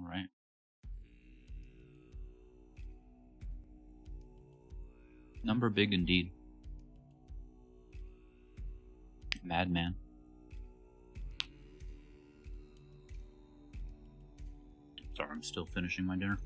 All right. Number big indeed. Madman. Sorry, I'm still finishing my dinner.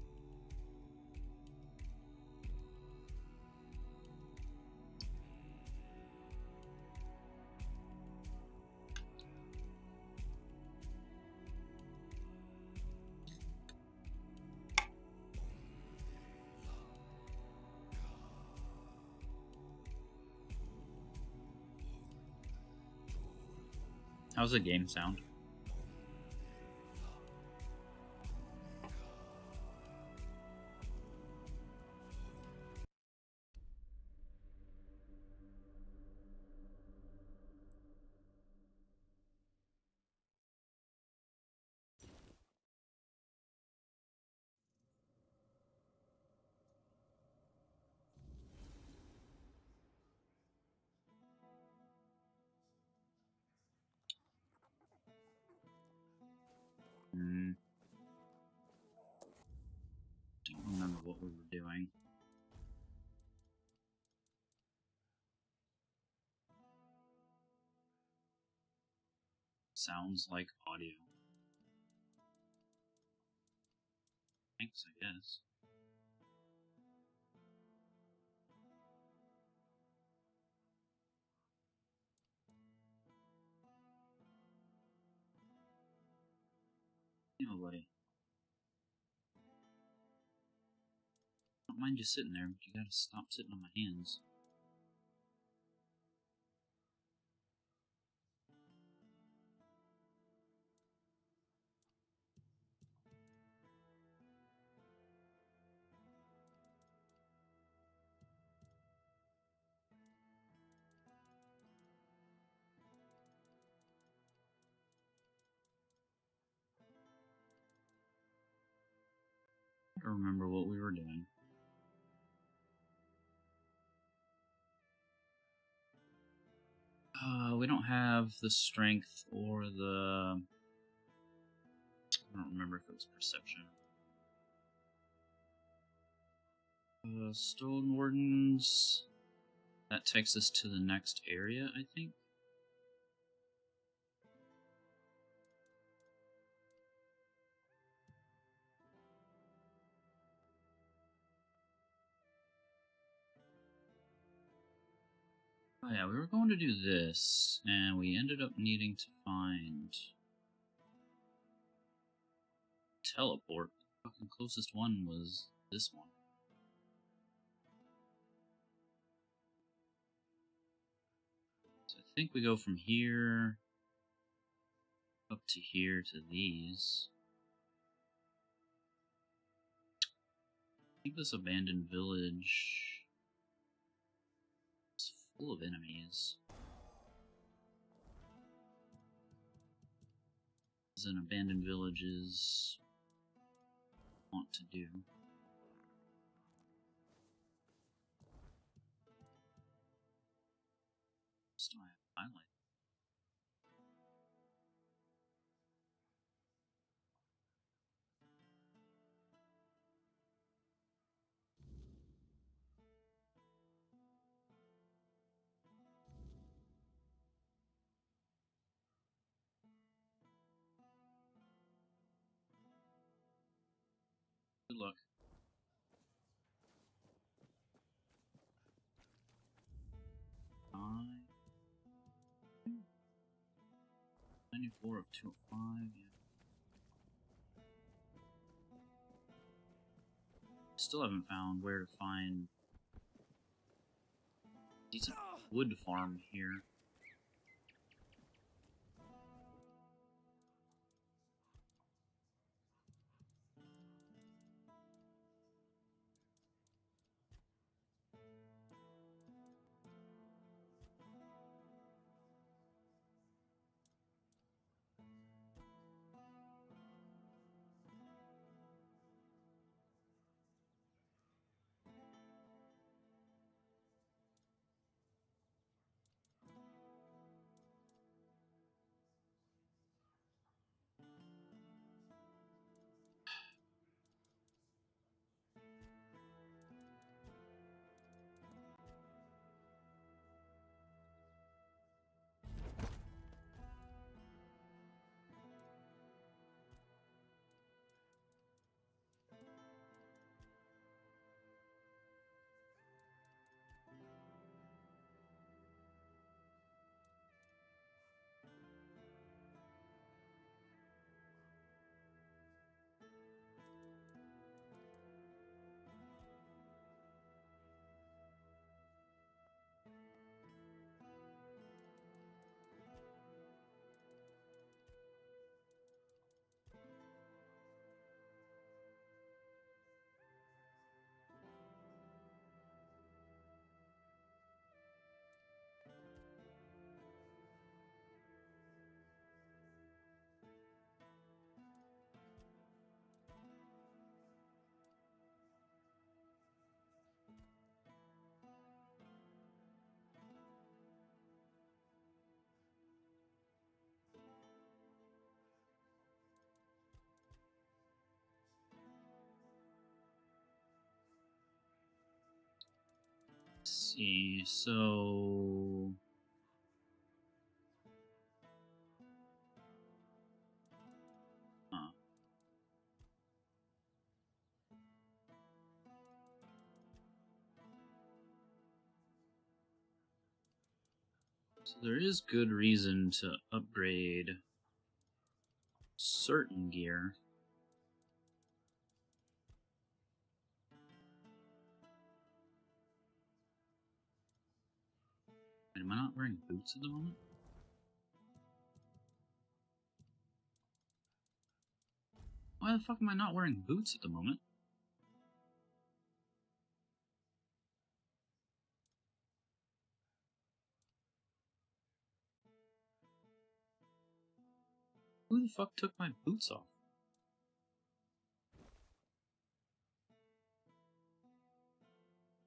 How's the game sound? Don't remember what we were doing. Sounds like audio. Thanks, I guess. You know, buddy. I don't mind you sitting there, but you gotta stop sitting on my hands. I don't remember what we were doing. We don't have the strength or the... I don't remember if it was perception. Stone Wardens... That takes us to the next area, I think. Oh yeah, we were going to do this, and we ended up needing to find... teleport. The fucking closest one was this one. So I think we go from here up to here to these. I think this abandoned village is full of enemies. As an abandoned villages want to do. Still have highlight. Good luck. Five. 94 of 205, yeah. Still haven't found where to find decent wood farm here. Let's see, so... Huh. So there is good reason to upgrade certain gear. Wait, am I not wearing boots at the moment? Why the fuck am I not wearing boots at the moment? Who the fuck took my boots off?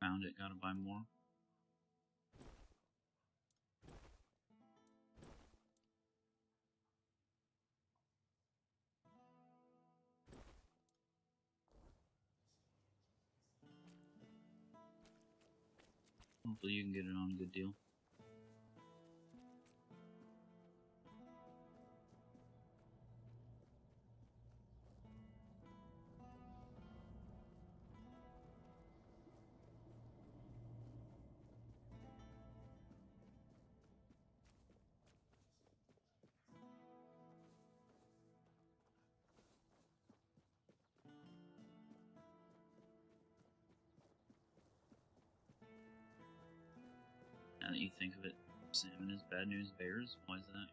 Found it, gotta buy more. Hopefully you can get it on a good deal. Now that you think of it, salmon is bad news bears? Why is that?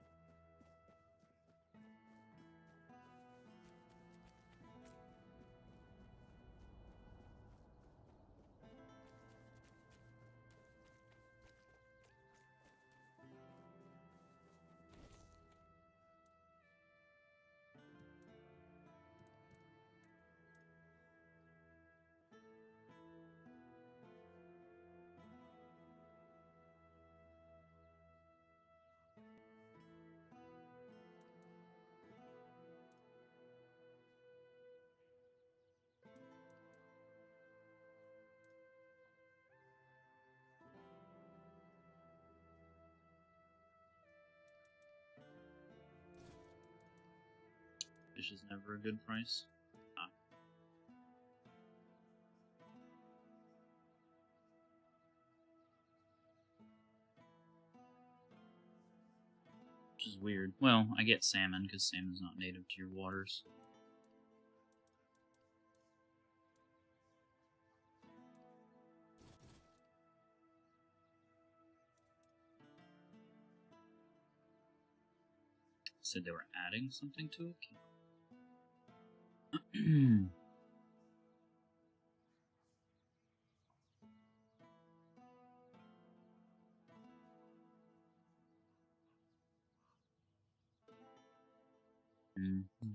Fish is never a good price. Ah. Which is weird. Well, I get salmon because salmon's not native to your waters. Said they were adding something to it.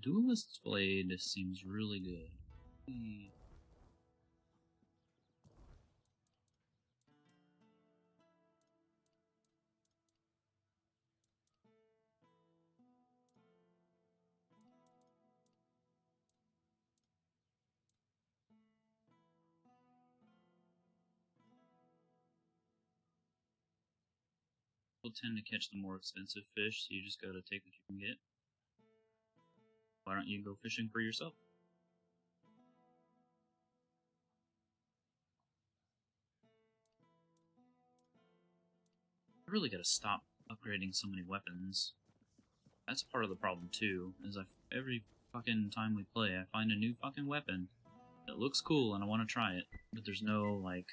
Duelist's Blade seems really good. People tend to catch the more expensive fish, so you just gotta take what you can get. Why don't you go fishing for yourself? I really gotta stop upgrading so many weapons. That's part of the problem too, is every fucking time we play, I find a new fucking weapon that looks cool and I want to try it, but there's no, like...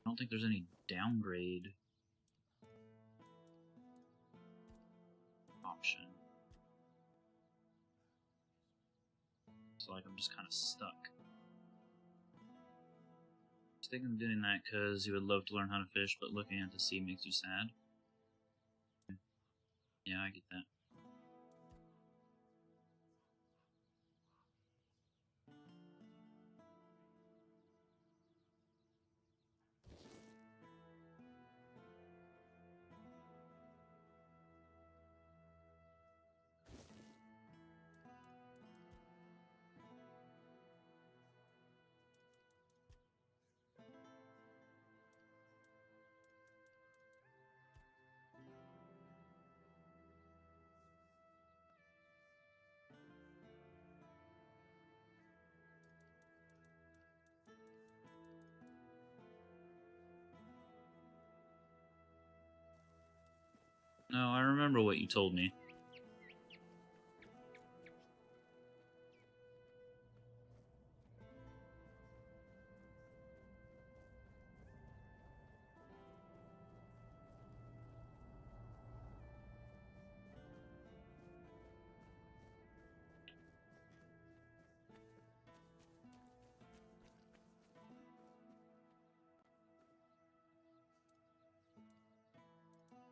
I don't think there's any downgrade option. So, like, I'm just kind of stuck. I think I'm doing that because you would love to learn how to fish, but looking at the sea makes you sad. Yeah, I get that. No, I remember what you told me.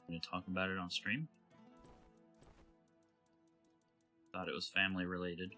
Gonna talk about it on stream? Thought it was family related.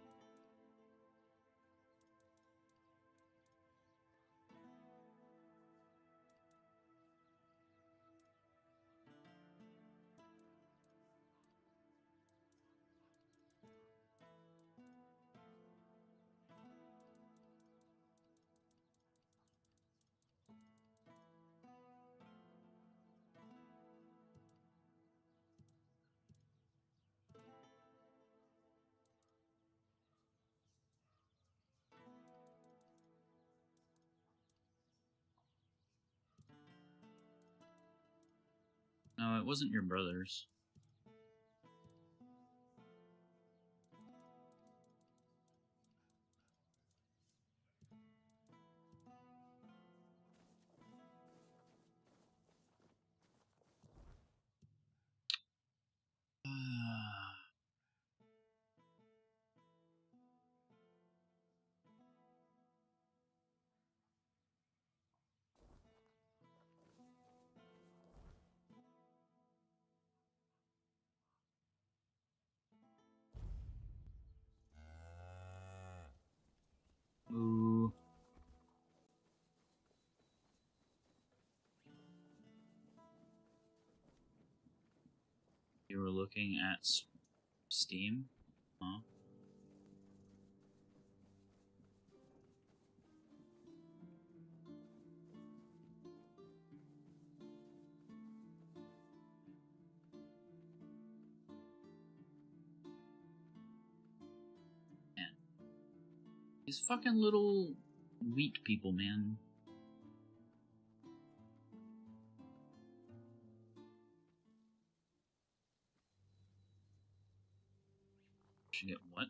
No, it wasn't your brother's. Ooh. You were looking at Steam? Huh? Man. These fucking little wheat people, man. Should get what?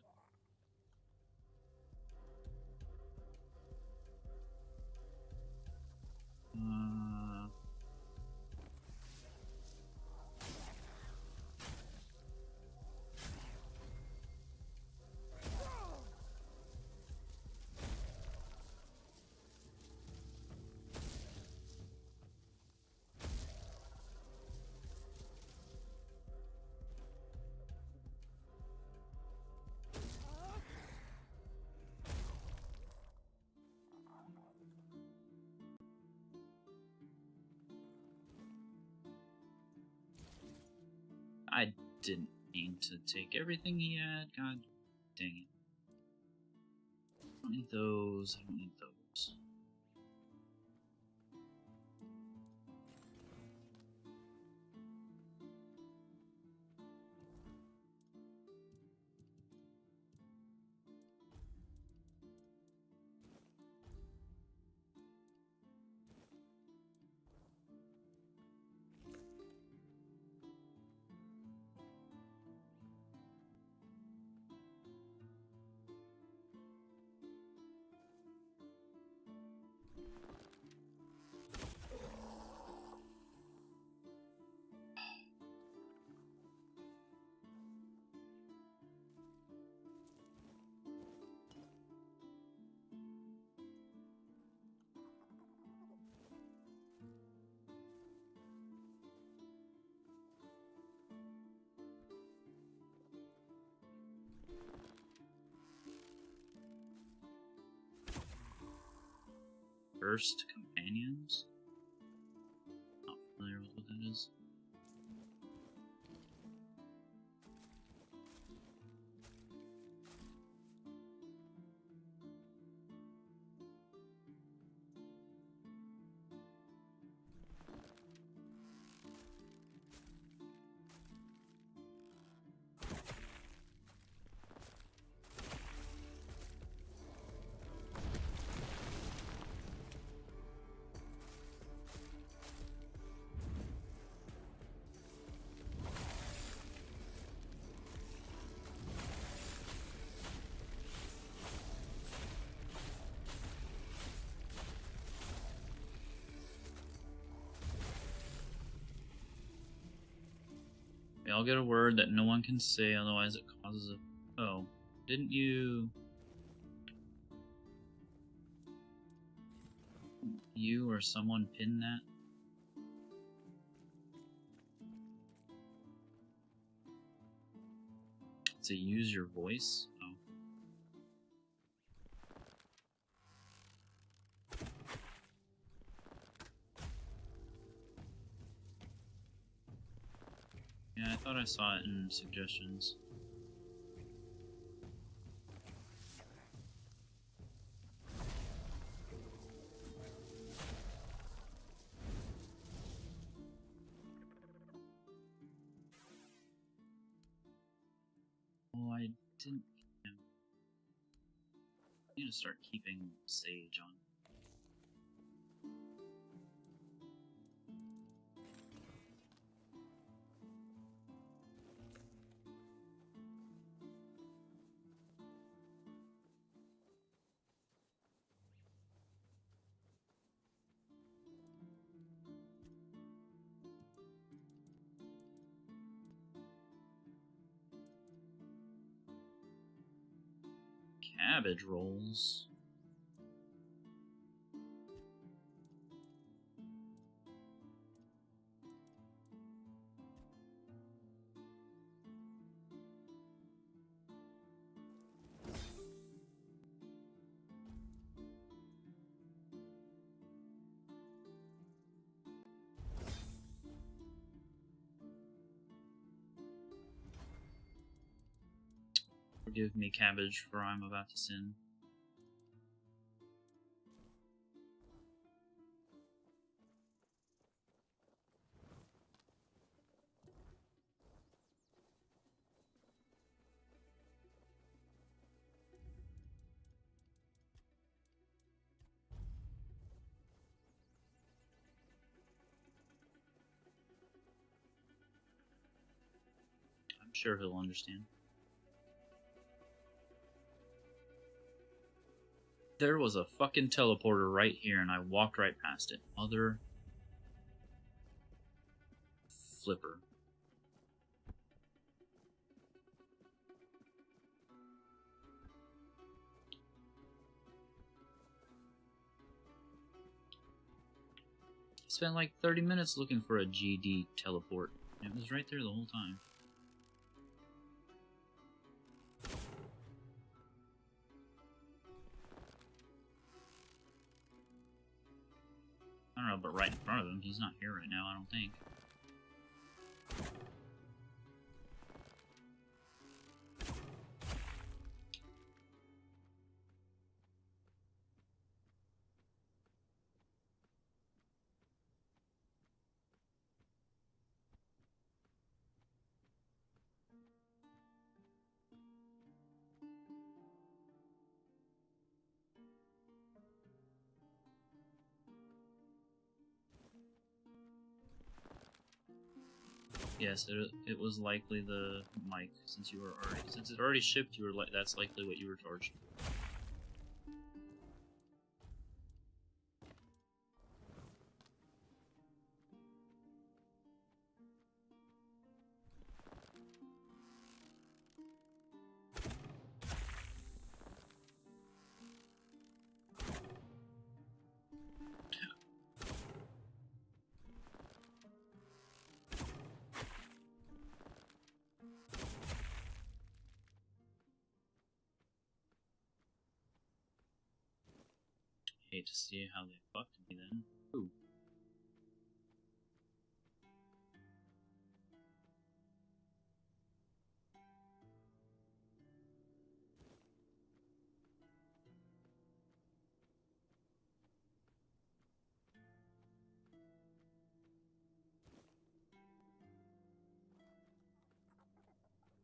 I didn't mean to take everything he had. God dang it. I don't need those. I don't need those. First companions? Not familiar with what that is. all get a word that no one can say, otherwise it causes a... Oh, didn't you... You or someone pin that? To use your voice? Oh. Yeah, I thought I saw it in suggestions. Oh, I didn't... I need to start keeping Sage on. Cabbage rolls. Forgive me, cabbage, for I'm about to sin. I'm sure he'll understand. There was a fucking teleporter right here, and I walked right past it. Mother... flipper. Spent like 30 minutes looking for a GD teleport. It was right there the whole time. I don't know, but right in front of him, he's not here right now, I don't think. Yes, it was likely the mic, since it already shipped. You were that's likely what you were charged. Hate to see how they fucked me then. Ooh.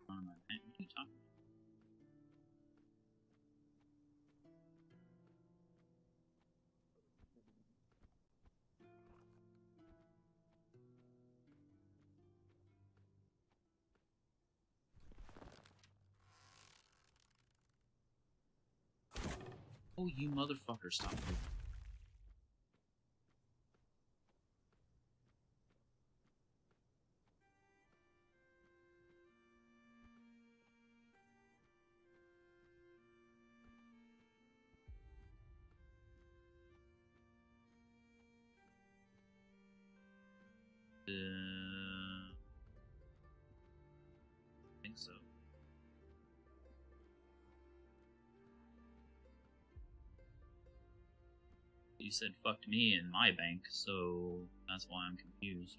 What are you talking about? Oh, you motherfucker, stop moving. I think so. You said fucked me in my bank, so that's why I'm confused.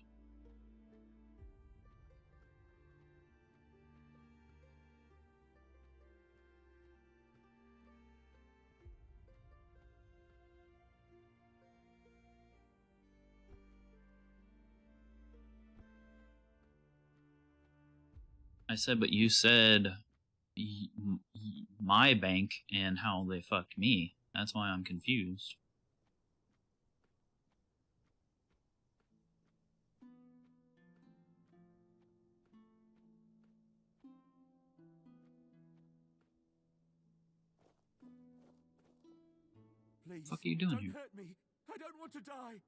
I said, but you said my bank and how they fucked me. That's why I'm confused. Please, What the fuck are you doing don't here? hurt me. I don't want to die.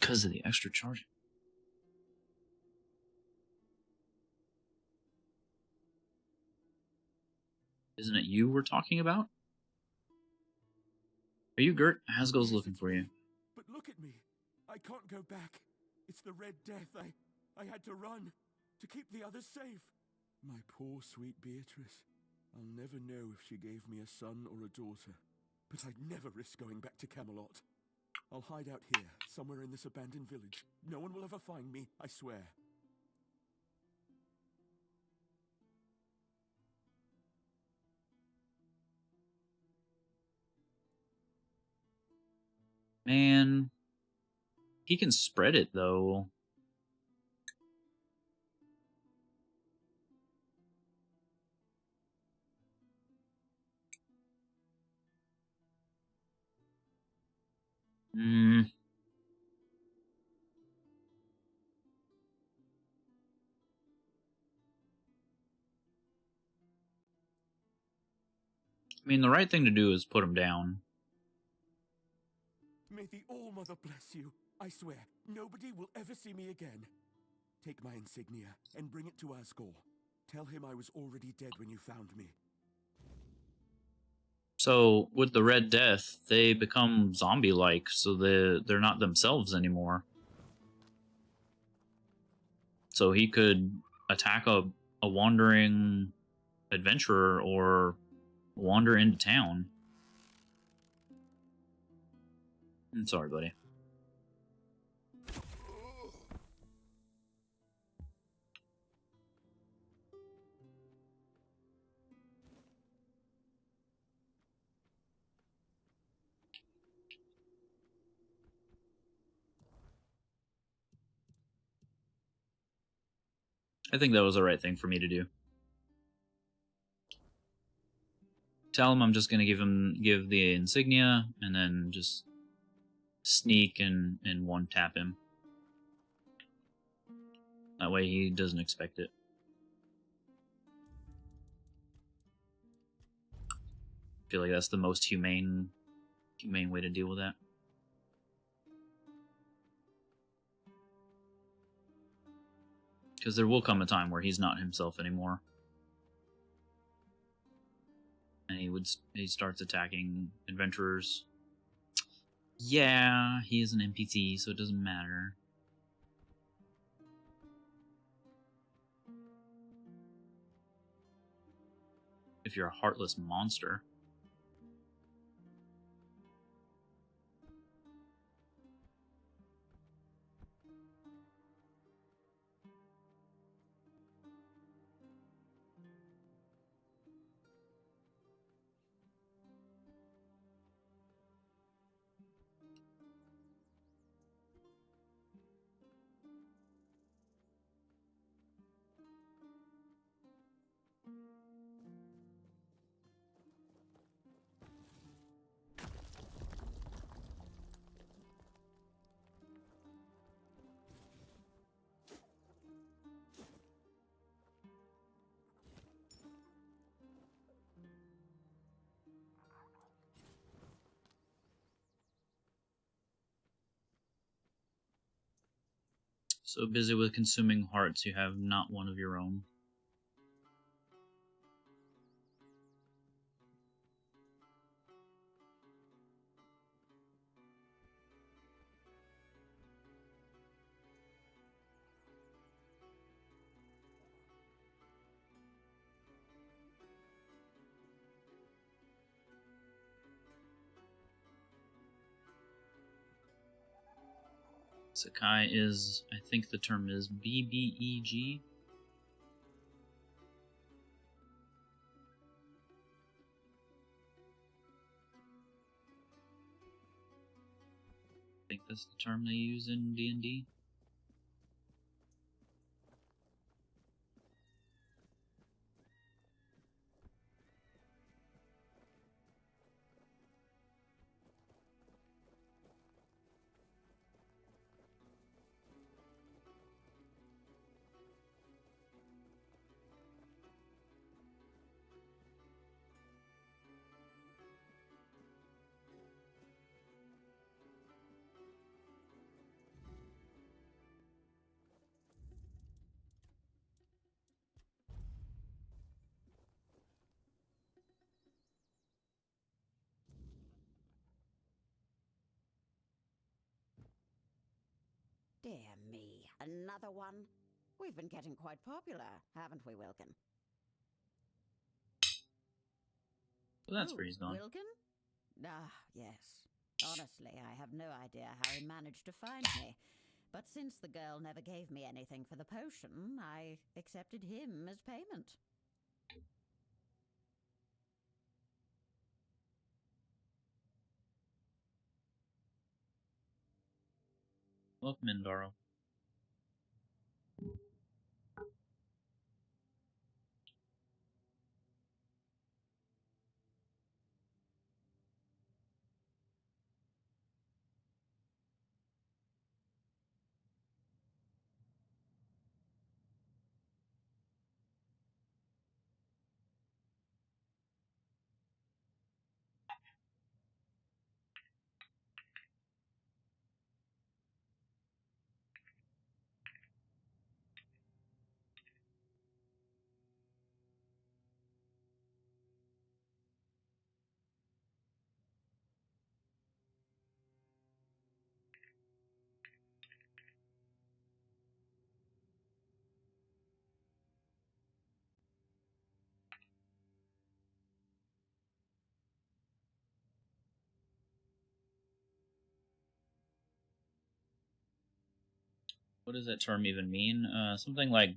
Because of the extra charge. Isn't it you we're talking about? Are you Gert? Hasgo's Yes, looking it's for you. me. But look at me. I can't go back. It's the Red Death. I had to run to keep the others safe. My poor sweet Beatrice. I'll never know if she gave me a son or a daughter. But I'd never risk going back to Camelot. I'll hide out here, somewhere in this abandoned village. No one will ever find me, I swear. Man, he can spread it though. Hmm. I mean, the right thing to do is put him down. May the All-Mother bless you. I swear, nobody will ever see me again. Take my insignia and bring it to Asgore. Tell him I was already dead when you found me. So with the Red Death, they become zombie-like, so they're not themselves anymore. So he could attack a wandering adventurer or wander into town. I'm sorry, buddy. I think that was the right thing for me to do. Tell him I'm just gonna give the insignia and then just sneak and one tap him. That way he doesn't expect it. I feel like that's the most humane way to deal with that. Because there will come a time where he's not himself anymore. And he starts attacking adventurers. Yeah, he is an NPC, so it doesn't matter. If you're a heartless monster. So busy with consuming hearts, you have not one of your own. Sakai is, I think the term is BBEG. I think that's the term they use in D&D. Dear me, another one? We've been getting quite popular, haven't we, Wilkin? Well, that's where he's gone. Wilkin? Ah, yes. Honestly, I have no idea how he managed to find me. But since the girl never gave me anything for the potion, I accepted him as payment. Welcome in, Daro. What does that term even mean? Something like...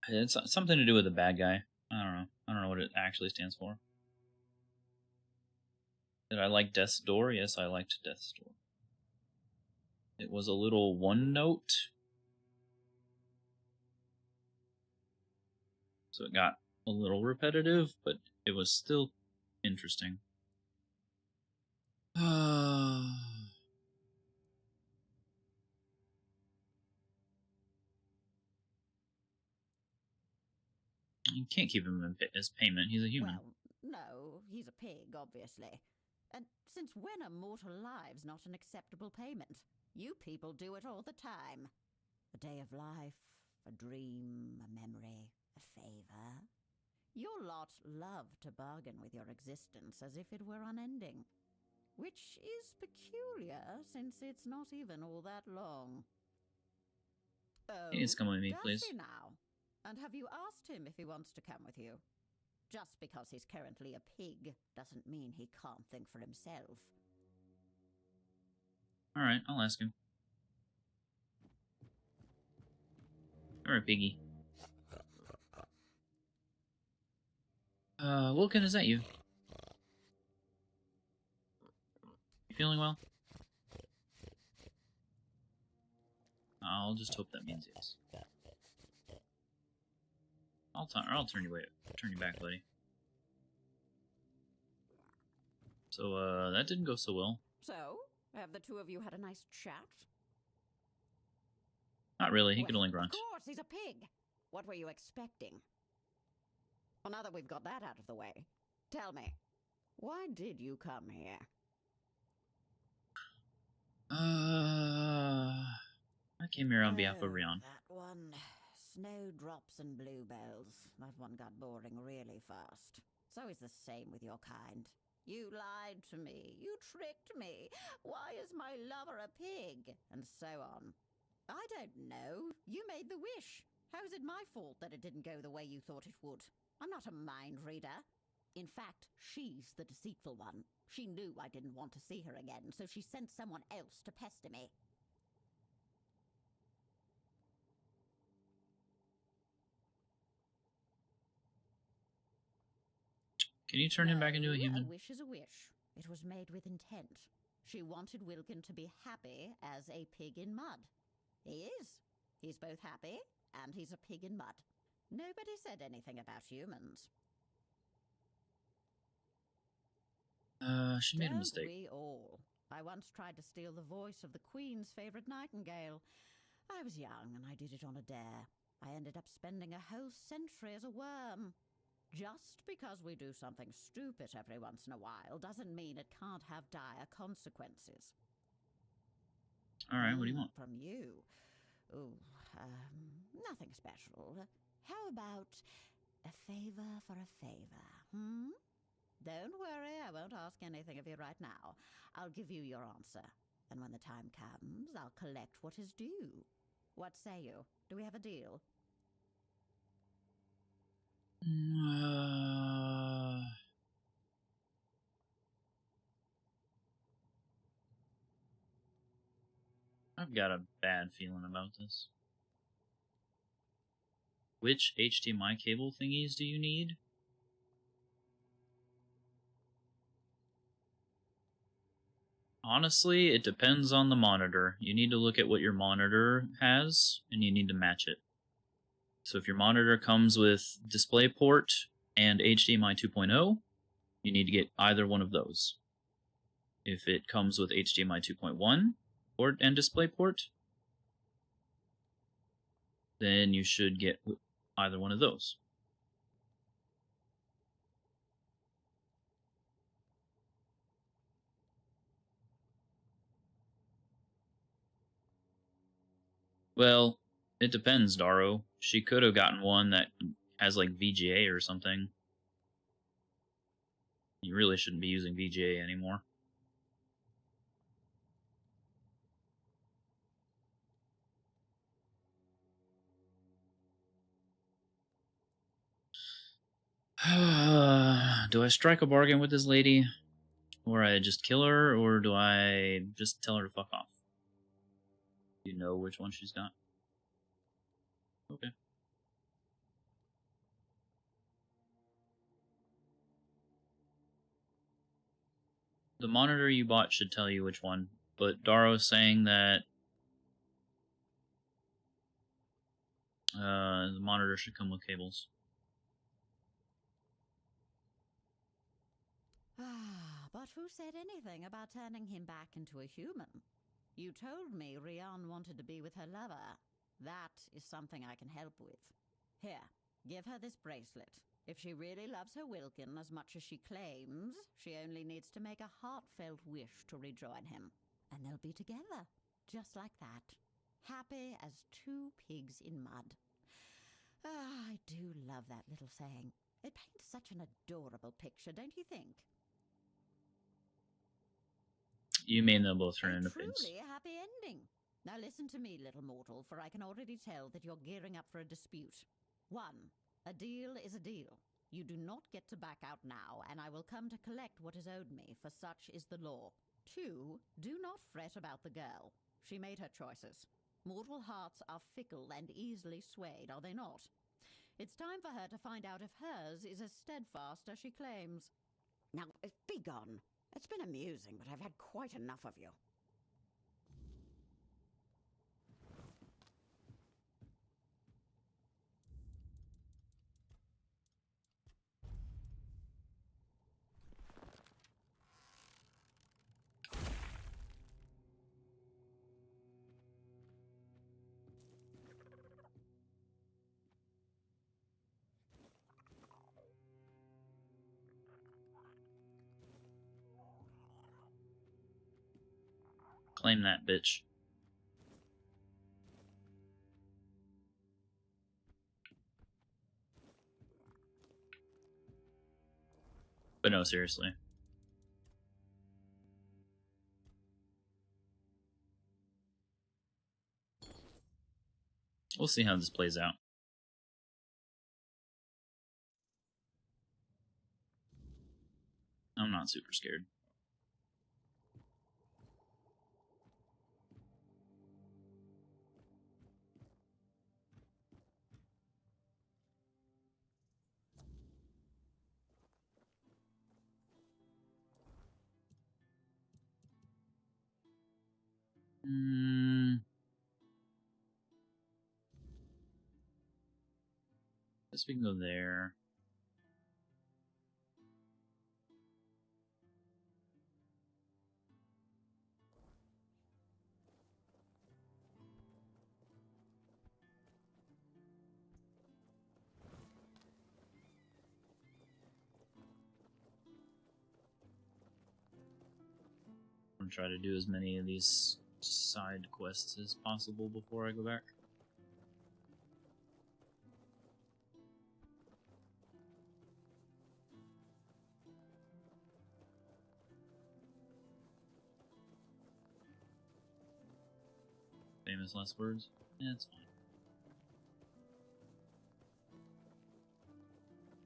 It's something to do with a bad guy. I don't know. I don't know what it actually stands for. Did I like Death's Door? Yes, I liked Death's Door. It was a little one note. So it got a little repetitive, but it was still interesting. You can't keep him as payment. He's a human. Well, no, he's a pig, obviously. And since when are mortal lives not an acceptable payment? You people do it all the time. A day of life, a dream, a memory, a favor. Your lot love to bargain with your existence as if it were unending. Which is peculiar, since it's not even all that long. Oh, He's coming with me, please. does he now? And have you asked him if he wants to come with you? Just because he's currently a pig doesn't mean he can't think for himself. Alright, I'll ask him. Alright, piggy. Wilkin, is that you? You feeling well? I'll just hope that means yes. I'll turn you back, buddy. So, that didn't go so well. So, have the two of you had a nice chat? Not really, he could only grunt. Of course, he's a pig. What were you expecting? Well, now that we've got that out of the way, tell me, why did you come here? I came here on behalf of Rion. That one. Snowdrops and bluebells. That one got boring really fast. It's always the same with your kind. You lied to me. You tricked me. Why is my lover a pig? And so on. I don't know. You made the wish. How is it my fault that it didn't go the way you thought it would? I'm not a mind reader. In fact, she's the deceitful one. She knew I didn't want to see her again, so she sent someone else to pester me. Can you turn him back into a human? A wish is a wish. It was made with intent. She wanted Wilkin to be happy as a pig in mud. He is. He's both happy and he's a pig in mud. Nobody said anything about humans. She made a mistake. Don't we all? I once tried to steal the voice of the Queen's favourite nightingale. I was young and I did it on a dare. I ended up spending a whole century as a worm. Just because we do something stupid every once in a while doesn't mean it can't have dire consequences. Alright, what do you want? From you? Oh, nothing special. How about a favour for a favour, Don't worry, I won't ask anything of you right now. I'll give you your answer. And when the time comes, I'll collect what is due. What say you? Do we have a deal? I've got a bad feeling about this. Which HDMI cable thingies do you need? Honestly, it depends on the monitor. You need to look at what your monitor has, and you need to match it. So if your monitor comes with DisplayPort and HDMI 2.0, you need to get either one of those. If it comes with HDMI 2.1 port and DisplayPort, then you should get either one of those. Well, it depends, Daro. She could have gotten one that has like VGA or something. You really shouldn't be using VGA anymore. Do I strike a bargain with this lady? Or I just kill her? Or do I just tell her to fuck off? You know which one she's got? Okay. The monitor you bought should tell you which one, but Daro's saying that the monitor should come with cables. But who said anything about turning him back into a human? You told me Rian wanted to be with her lover. That is something I can help with. Here, give her this bracelet. If she really loves her Wilkin as much as she claims, she only needs to make a heartfelt wish to rejoin him. And they'll be together, just like that. Happy as two pigs in mud. I do love that little saying. It paints such an adorable picture, don't you think? You mean they'll both turn into pigs? Truly a happy ending. Now listen to me, little mortal, for I can already tell that you're gearing up for a dispute. 1. A deal is a deal. You do not get to back out now, and I will come to collect what is owed me, for such is the law. 2. Do not fret about the girl. She made her choices. Mortal hearts are fickle and easily swayed, are they not? It's time for her to find out if hers is as steadfast as she claims. Now, be gone. It's been amusing, but I've had quite enough of you. Claim that, bitch. But no, seriously. We'll see how this plays out. I'm not super scared. Guess we can go there. I'm gonna try to do as many of these side quests as possible before I go back. Famous last words? Yeah, it's fine.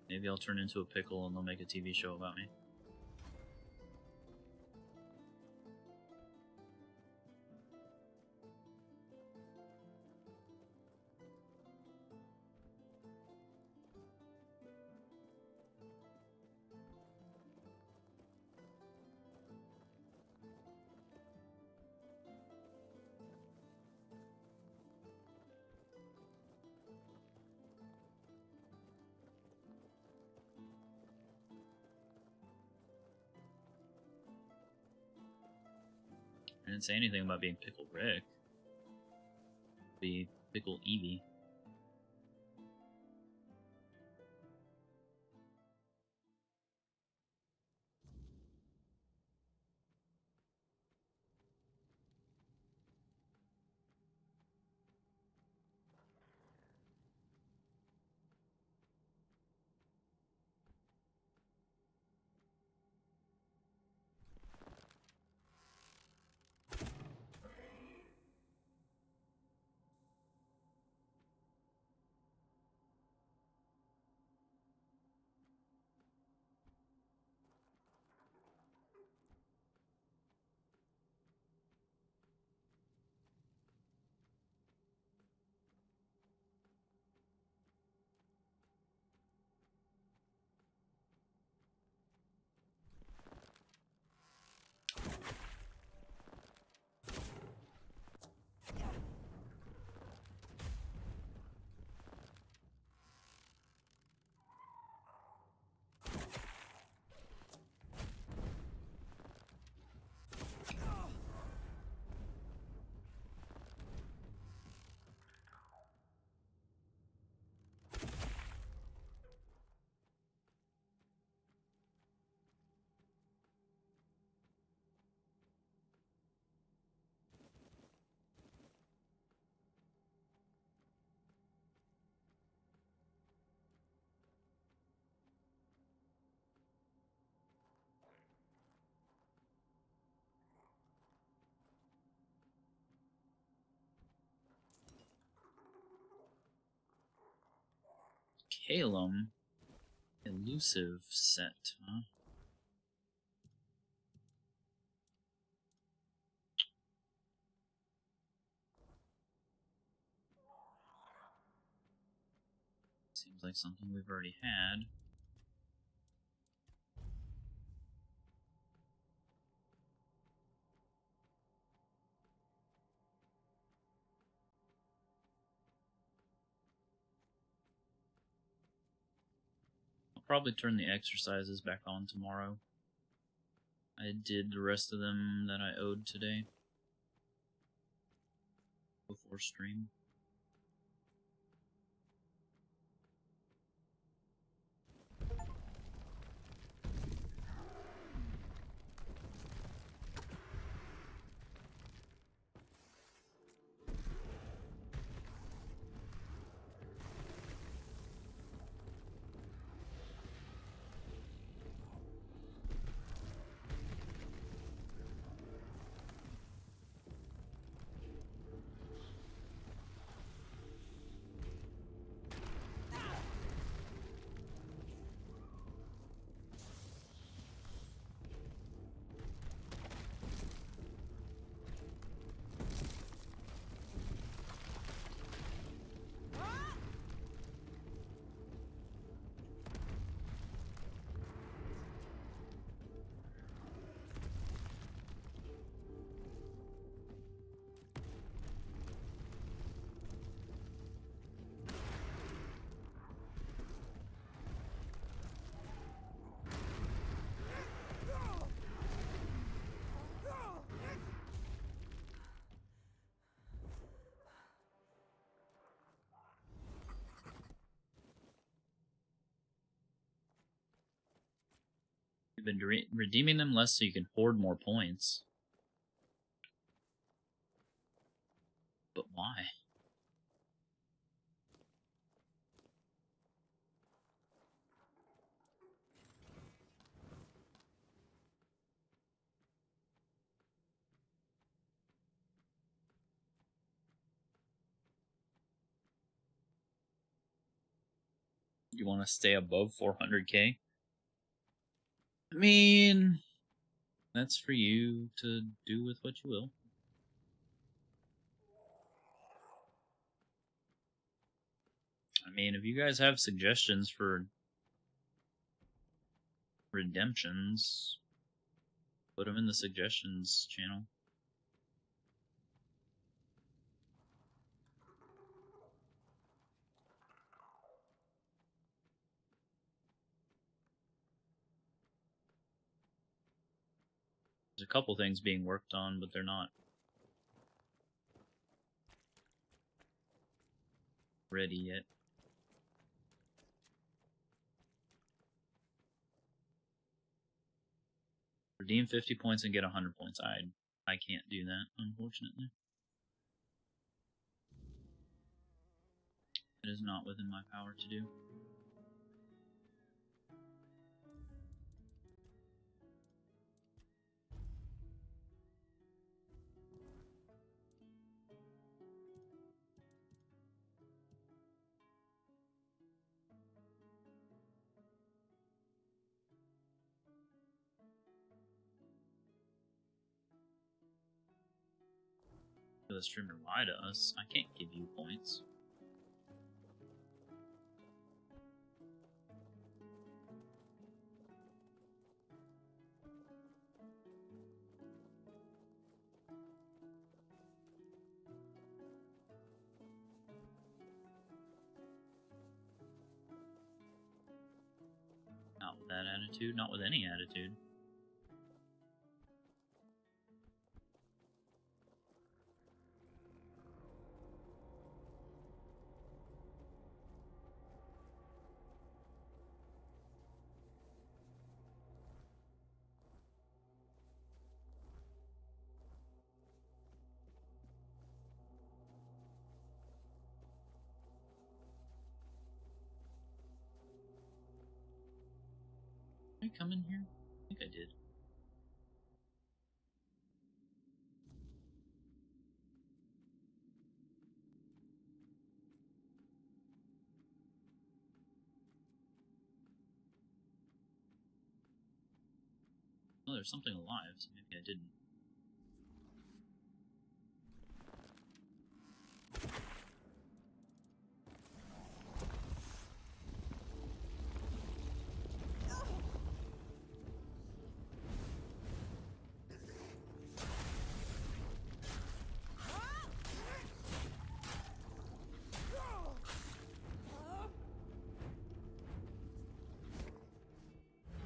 Maybe I'll turn into a pickle and they'll make a TV show about me. I didn't say anything about being Pickle Rick. Be Pickle Evie. Calum. Elusive set, huh? Seems like something we've already had. I'll probably turn the exercises back on tomorrow. I did the rest of them that I owed today. Before stream. You've been redeeming them less so you can hoard more points. But why? You want to stay above 400k? I mean, that's for you to do with what you will. I mean, if you guys have suggestions for redemptions, put them in the suggestions channel. There's a couple things being worked on, but they're not ready yet. Redeem 50 points and get 100 points. I can't do that, unfortunately. It is not within my power to do. The streamer lie to us. I can't give you points. Not with that attitude, not with any attitude. Did I come in here? I think I did. Oh, there's something alive, so maybe I didn't.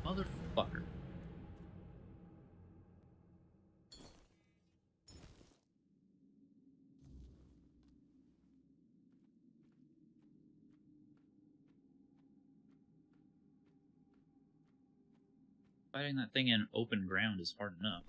Motherfucker. Fighting that thing in open ground is hard enough.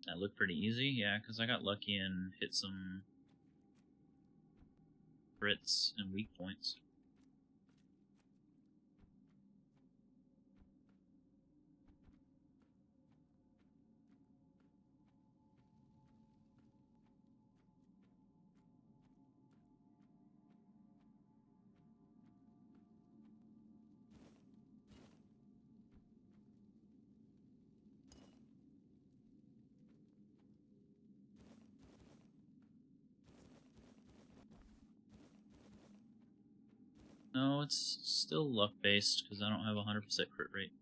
That looked pretty easy, yeah, because I got lucky and hit some crits and weak points. No, it's still luck-based, because I don't have a 100% crit rate.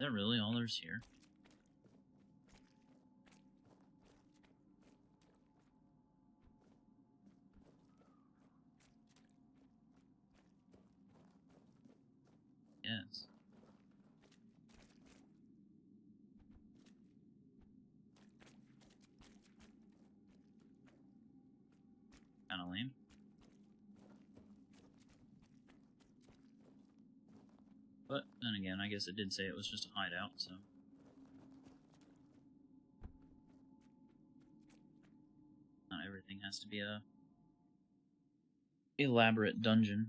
that really all there's here? Yes. Kinda lame. But then again, I guess it did say it was just a hideout, so. Not everything has to be a elaborate dungeon.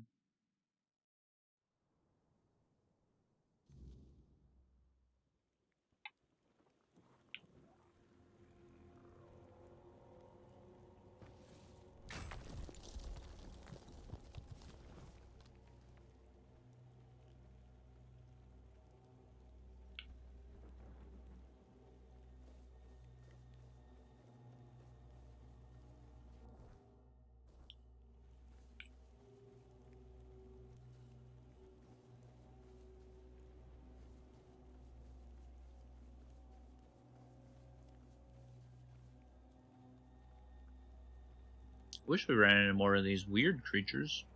Wish we ran into more of these weird creatures.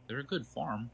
They're a good farm.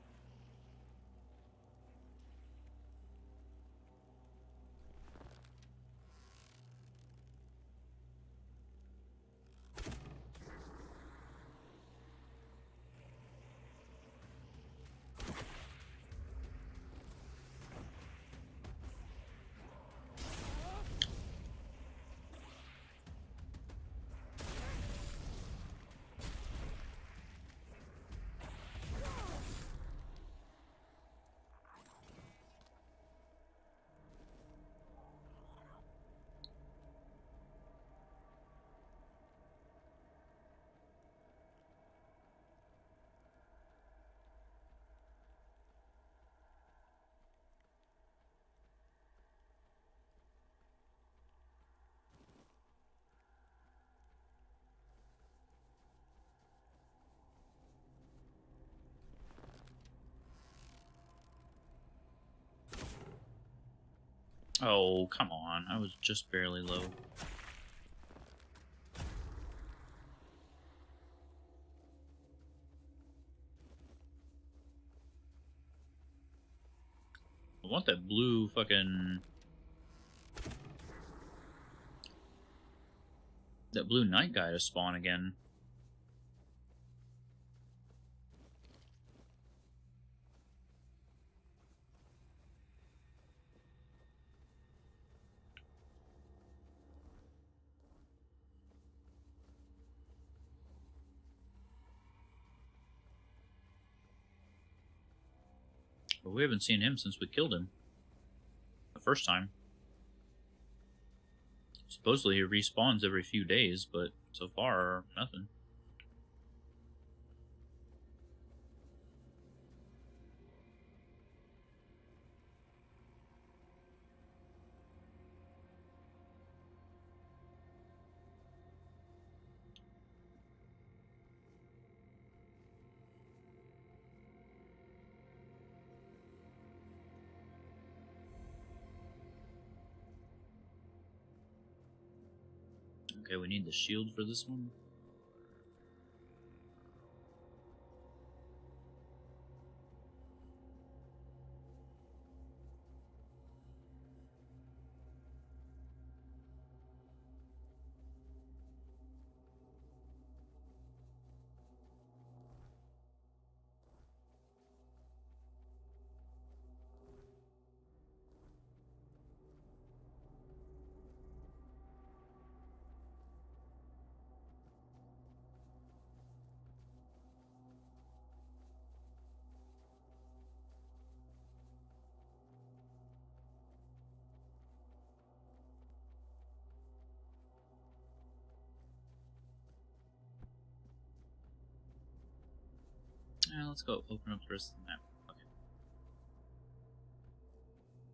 Oh, come on. I was just barely low. I want that blue fucking... that blue knight guy to spawn again. But we haven't seen him since we killed him. The first time. Supposedly he respawns every few days, but so far, nothing. Okay, we need the shield for this one. Yeah, let's go open up the rest of the map. Okay.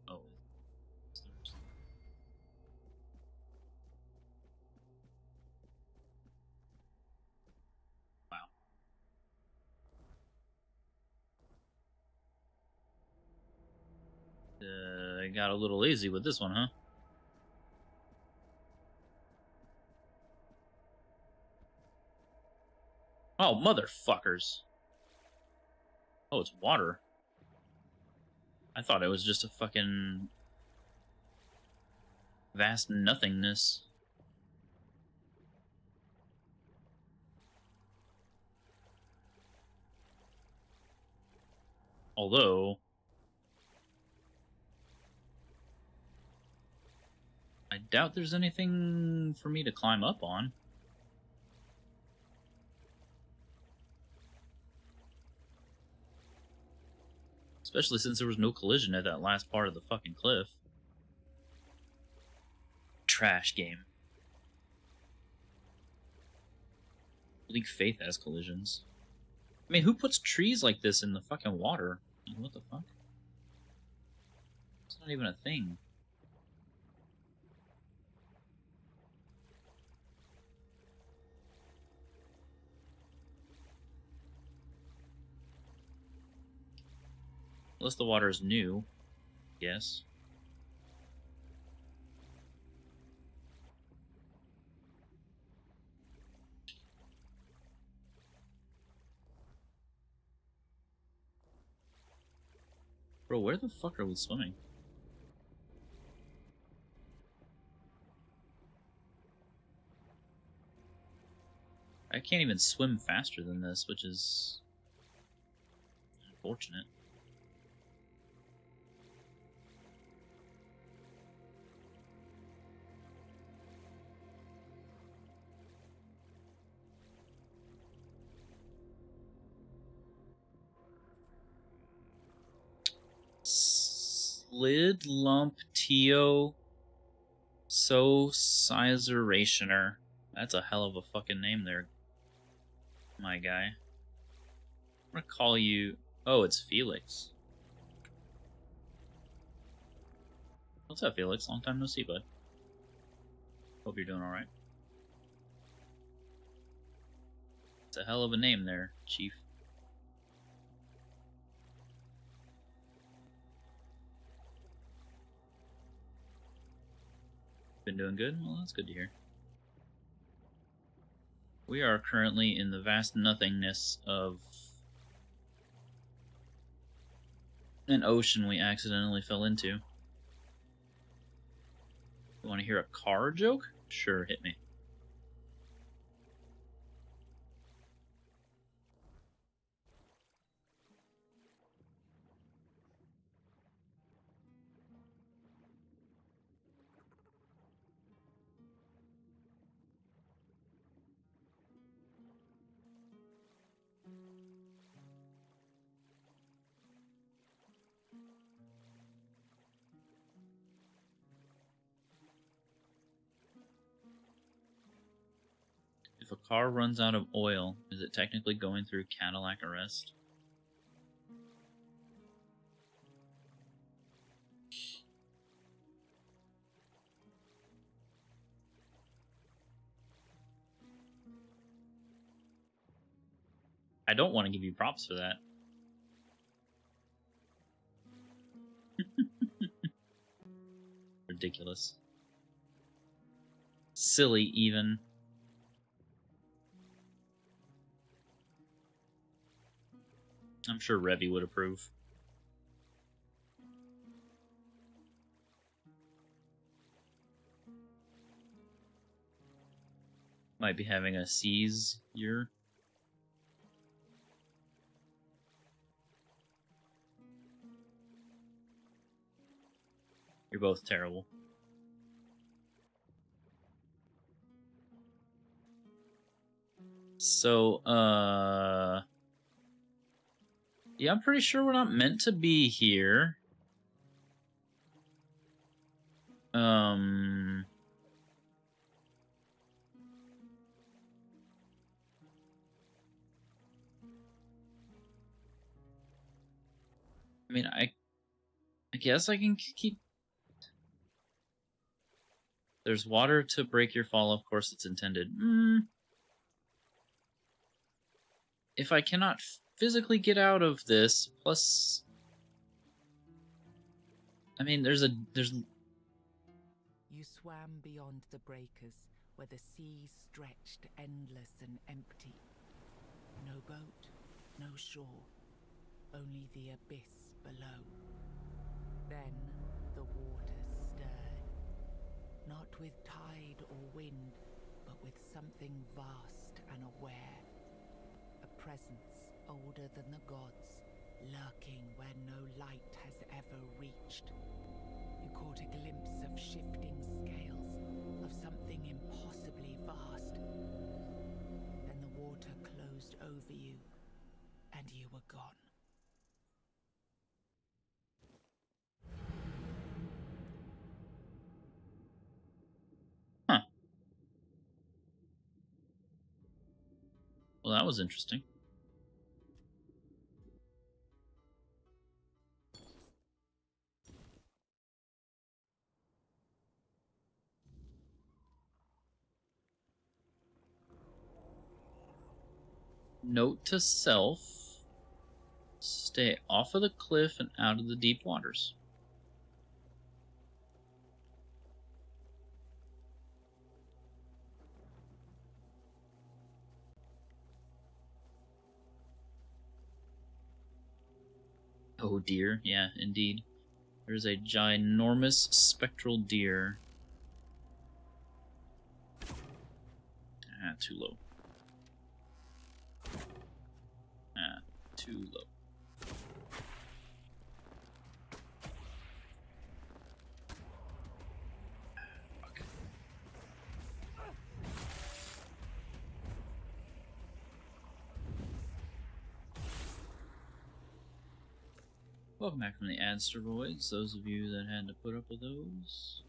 Oh, it's Thursday. Wow. I got a little lazy with this one, huh? Oh, motherfuckers. Oh, it's water. I thought it was just a fucking vast nothingness. Although, I doubt there's anything for me to climb up on. Especially since there was no collision at that last part of the fucking cliff. Trash game. League Faith has collisions. I mean, who puts trees like this in the fucking water? What the fuck? It's not even a thing. Unless the water is new, yes. Bro, where the fuck are we swimming? I can't even swim faster than this, which is unfortunate. Slid Lump Teo So Sizerationer. That's a hell of a fucking name there, my guy. I'm gonna call you... Oh, it's Felix. What's up, Felix? Long time no see, bud. Hope you're doing alright. It's a hell of a name there, Chief. Been doing good? Well, that's good to hear. We are currently in the vast nothingness of an ocean we accidentally fell into. You want to hear a car joke? Sure, hit me. If a car runs out of oil, is it technically going through Cadillac arrest? I don't want to give you props for that. Ridiculous. Silly, even. I'm sure Revy would approve. Might be having a seize year. You're both terrible. So, yeah, I'm pretty sure we're not meant to be here. I mean, I guess I can keep... There's water to break your fall, of course it's intended. If I cannot physically get out of this, plus... I mean, there's. You swam beyond the breakers, where the sea stretched endless and empty. No boat, no shore, only the abyss below. Then the waters stirred, not with tide or wind, but with something vast and aware. A presence older than the gods, lurking where no light has ever reached. You caught a glimpse of shifting scales, of something impossibly vast. Then the water closed over you, and you were gone. Huh. Well, that was interesting. Note to self: stay off of the cliff and out of the deep waters. Oh dear, yeah, indeed. There's a ginormous spectral deer. Ah, too low. Ah, too low. Fuck. Welcome back from the asteroids, those of you that had to put up with those.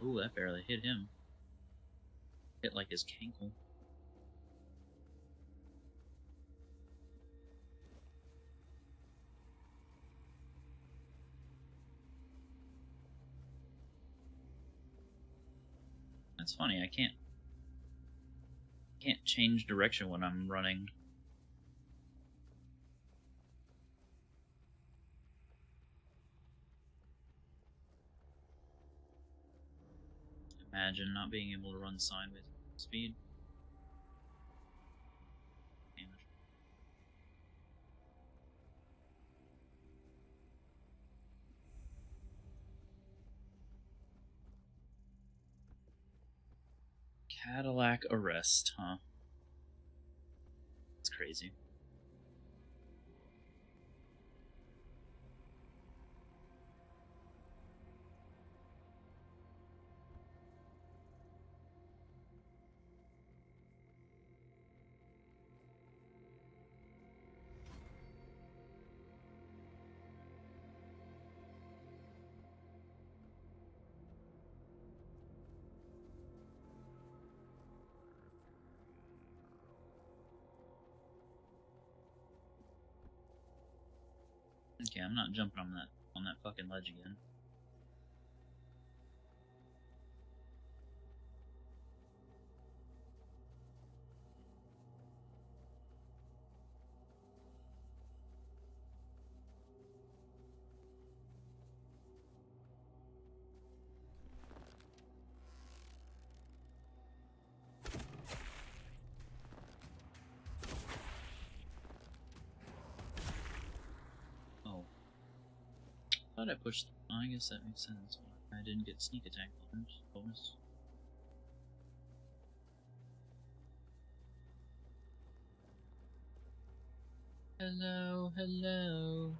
Ooh, that barely hit him. Hit like his cankle. That's funny, I can't change direction when I'm running. Imagine not being able to run sideways at speed. Damage. Cadillac arrest, huh? That's crazy. Okay, I'm not jumping on that fucking ledge again. Oh. Thought I pushed. Oh, I guess that makes sense. I didn't get sneak attack bonus. Hello, hello.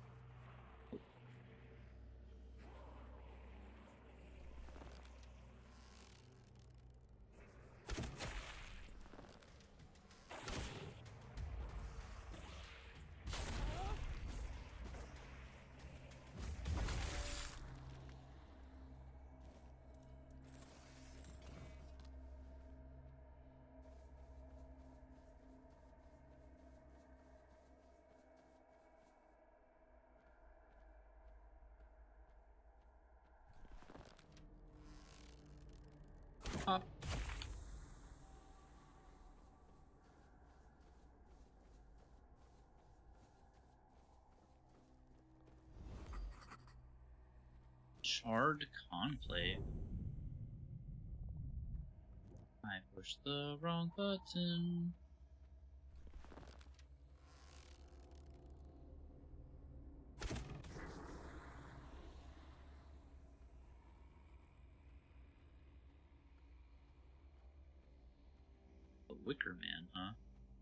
Pop. Charred Conclave. I pushed the wrong button. The Wicker Man, huh?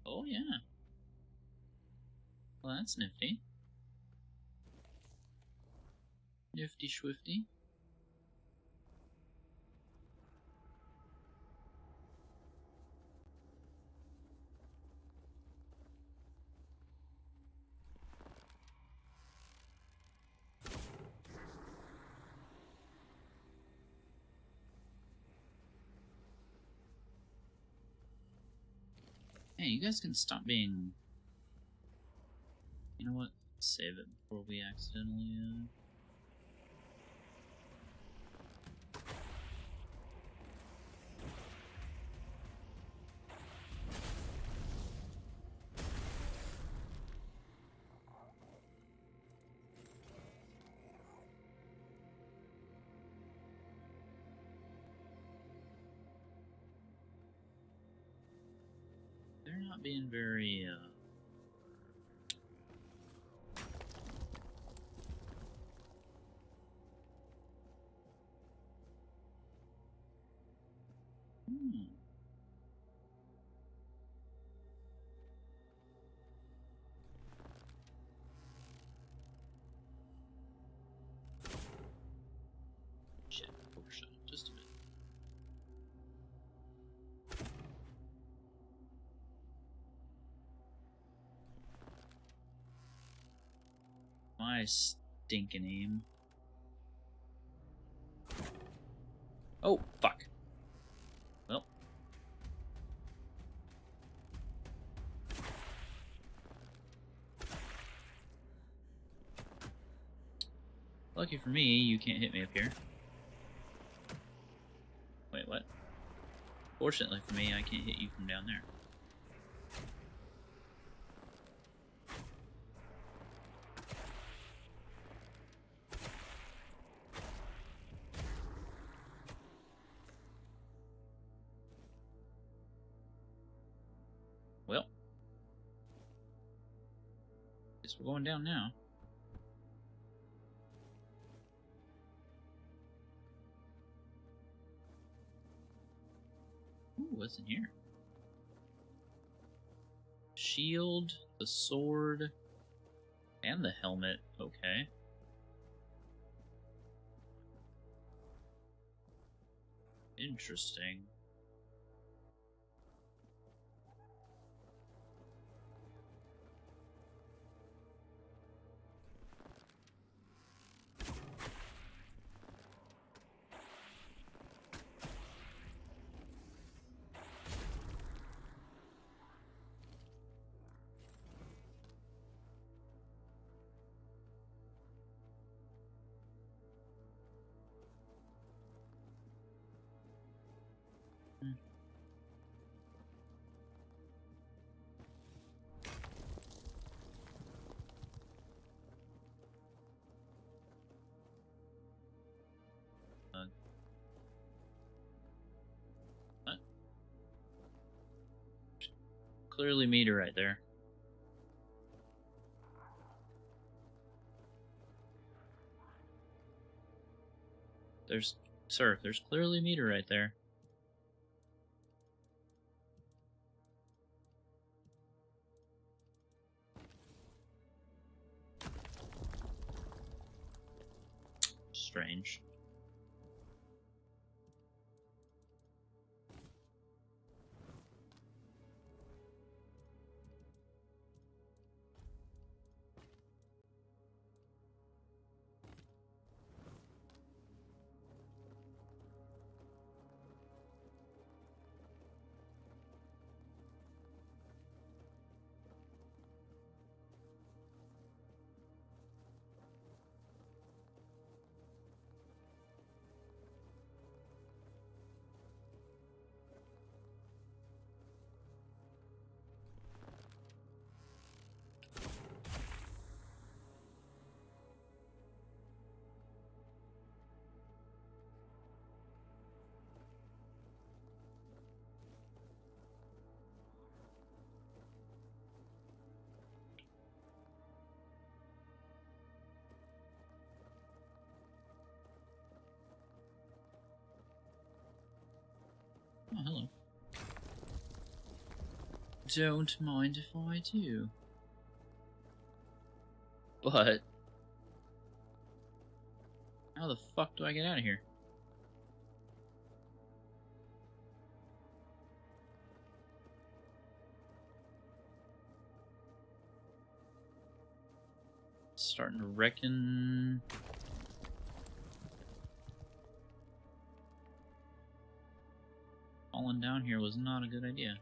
Oh, yeah. Well, that's nifty. Nifty Swifty. Hey, you guys can stop being... You know what? Save it before we accidentally, They're not being very, Shit, overshot it just a bit. My stinking aim. Oh, fuck. Well. Lucky for me, you can't hit me up here. Wait, what? Fortunately for me, I can't hit you from down there. Well. Guess we're going down now. Ooh, what's in here? Shield, the sword, and the helmet. Okay. Interesting. What? Clearly meter right there. There's clearly meter right there. strange. Oh, hello. Don't mind if I do. But how the fuck do I get out of here? Starting to reckon. Falling down here was not a good idea.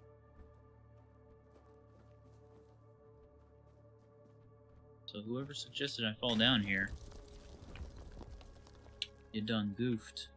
So whoever suggested I fall down here, you done goofed.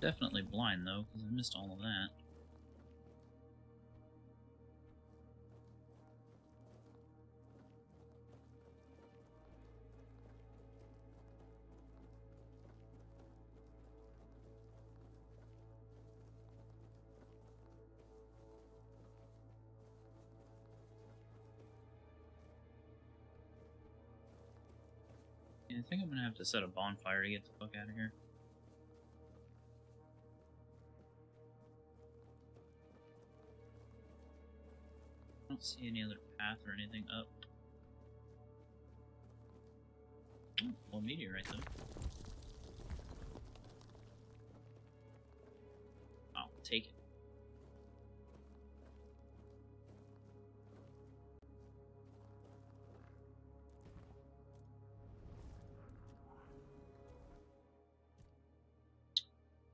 Definitely blind though, because I missed all of that. Yeah, I think I'm gonna have to set a bonfire to get the fuck out of here. I don't see any other path or anything up. Oh, well, meteorite though. I'll take it.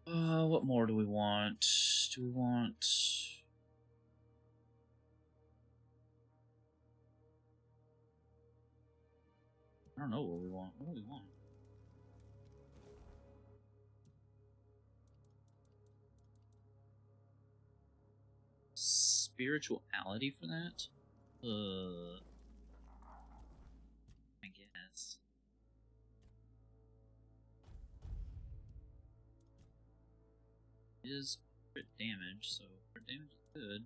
What more do we want? Do we want... I don't know what we want. What do we want? Spirituality for that? I guess. It is crit damage, so crit damage is good.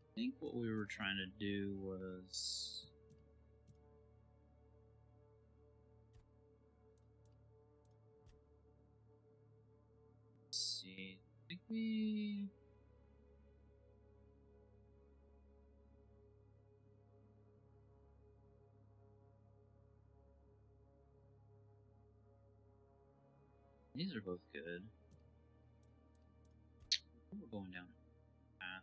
I think what we were trying to do was... Let's see. I think we These are both good. We're going down a path.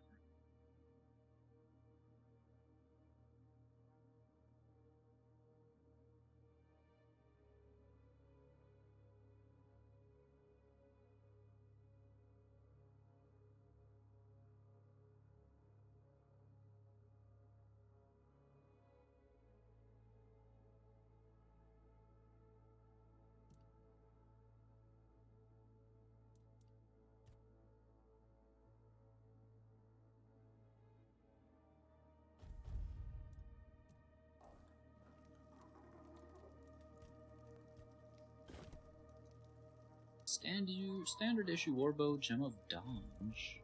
Standard issue Warbow, Gem of Dodge,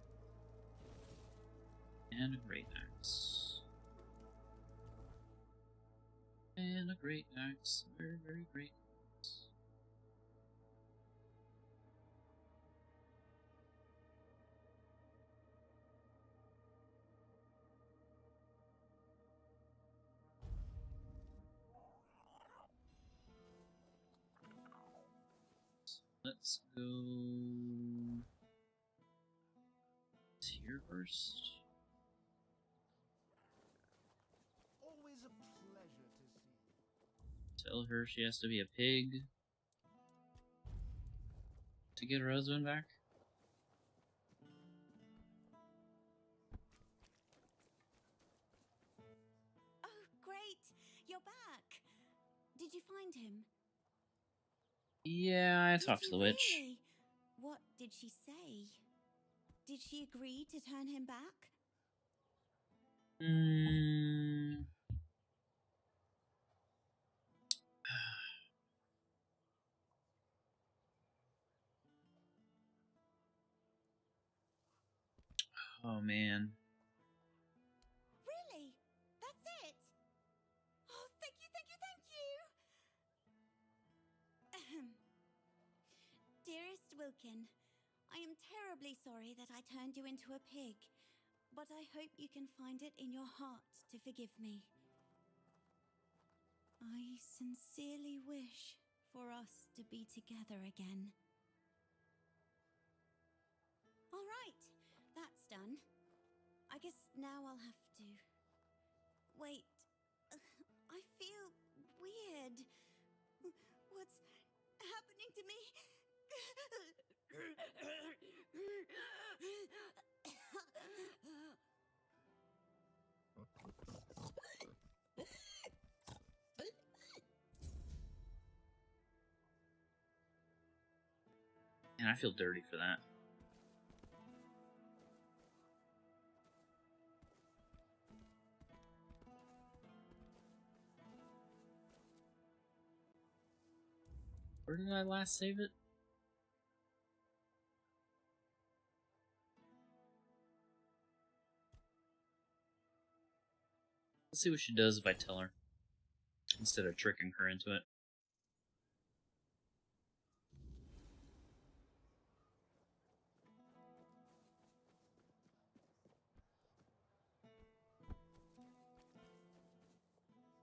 and a Great Axe. And a Great Axe. Very, very great. Let's go here first. Always a pleasure to see. Tell her she has to be a pig to get her husband back. Oh, great! You're back! Did you find him? Yeah, I talked to the witch. Really? What did she say? Did she agree to turn him back? Oh man. Really? That's it? Oh, thank you, thank you, thank you! Ahem. Dearest Wilkin, I am terribly sorry that I turned you into a pig, but I hope you can find it in your heart to forgive me. I sincerely wish for us to be together again. All right, that's done. I guess now I'll have to... Wait, I feel weird. What's happening to me? And I feel dirty for that. Where did I last save it? Let's see what she does if I tell her, instead of tricking her into it.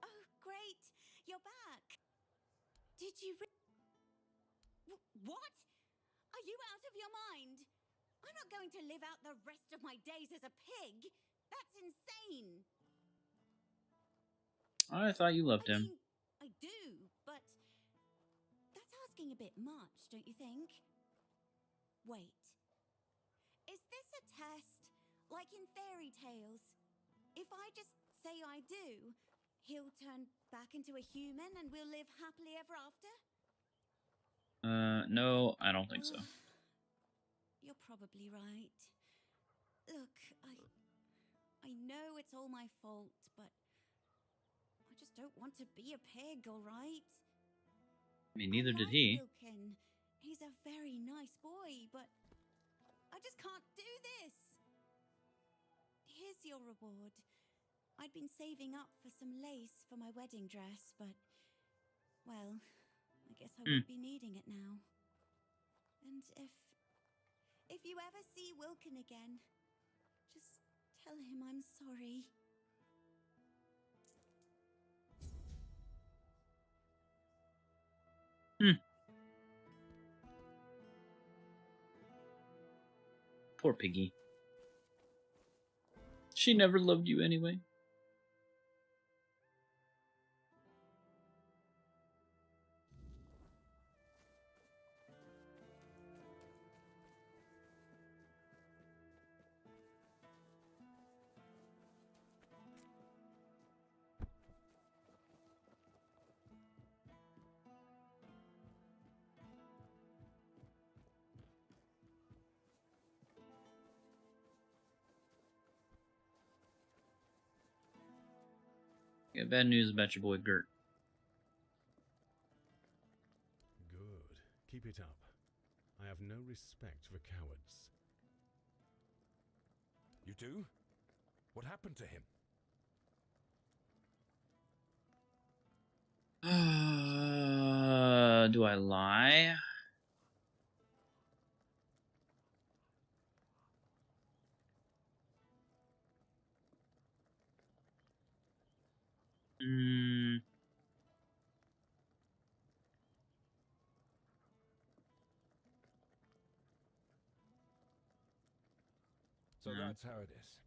Oh, great! You're back! Did you what? Are you out of your mind? I'm not going to live out the rest of my days as a pig! That's insane! I thought you loved him. mean, I do, but that's asking a bit much, don't you think? Wait. Is this a test? Like in fairy tales? If I just say I do, he'll turn back into a human and we'll live happily ever after? No, I don't think so. You're probably right. Look, I know it's all my fault, but I just don't want to be a pig, all right? I mean, neither did he. Wilkin. He's a very nice boy, but I just can't do this. Here's your reward. I'd been saving up for some lace for my wedding dress, but, well, I guess I won't be needing it now. And if you ever see Wilkin again, just tell him I'm sorry. Poor Piggy. She never loved you anyway. Got bad news about your boy Gert. Good. Keep it up. I have no respect for cowards. You do? What happened to him? Do I lie? So No. that's how it is.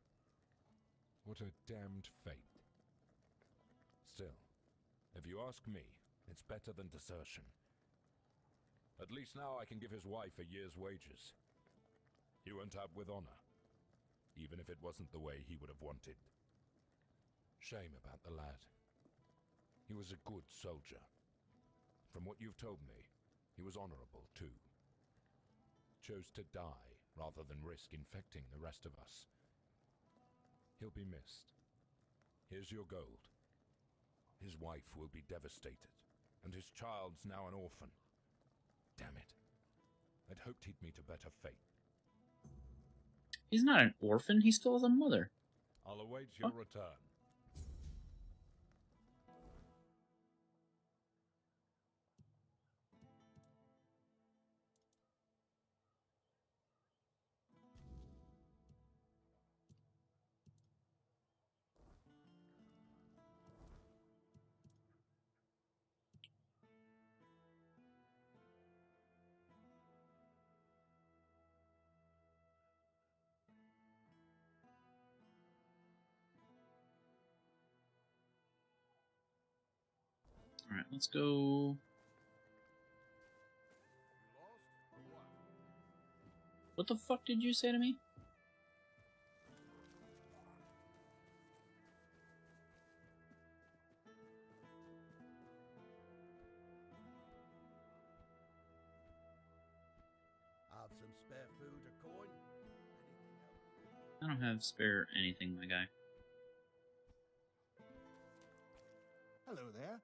What a damned fate. Still, if you ask me, it's better than desertion. At least now I can give his wife a year's wages. He went out with honor, even if it wasn't the way he would have wanted. Shame about the lad. He was a good soldier. From what you've told me, he was honorable too. Chose to die rather than risk infecting the rest of us. He'll be missed. Here's your gold. His wife will be devastated, and his child's now an orphan. Damn it. I'd hoped he'd meet a better fate. He's not an orphan, he still has a mother. I'll await your return. Alright, let's go. What the fuck did you say to me? Have some spare food or coin? I don't have spare anything, my guy. Hello there.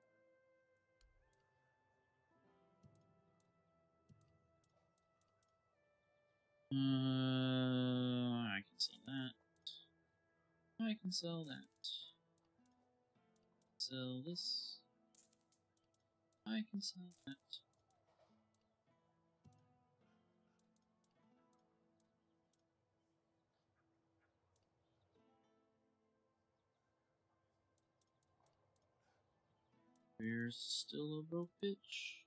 I can sell that. I can sell that. Sell this. I can sell that. We're still a broke bitch.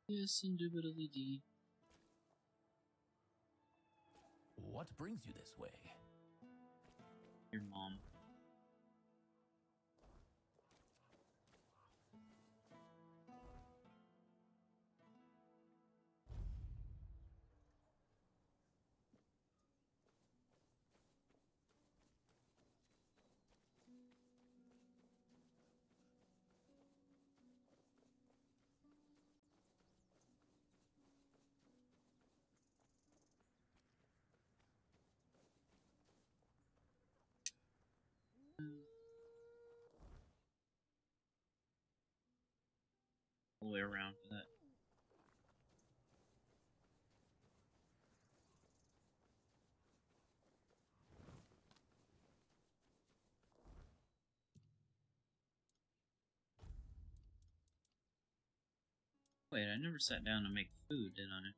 Yes, indubitably D. What brings you this way? Your mom. All the way around for that. Wait, I never sat down to make food, did I?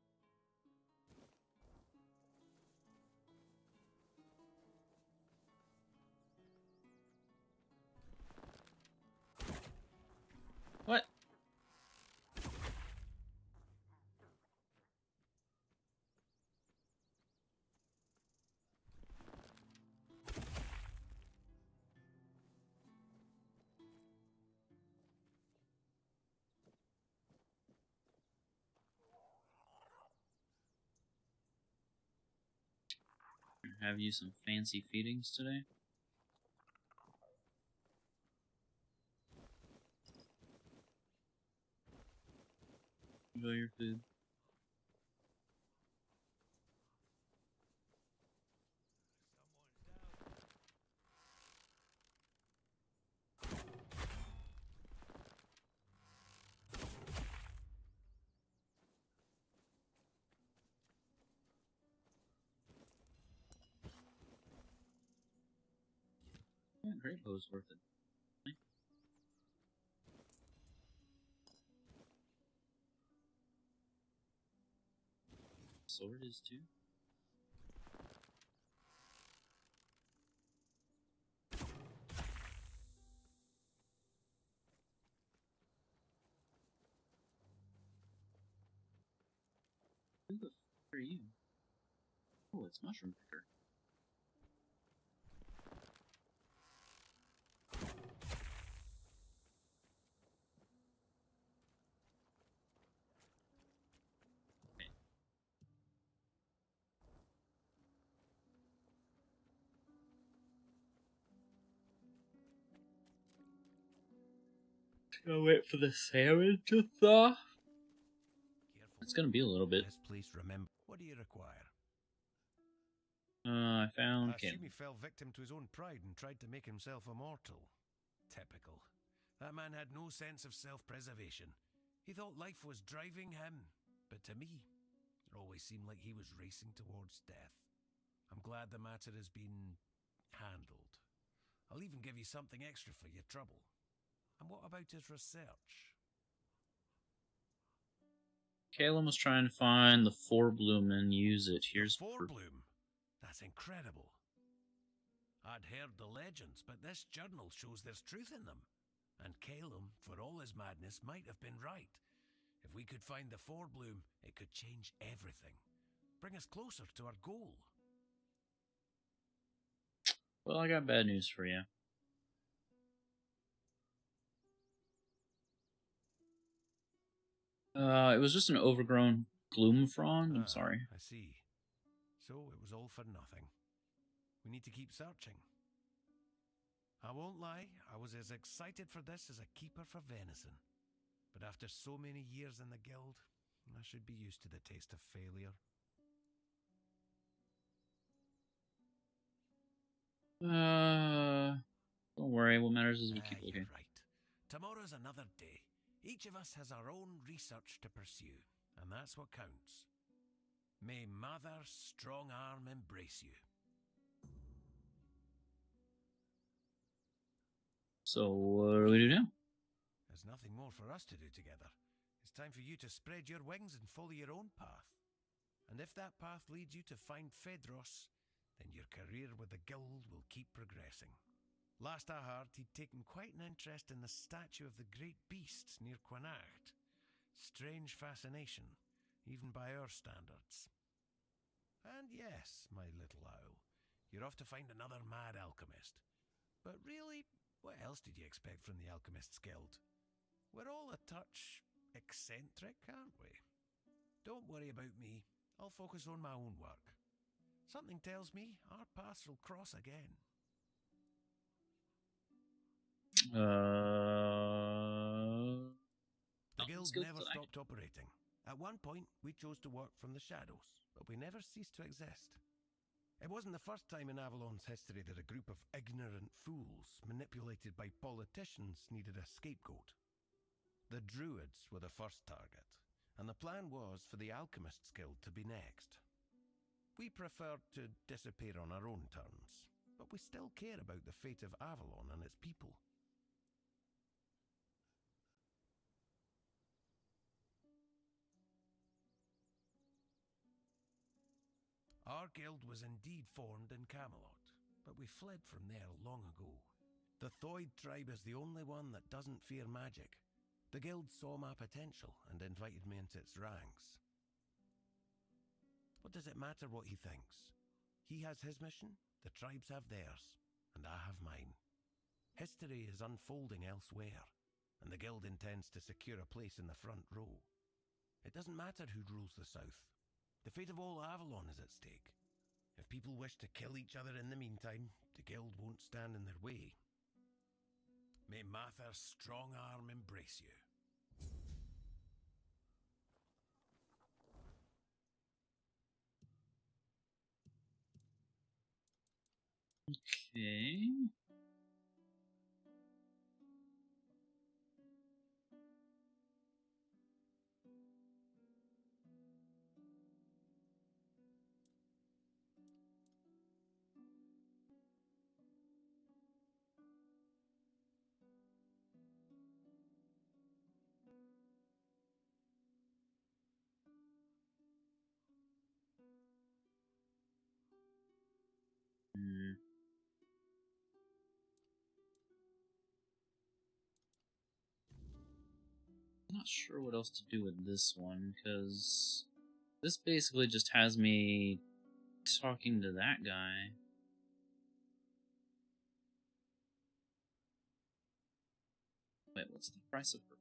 What? have you some fancy feedings today? Enjoy your food. Yeah, great bow's worth it. Sword is too. Who the f are you? Oh, it's Mushroom Picker. Okay. I'll wait for the salmon to thaw. It's gonna be a little bit. This place, remember. What do you require? I found I assume Ken. he fell victim to his own pride and tried to make himself immortal. Typical. That man had no sense of self-preservation. He thought life was driving him, but to me, it always seemed like he was racing towards death. I'm glad the matter has been handled. I'll even give you something extra for your trouble. And what about his research? Caleb was trying to find the Forbloom and use it. Here's The Forbloom? That's incredible. I'd heard the legends, but this journal shows there's truth in them. And Caleb, for all his madness, might have been right. If we could find the Forbloom, it could change everything. Bring us closer to our goal. Well, I got bad news for you. It was just an overgrown gloom frond. I'm sorry. I see. So it was all for nothing. We need to keep searching. I won't lie, I was as excited for this as a keeper for venison. But after so many years in the guild, I should be used to the taste of failure. Don't worry. What matters is we keep looking. You're right. Tomorrow's another day. Each of us has our own research to pursue, and that's what counts. May Mother's strong arm embrace you. So, what do we do now? There's nothing more for us to do together. It's time for you to spread your wings and follow your own path. And if that path leads you to find Phaedros, then your career with the guild will keep progressing. Last I heard, he'd taken quite an interest in the statue of the great beasts near Quinacht. Strange fascination, even by our standards. And yes, my little owl, you're off to find another mad alchemist. But really, what else did you expect from the Alchemist's Guild? We're all a touch eccentric, aren't we? Don't worry about me. I'll focus on my own work. Something tells me our paths will cross again. The guild never stopped operating. At one point, we chose to work from the shadows, but we never ceased to exist. It wasn't the first time in Avalon's history that a group of ignorant fools, manipulated by politicians, needed a scapegoat. The Druids were the first target, and the plan was for the Alchemist's Guild to be next. We preferred to disappear on our own terms, but we still care about the fate of Avalon and its people. Our guild was indeed formed in Camelot, but we fled from there long ago. The Thoid tribe is the only one that doesn't fear magic. The guild saw my potential and invited me into its ranks. What does it matter what he thinks? He has his mission, the tribes have theirs, and I have mine. History is unfolding elsewhere, and the guild intends to secure a place in the front row. It doesn't matter who rules the south. The fate of all Avalon is at stake. If people wish to kill each other in the meantime, the guild won't stand in their way. May Mather's strong arm embrace you. Okay. Not sure what else to do with this one, because this basically just has me talking to that guy. Wait, what's the price of her?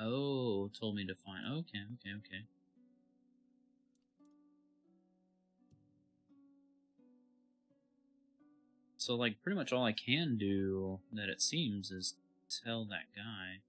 Oh, told me to find. Okay. So, like, pretty much all I can do, that it seems, is tell that guy.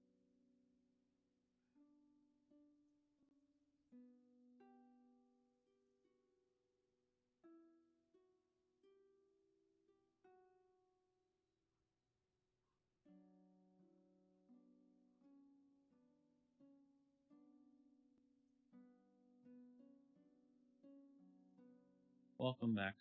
Welcome back.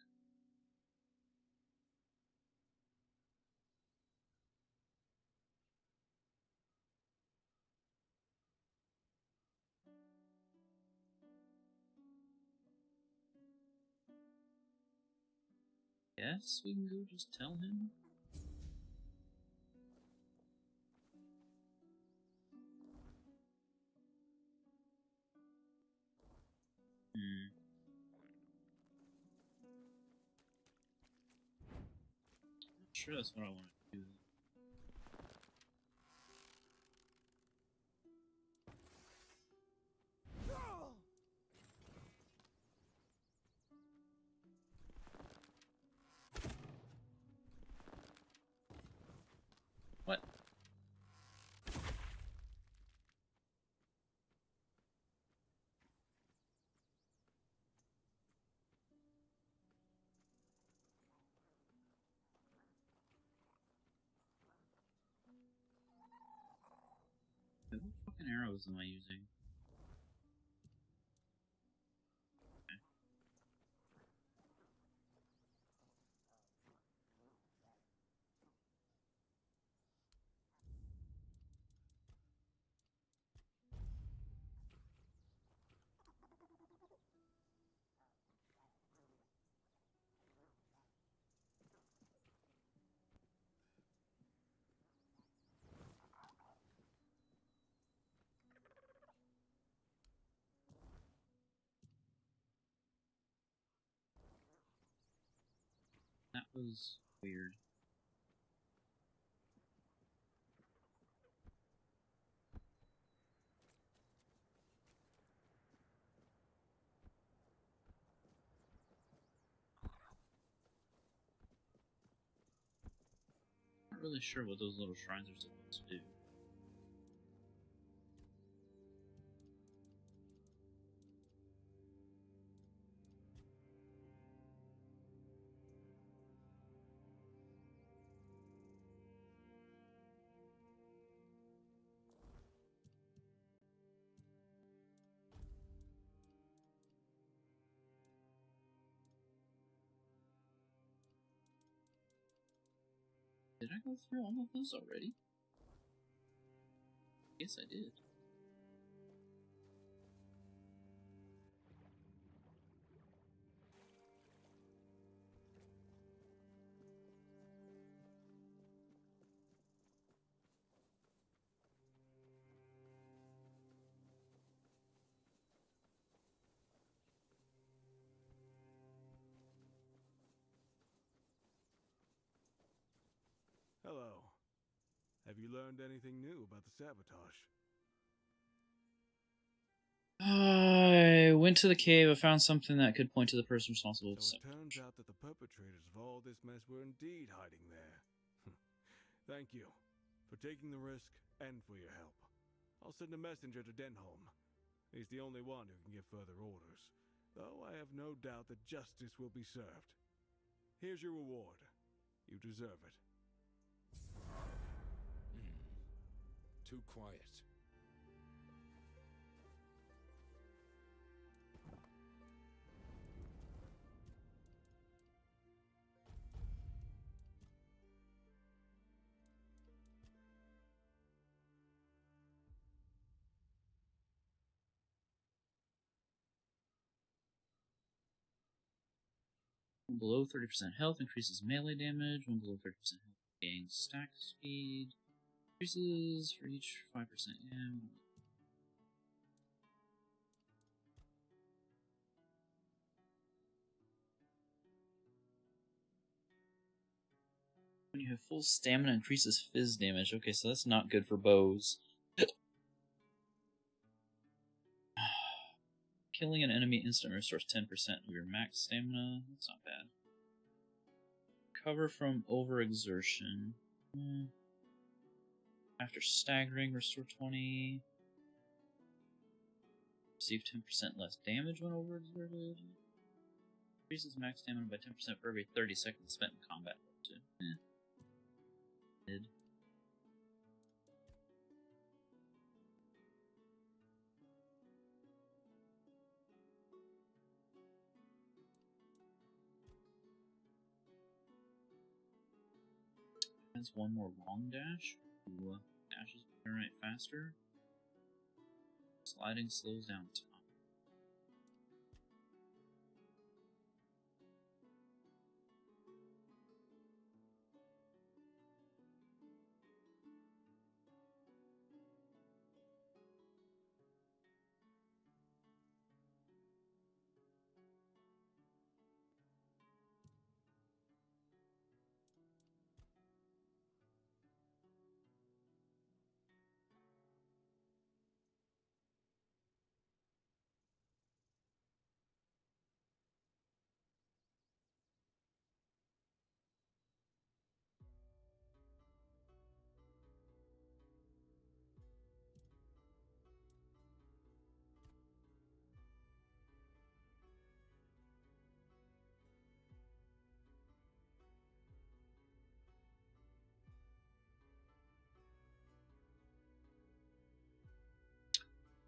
Yes, we can go just tell him. Not sure that's what I want to do. What? What fucking arrows am I using? That was weird. Not really sure what those little shrines are supposed to do. Did I go through all of those already? Yes, I did. Hello. Have you learned anything new about the sabotage? I went to the cave. I found something that could point to the person responsible. So it turns out that the perpetrators of all this mess were indeed hiding there. Thank you for taking the risk and for your help. I'll send a messenger to Denholm. He's the only one who can give further orders, though I have no doubt that justice will be served. Here's your reward. You deserve it. Too quiet. One below 30% health increases melee damage. One below 30% health gains stack speed. Increases for each 5%. Yeah. When you have full stamina, increases fizz damage. Okay, so that's not good for bows. Killing an enemy instantly restores 10% of your max stamina. That's not bad. Cover from overexertion. After staggering, restore 20. Receive 10% less damage when overexerted. Increases max stamina by 10% for every 30 seconds spent in combat. Mid. Has one more long dash. Ooh, dashes regenerate faster. Sliding slows down time.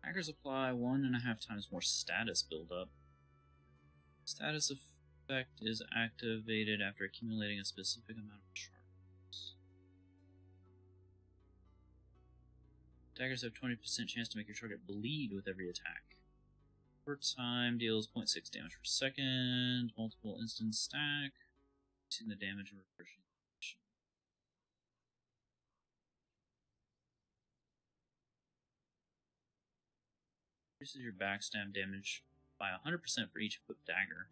Hackers apply 1.5 times more status buildup. Status effect is activated after accumulating a specific amount of shards. Daggers have 20% chance to make your target bleed with every attack. Per time deals 0.6 damage per second. Multiple instant stack. Seeing the damage and refreshing. Increases your backstab damage by 100% for each equipped dagger.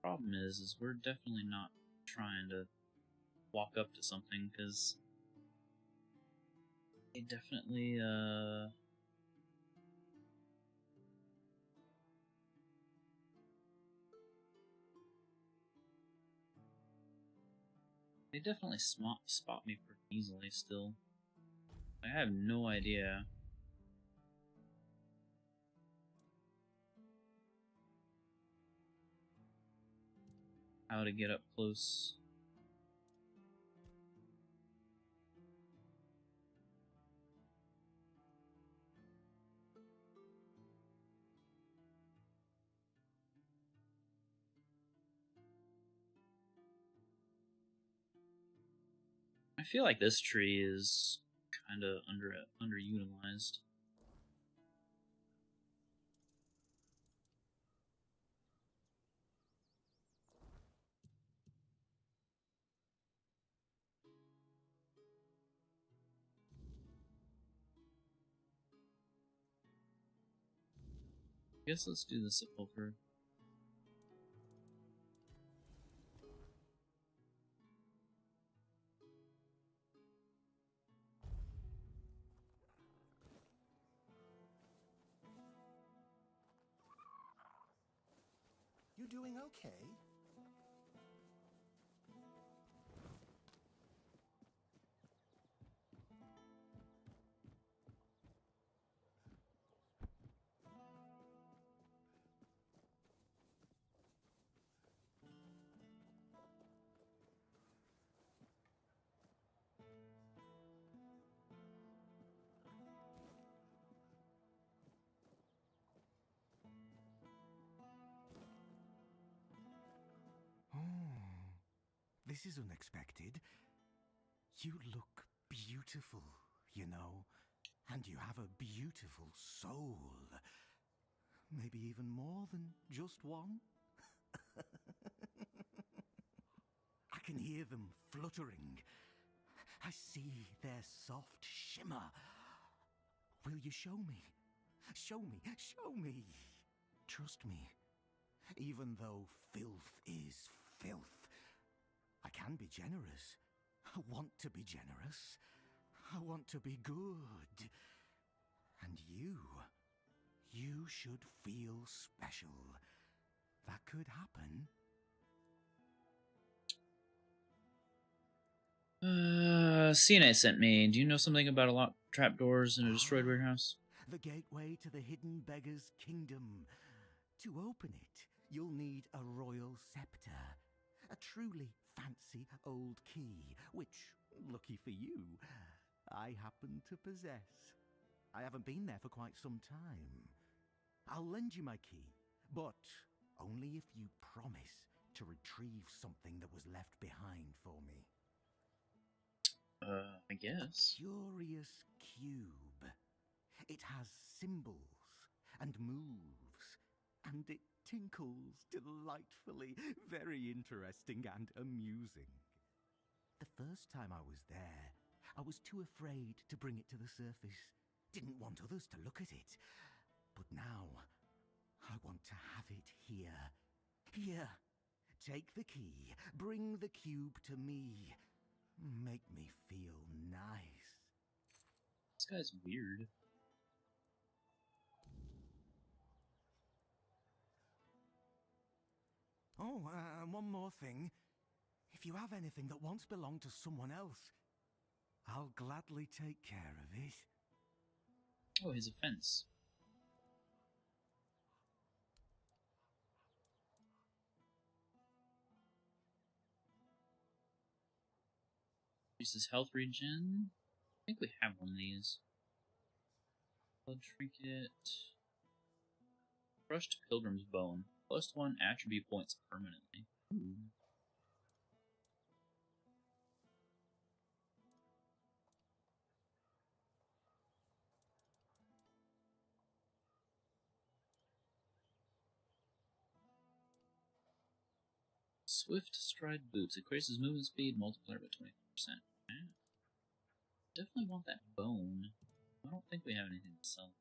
Problem is we're definitely not trying to walk up to something because they definitely spot me pretty easily still. I have no idea how to get up close. I feel like this tree is kind of underutilized. I guess let's do the sepulcher. you doing okay? This is unexpected. You look beautiful, you know, and you have a beautiful soul. Maybe even more than just one. I can hear them fluttering. I see their soft shimmer. Will you show me? Show me, show me. Trust me, even though filth is filth, I can be generous. I want to be generous. I want to be good. And you should feel special. That could happen. CNA sent me. Do you know something about a locked trapdoors in a destroyed warehouse? The gateway to the hidden beggar's kingdom. To open it, you'll need a royal scepter. A truly fancy old key, which, lucky for you, I happen to possess. I haven't been there for quite some time. I'll lend you my key, but only if you promise to retrieve something that was left behind for me. I guess. Curious cube. It has symbols and moves, and it tinkles delightfully. Very interesting and amusing. The first time I was there, I was too afraid to bring it to the surface. Didn't want others to look at it. But now, I want to have it here. Here. Take the key. Bring the cube to me. Make me feel nice. This guy's weird. Oh, one more thing. If you have anything that once belonged to someone else, I'll gladly take care of it. Oh, his offense. Increases health regen. I think we have one of these. Blood trinket. Crushed Pilgrim's Bone. +1 attribute points permanently. Ooh. Swift Stride Boots. Increases movement speed, multiplier by 20%. Yeah. Definitely want that bone. I don't think we have anything to sell.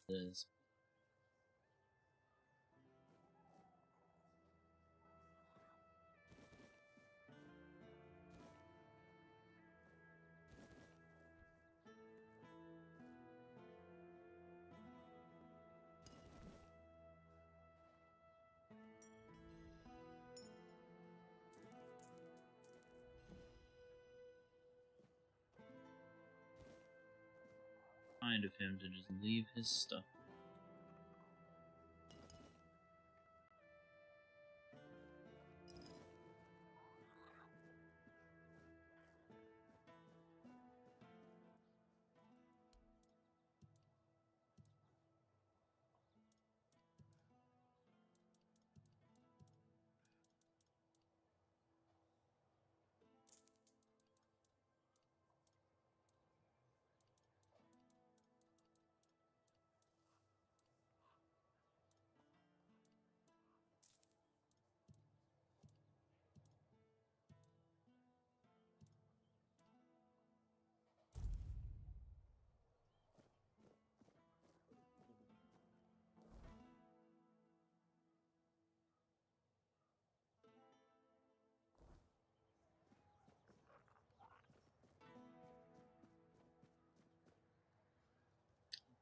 This. Kind of him to just leave his stuff.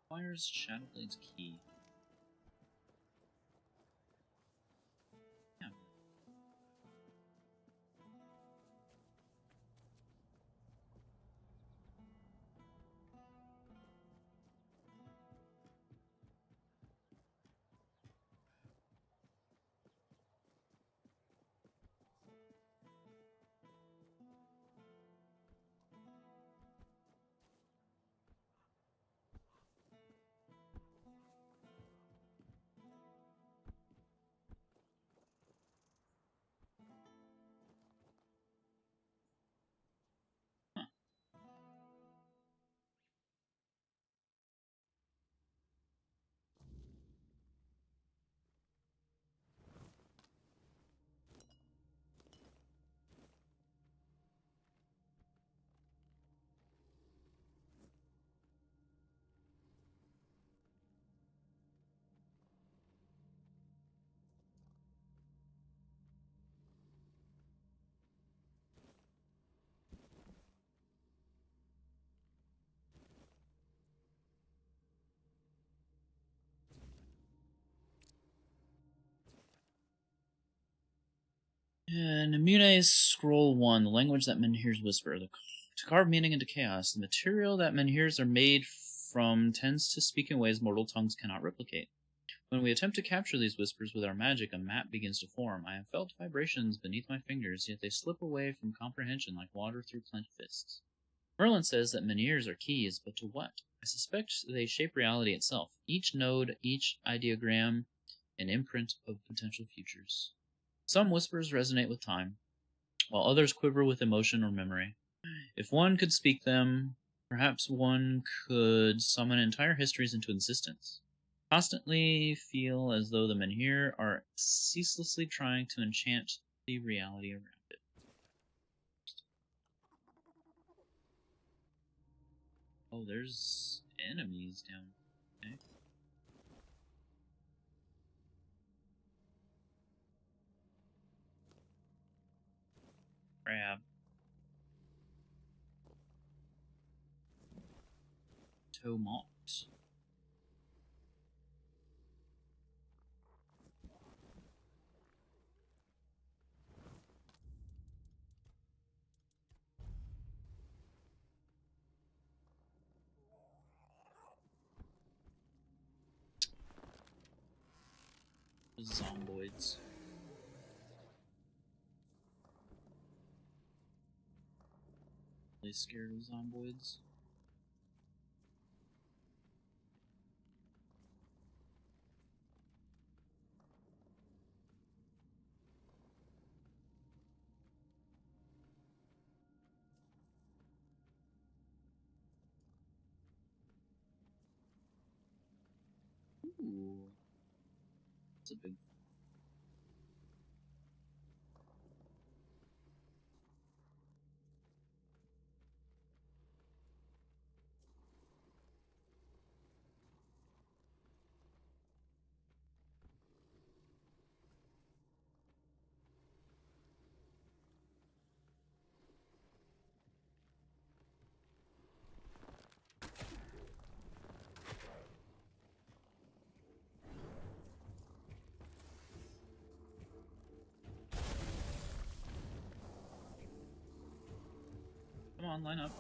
Requires Shadowblade's key. Yeah. Nemune's Scroll 1, the language that men hears whisper. To carve meaning into chaos, the material that men hears are made from tends to speak in ways mortal tongues cannot replicate. When we attempt to capture these whispers with our magic, a map begins to form. I have felt vibrations beneath my fingers, yet they slip away from comprehension like water through clenched fists. Merlin says that menhirs are keys, but to what? I suspect they shape reality itself. Each node, each ideogram, an imprint of potential futures. Some whispers resonate with time, while others quiver with emotion or memory. If one could speak them, perhaps one could summon entire histories into existence. Constantly feel as though the menhir are ceaselessly trying to enchant the reality around it. Oh, there's enemies down. Okay. Crab. Tomot. Zomboids. Really scared of zomboids. Ooh. That's a big. Come on, line up.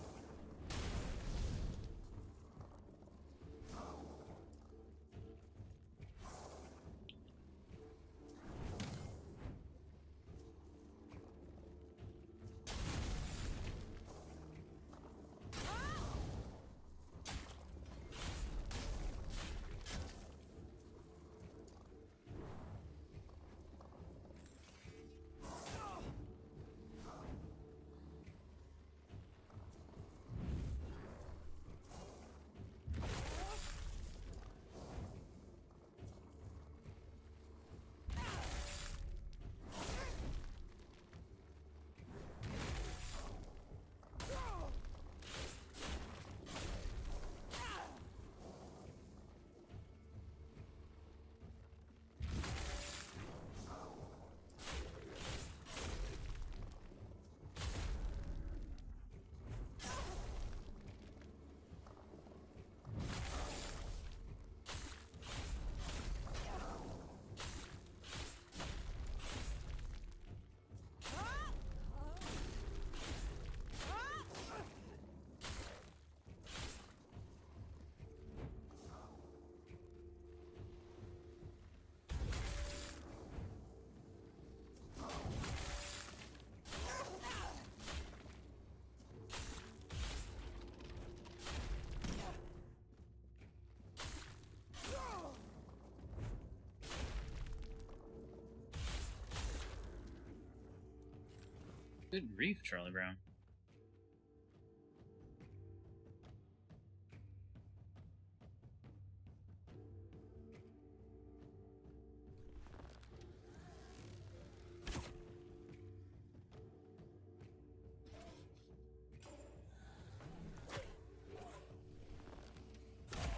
Good grief, Charlie Brown.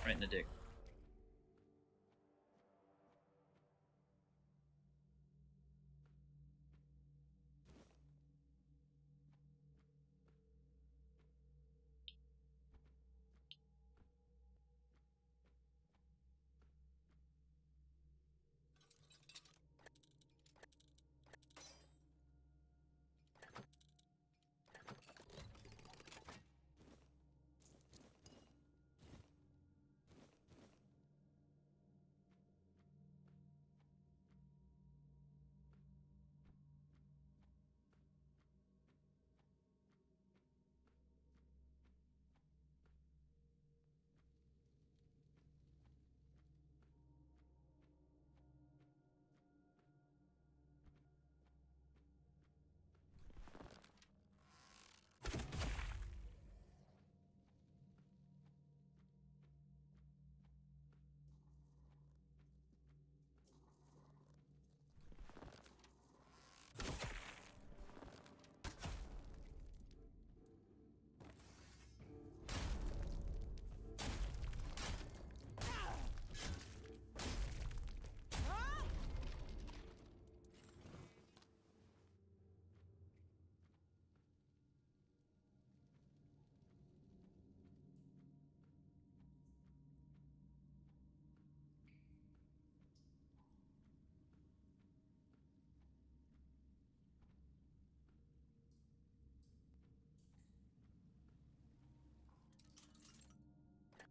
Right in the dick.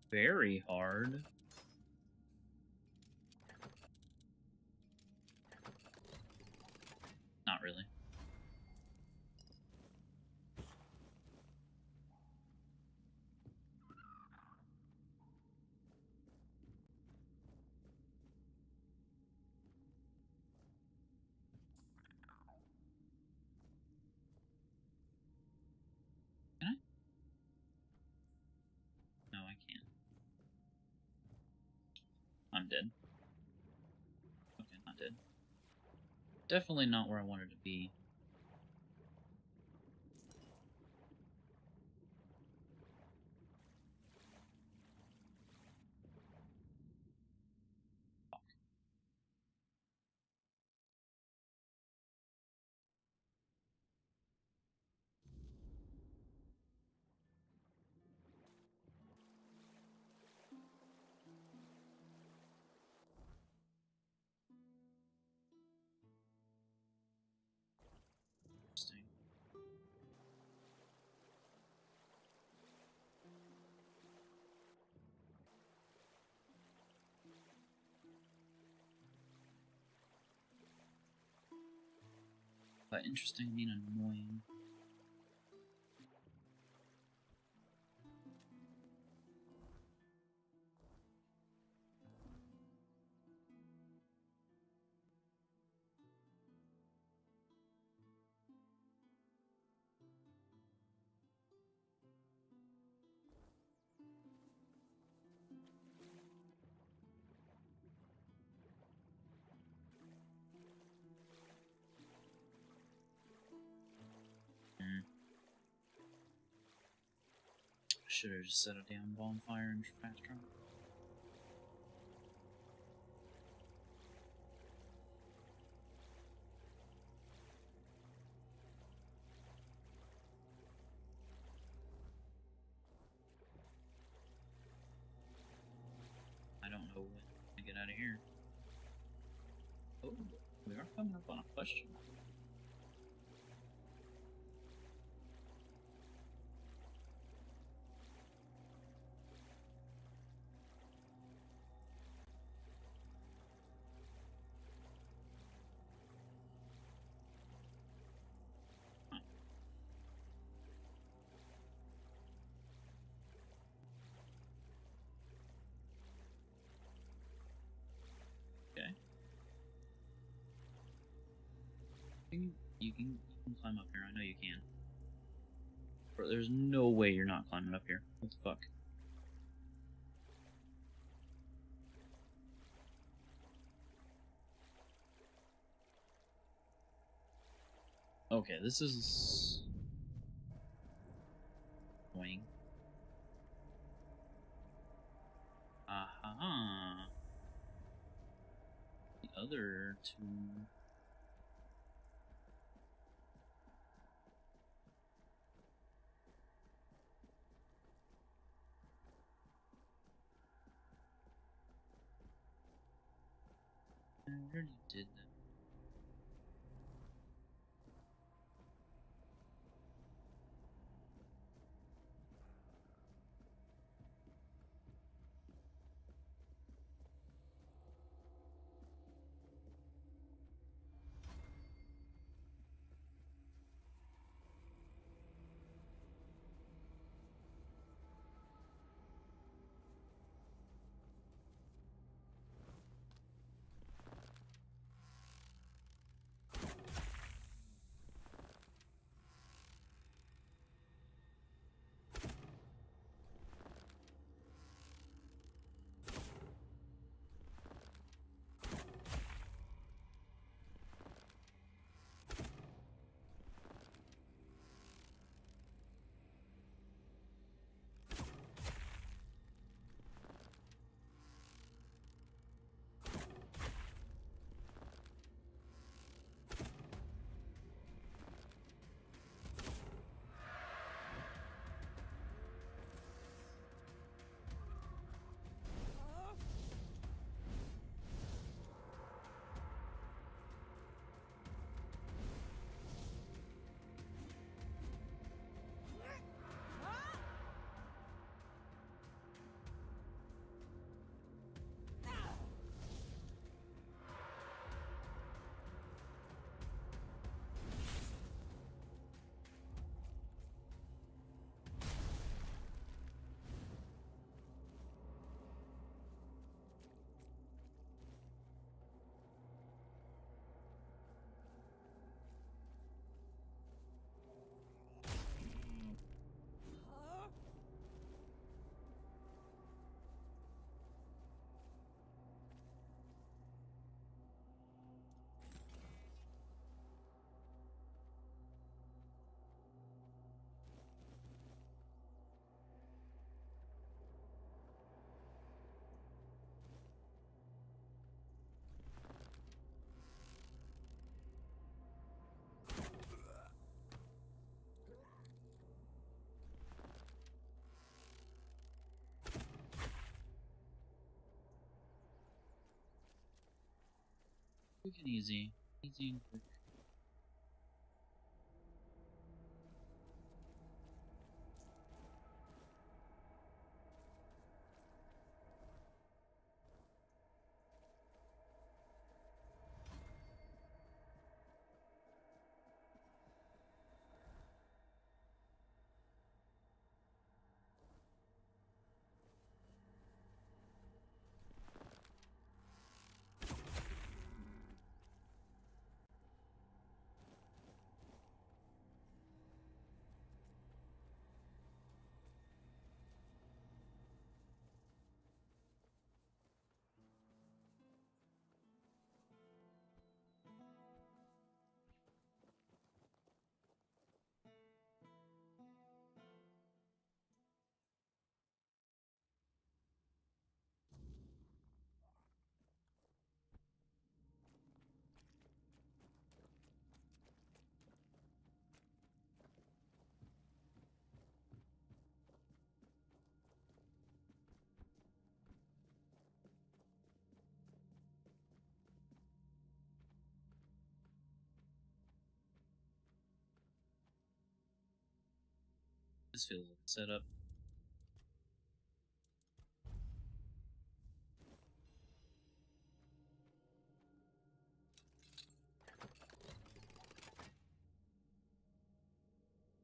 Very hard. Not really. Can I? No, I can't. I'm dead. Okay, not dead. Definitely not where I wanted to be. Interesting. By interesting, I mean annoying. Should have just set a damn bonfire and fast travel. I don't know when to get out of here. Oh, we are coming up on a question. Okay. You can You can climb up here. I know you can. Bro, there's no way you're not climbing up here. What the fuck? Okay, this is annoying. Aha. The other two. I already did that. Quick and easy. Easy and quick. This feels like a setup.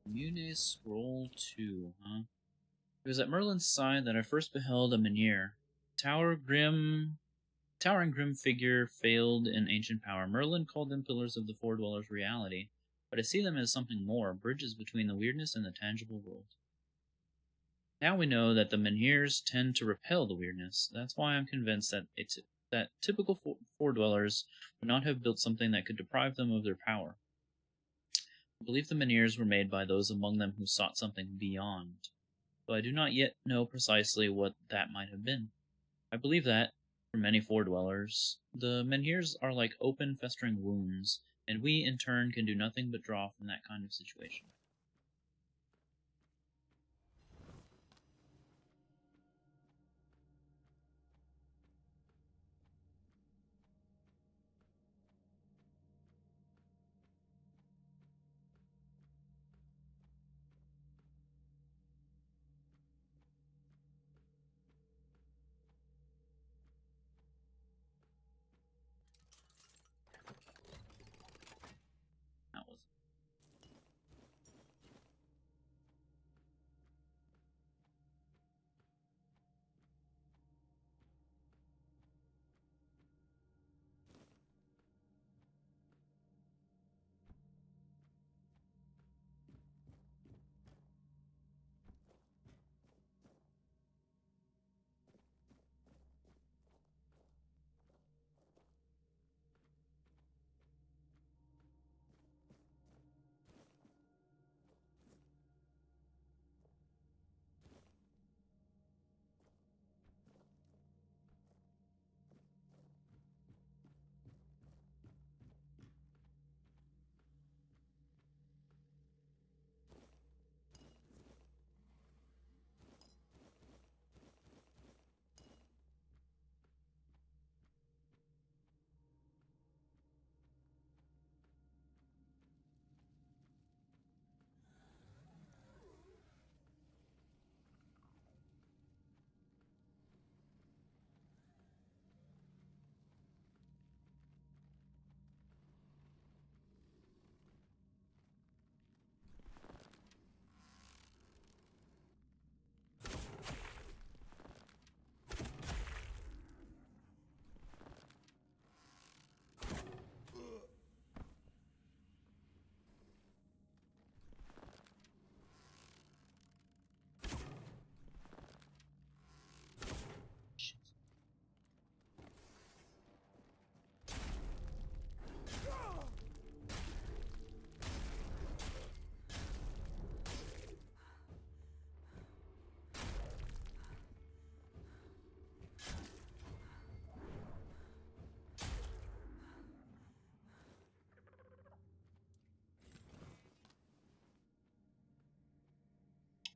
Mune Scroll 2, huh? It was at Merlin's side that I first beheld a Menhir. Towering grim figure failed in ancient power. Merlin called them pillars of the Four Dwellers' reality. but I see them as something more, bridges between the weirdness and the tangible world. Now we know that the menhirs tend to repel the weirdness. That's why I'm convinced that typical Four Dwellers would not have built something that could deprive them of their power. I believe the menhirs were made by those among them who sought something beyond, though I do not yet know precisely what that might have been. I believe that, for many Four Dwellers, the menhirs are like open, festering wounds, and we, in turn, can do nothing but draw from that kind of situation. That was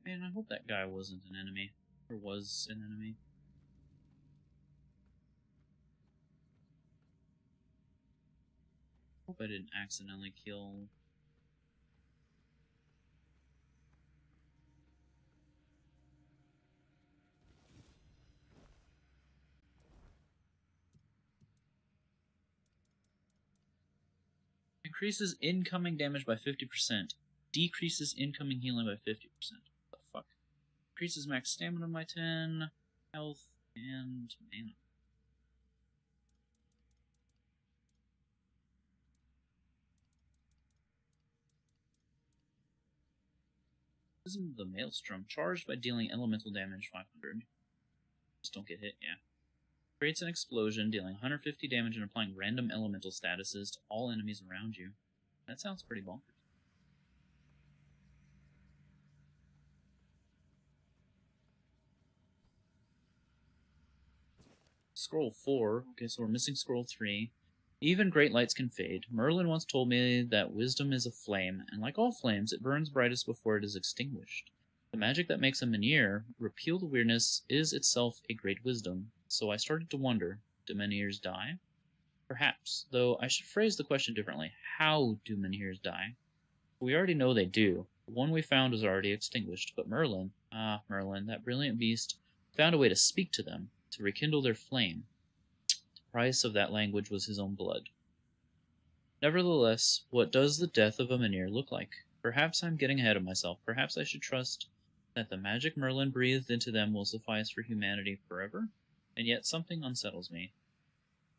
Man, I hope that guy wasn't an enemy. Or was an enemy. Hope I didn't accidentally kill... Increases incoming damage by 50%. Decreases incoming healing by 50%. What the fuck? Increases max stamina by 10, health, and mana. Prism of the Maelstrom. Charged by dealing elemental damage 500. Just don't get hit, yeah. Creates an explosion, dealing 150 damage and applying random elemental statuses to all enemies around you. That sounds pretty bonkers. Scroll 4. Okay, so we're missing scroll 3. Even great lights can fade. Merlin once told me that wisdom is a flame, and like all flames, it burns brightest before it is extinguished. The magic that makes a menhir repeal the weirdness is itself a great wisdom, so I started to wonder, do menhirs die? Perhaps, though I should phrase the question differently. How do menhirs die? We already know they do. The one we found was already extinguished, but Merlin, Merlin, that brilliant beast, found a way to speak to them, to rekindle their flame. The price of that language was his own blood. Nevertheless, what does the death of a menhir look like? Perhaps I'm getting ahead of myself. Perhaps I should trust that the magic Merlin breathed into them will suffice for humanity forever? And yet something unsettles me.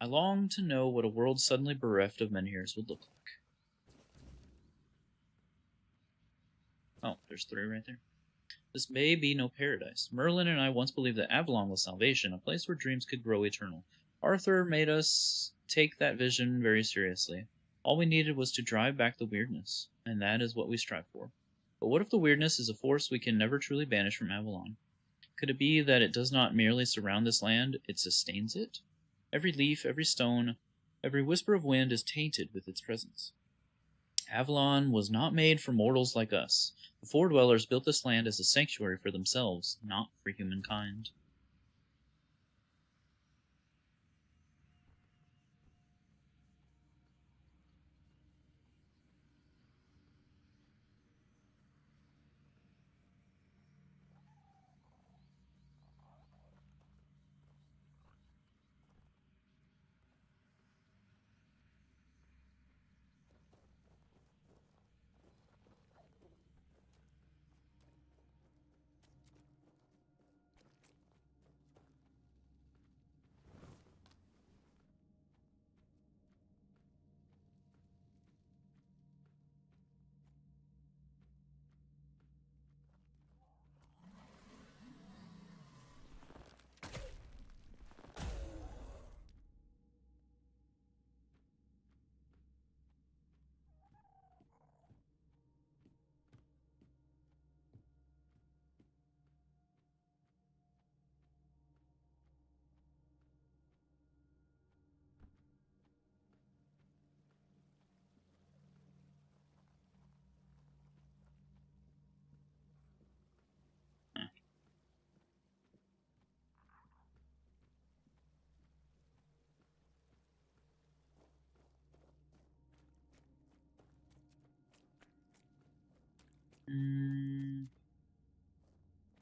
I long to know what a world suddenly bereft of menhirs would look like. Oh, there's 3 right there. This may be no paradise. Merlin and I once believed that Avalon was salvation, a place where dreams could grow eternal. Arthur made us take that vision very seriously. All we needed was to drive back the weirdness, and that is what we strive for. But what if the weirdness is a force we can never truly banish from Avalon? Could it be that it does not merely surround this land, it sustains it? Every leaf, every stone, every whisper of wind is tainted with its presence. Avalon was not made for mortals like us. The Four Dwellers built this land as a sanctuary for themselves, not for humankind.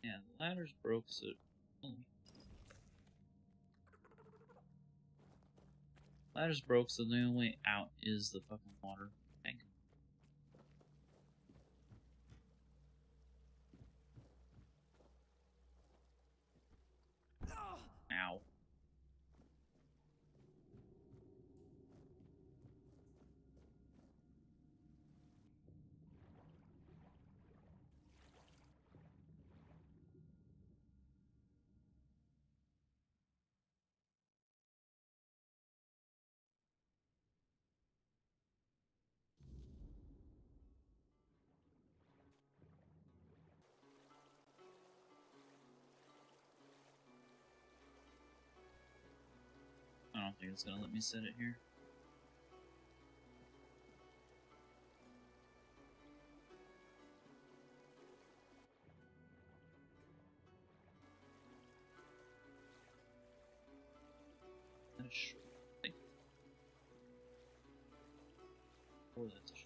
Yeah, the ladder's broke, so... Oh. Ladder's broke, so the only way out is the fucking water tank. Ow. I don't think it's gonna let me set it here. That is short. Or is it short?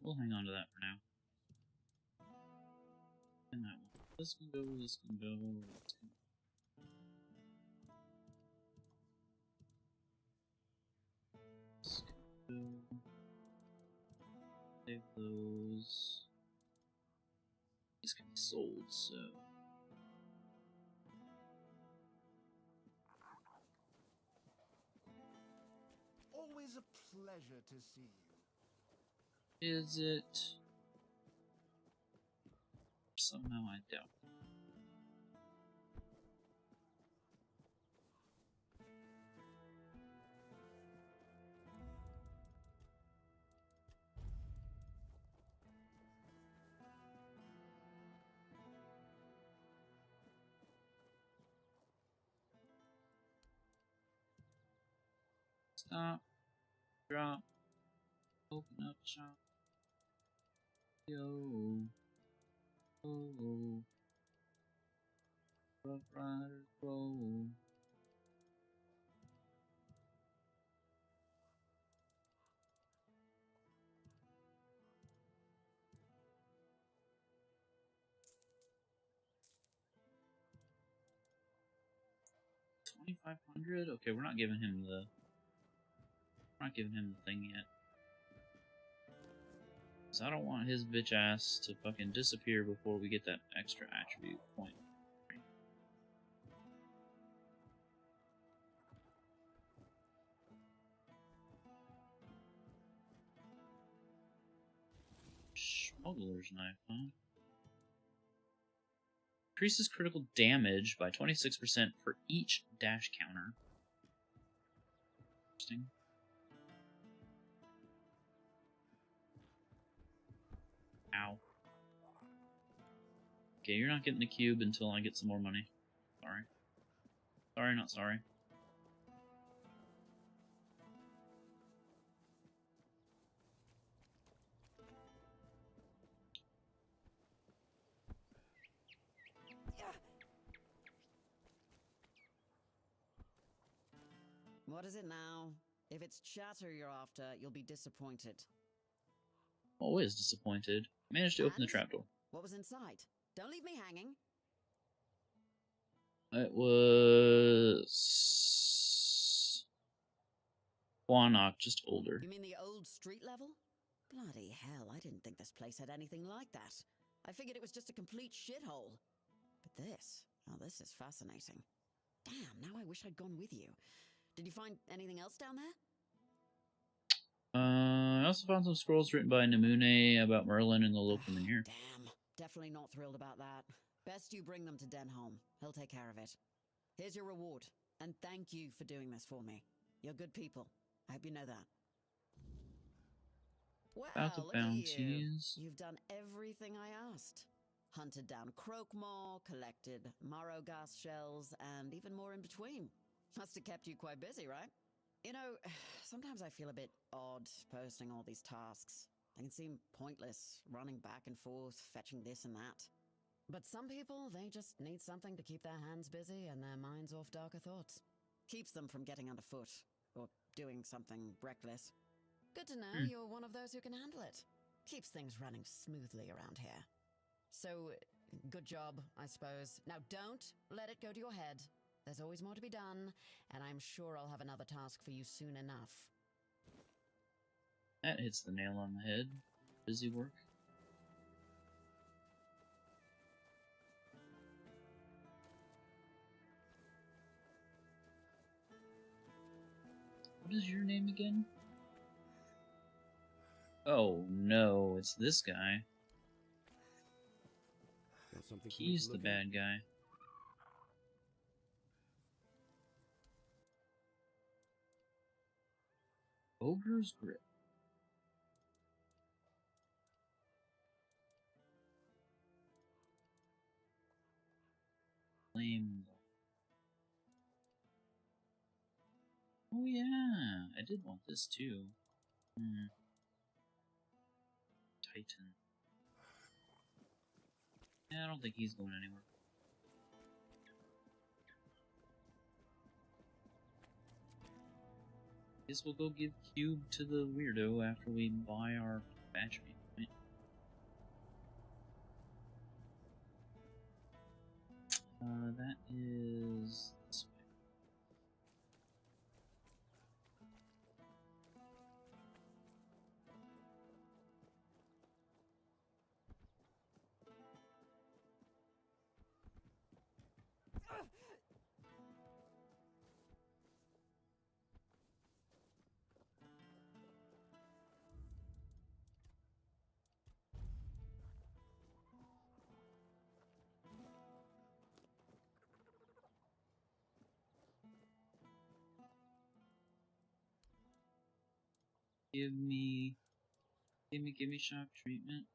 We'll hang on to that for now. And that one. This can go, this can go, this can go. This can go. Save those. These can be sold, so... Always a pleasure to see you. Is it? Somehow I doubt. Stop. Drop. Open up shop. Yo. Oh. Rough Riders roll. $2,500? Okay, we're not giving him the thing yet. Cause I don't want his bitch ass to fucking disappear before we get that extra attribute point. Smuggler's knife, huh? Increases critical damage by 26% for each dash counter. Interesting. Ow. Okay, you're not getting the cube until I get some more money. Sorry. Sorry, not sorry. What is it now? If it's chatter you're after, you'll be disappointed. Always disappointed. Managed to open the trapdoor. What was inside? Don't leave me hanging. It was Quanok, just older. You mean the old street level? Bloody hell, I didn't think this place had anything like that. I figured it was just a complete shithole. But this, oh, this is fascinating. Damn, now I wish I'd gone with you. Did you find anything else down there? I also found some scrolls written by Namune about Merlin and the local mayor. Damn, definitely not thrilled about that. Best you bring them to Denholm. He'll take care of it. Here's your reward, and thank you for doing this for me. You're good people. I hope you know that. Well, About the look at bounties. you. You've done everything I asked. Hunted down Croakmore, collected Morrow-gas shells, and even more in between. Must have kept you quite busy, right? You know, sometimes I feel a bit odd posting all these tasks. They can seem pointless, running back and forth, fetching this and that. But some people, they just need something to keep their hands busy and their minds off darker thoughts. Keeps them from getting underfoot, or doing something reckless. Good to know you're one of those who can handle it. Keeps things running smoothly around here. So, good job, I suppose. Now don't let it go to your head. There's always more to be done, and I'm sure I'll have another task for you soon enough. That hits the nail on the head. Busy work. What is your name again? Oh no, it's this guy. He's the bad guy. Ogre's Grip. Flame. Oh yeah, I did want this too. Titan. Yeah, I don't think he's going anywhere. Guess we'll go give Cube to the weirdo after we buy our battery. Right? That is this way. Give me shock treatment.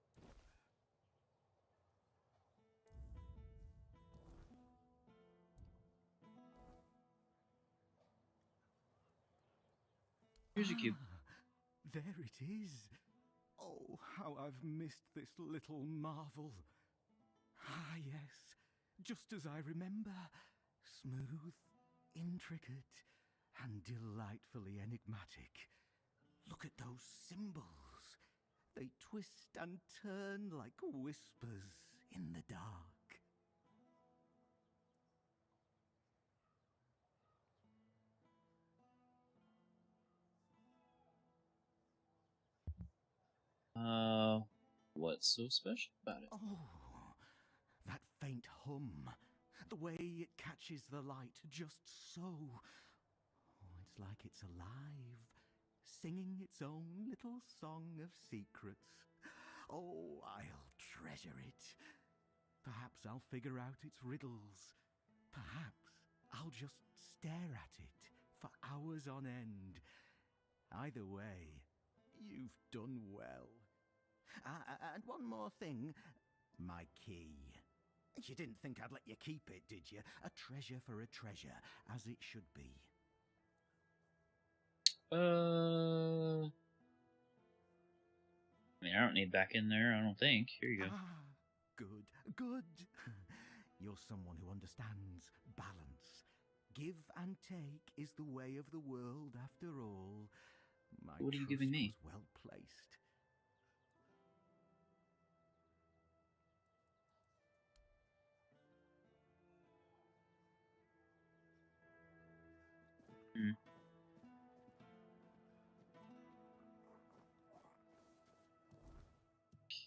Here's your cube. There it is. Oh, how I've missed this little marvel. Ah, yes, just as I remember. Smooth, intricate, and delightfully enigmatic. Look at those symbols. They twist and turn like whispers in the dark. What's so special about it? Oh, that faint hum. The way it catches the light just so. Oh, it's like it's alive, singing its own little song of secrets. Oh, I'll treasure it. Perhaps I'll figure out its riddles. Perhaps I'll just stare at it for hours on end. Either way, you've done well. And one more thing. My key. You didn't think I'd let you keep it, did you? A treasure for a treasure, as it should be. I mean, I don't need back in there, I don't think. Here you go. Ah, good, good. You're someone who understands balance. Give and take is the way of the world, after all. My What are you giving me? Was well placed.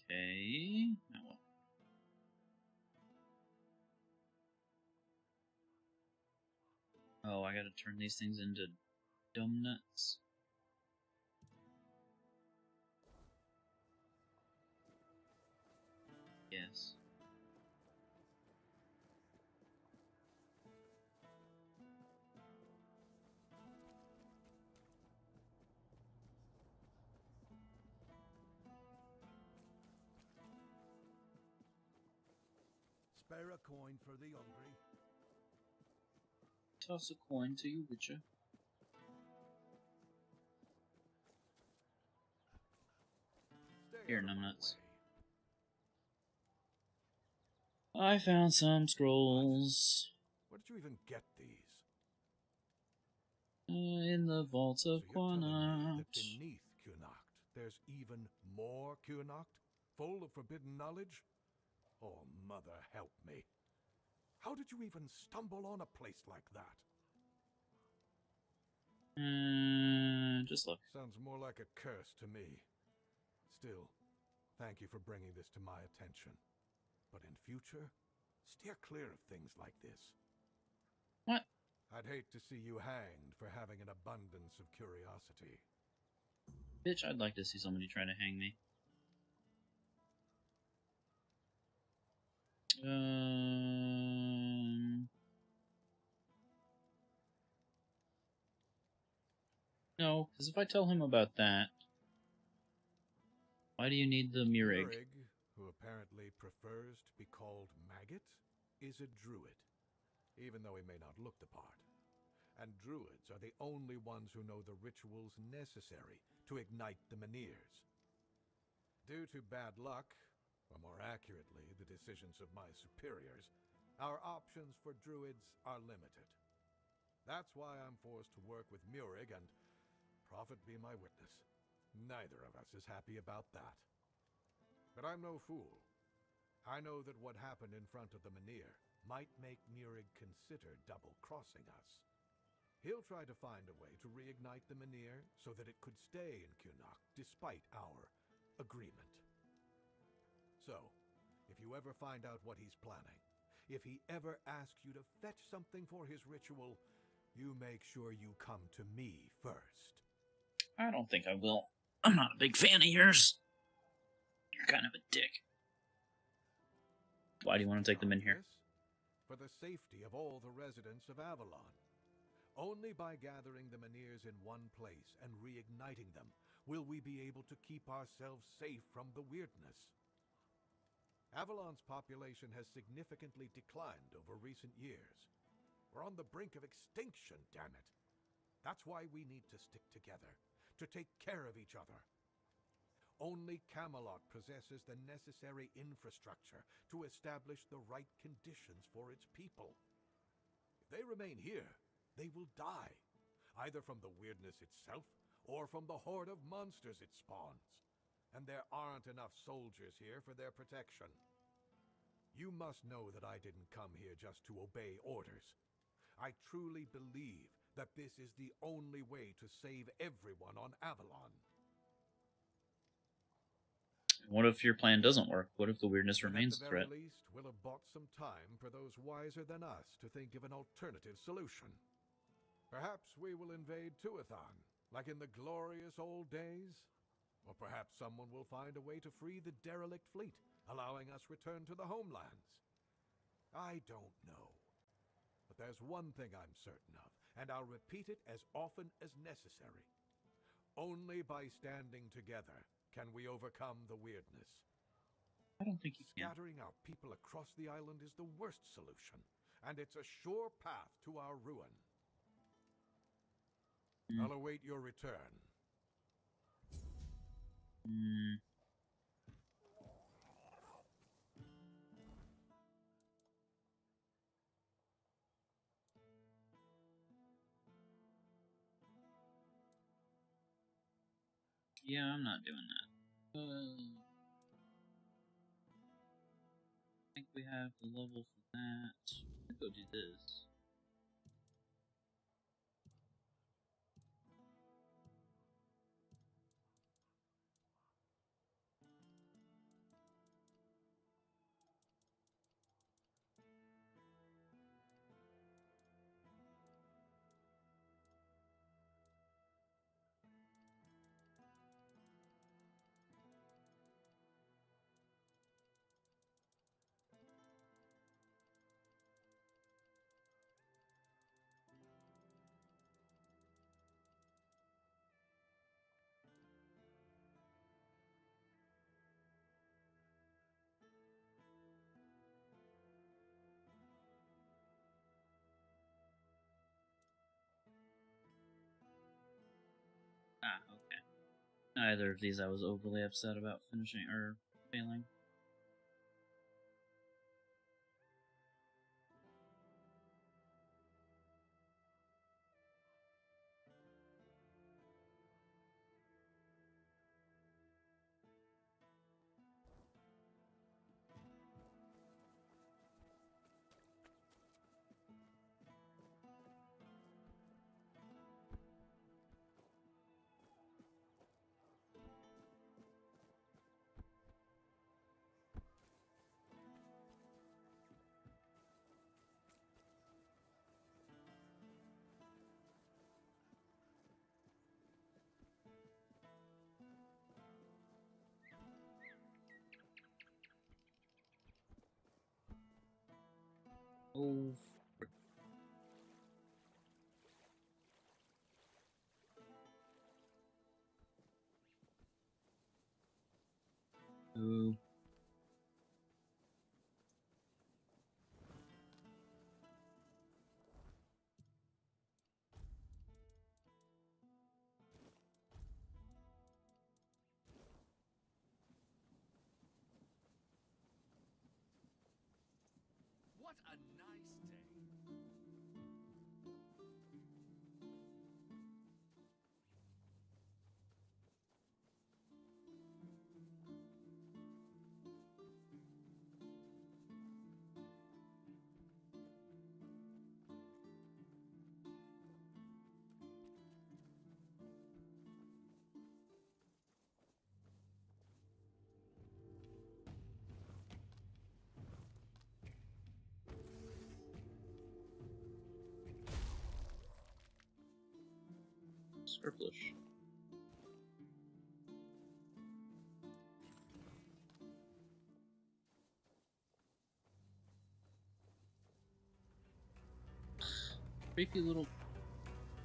Okay. Now what? Oh, I gotta turn these things into dumb nuts. Yes. Spare a coin for the hungry. Toss a coin to you, Witcher. Here, numbnuts. I found some scrolls. Where did you even get these? In the vaults of Quanacht. Beneath Quanacht, there's even more Quanacht, full of forbidden knowledge? Oh, mother, help me. How did you even stumble on a place like that? Just look. Sounds more like a curse to me. Still, thank you for bringing this to my attention. But in future, steer clear of things like this. What? I'd hate to see you hanged for having an abundance of curiosity. Bitch, I'd like to see somebody try to hang me. No, because if I tell him about that, why do you need the Murig? Murig, who apparently prefers to be called Maggot, is a druid, even though he may not look the part. And druids are the only ones who know the rituals necessary to ignite the Menhirs. Due to bad luck, or more accurately, the decisions of my superiors, our options for druids are limited. That's why I'm forced to work with Murig, and prophet be my witness, neither of us is happy about that. But I'm no fool. I know that what happened in front of the Menhir might make Murig consider double-crossing us. He'll try to find a way to reignite the Menhir so that it could stay in Quanacht despite our agreement. So, if you ever find out what he's planning, if he ever asks you to fetch something for his ritual, you make sure you come to me first. I don't think I will. I'm not a big fan of yours. You're kind of a dick. Why do you want to take them in here? For the safety of all the residents of Avalon. Only by gathering the Menhirs in one place and reigniting them will we be able to keep ourselves safe from the weirdness. Avalon's population has significantly declined over recent years. We're on the brink of extinction, damn it. That's why we need to stick together, to take care of each other. Only Camelot possesses the necessary infrastructure to establish the right conditions for its people. If they remain here, they will die, either from the weirdness itself or from the horde of monsters it spawns. And there aren't enough soldiers here for their protection. You must know that I didn't come here just to obey orders. I truly believe that this is the only way to save everyone on Avalon. What if your plan doesn't work? What if the weirdness remains a threat? At the very least, we'll have bought some time for those wiser than us to think of an alternative solution. Perhaps we will invade Tuathan, like in the glorious old days. Or perhaps someone will find a way to free the derelict fleet, allowing us return to the homelands. I don't know. But there's one thing I'm certain of, and I'll repeat it as often as necessary. Only by standing together can we overcome the weirdness. I don't think you can. Scattering our people across the island is the worst solution, and it's a sure path to our ruin. I'll await your return. Yeah, I'm not doing that. I think we have the level for that. I'll go do this. Ah, okay. Neither of these I was overly upset about finishing or failing. Oh, frick. Ooh. What a nice day. Scripplish. Creepy little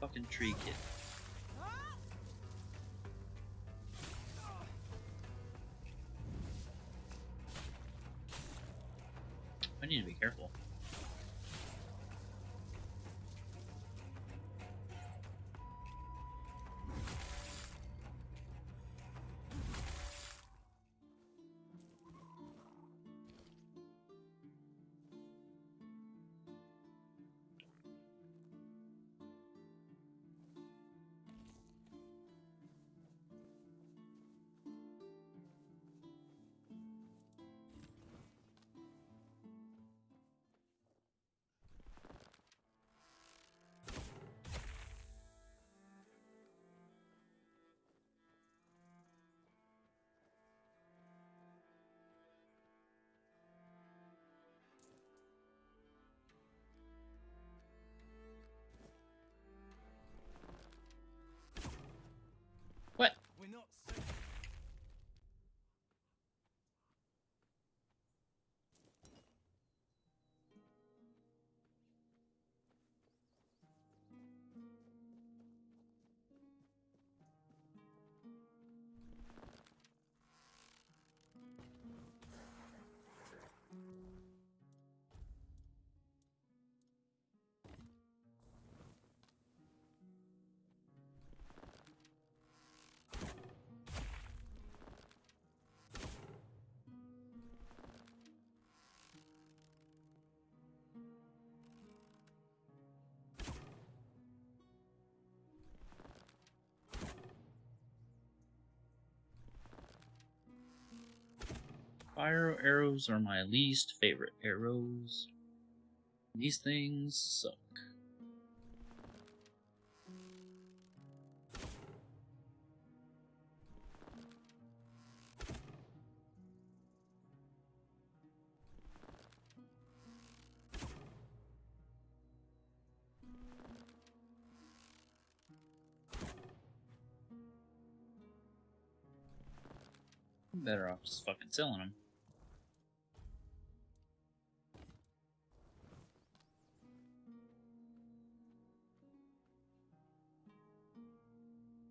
fucking tree kid. I need to be careful. Fire arrows are my least favorite arrows. These things suck. I'm better off just fucking selling them.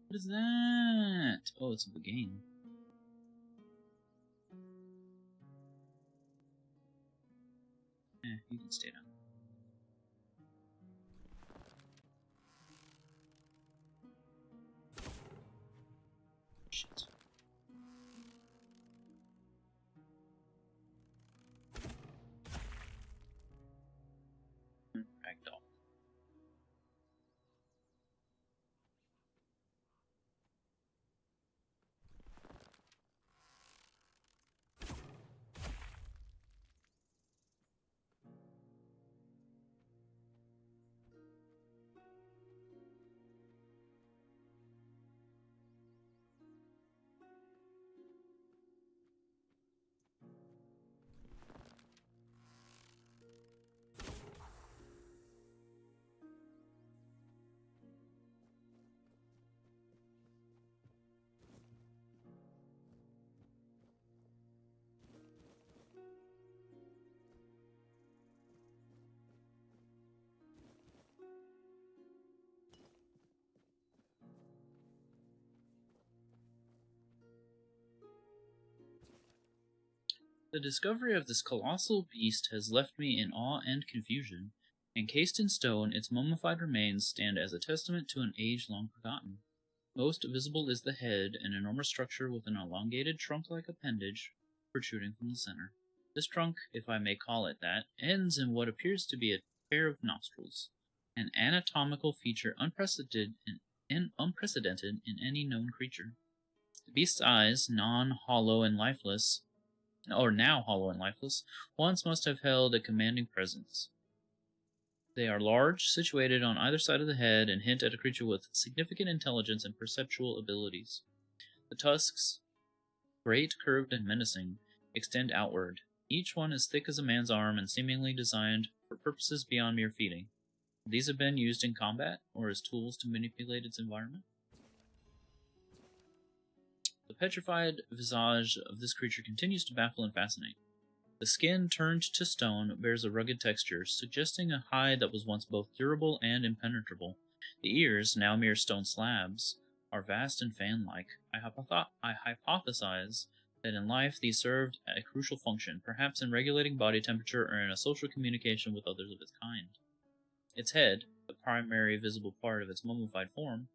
What is that? Oh, it's a game. You can stay down. Shit. Ragdoll. The discovery of this colossal beast has left me in awe and confusion. Encased in stone, its mummified remains stand as a testament to an age long forgotten. Most visible is the head, an enormous structure with an elongated trunk-like appendage protruding from the center. This trunk, if I may call it that, ends in what appears to be a pair of nostrils, an anatomical feature unprecedented in any known creature. The beast's eyes, now hollow and lifeless, once must have held a commanding presence. They are large, situated on either side of the head, and hint at a creature with significant intelligence and perceptual abilities. The tusks, great, curved, and menacing, extend outward, each one as thick as a man's arm and seemingly designed for purposes beyond mere feeding. These have been used in combat or as tools to manipulate its environment. The petrified visage of this creature continues to baffle and fascinate. The skin, turned to stone, bears a rugged texture, suggesting a hide that was once both durable and impenetrable. The ears, now mere stone slabs, are vast and fan-like. I hypothesize that in life these served a crucial function, perhaps in regulating body temperature or in a social communication with others of its kind. Its head, the primary visible part of its mummified form,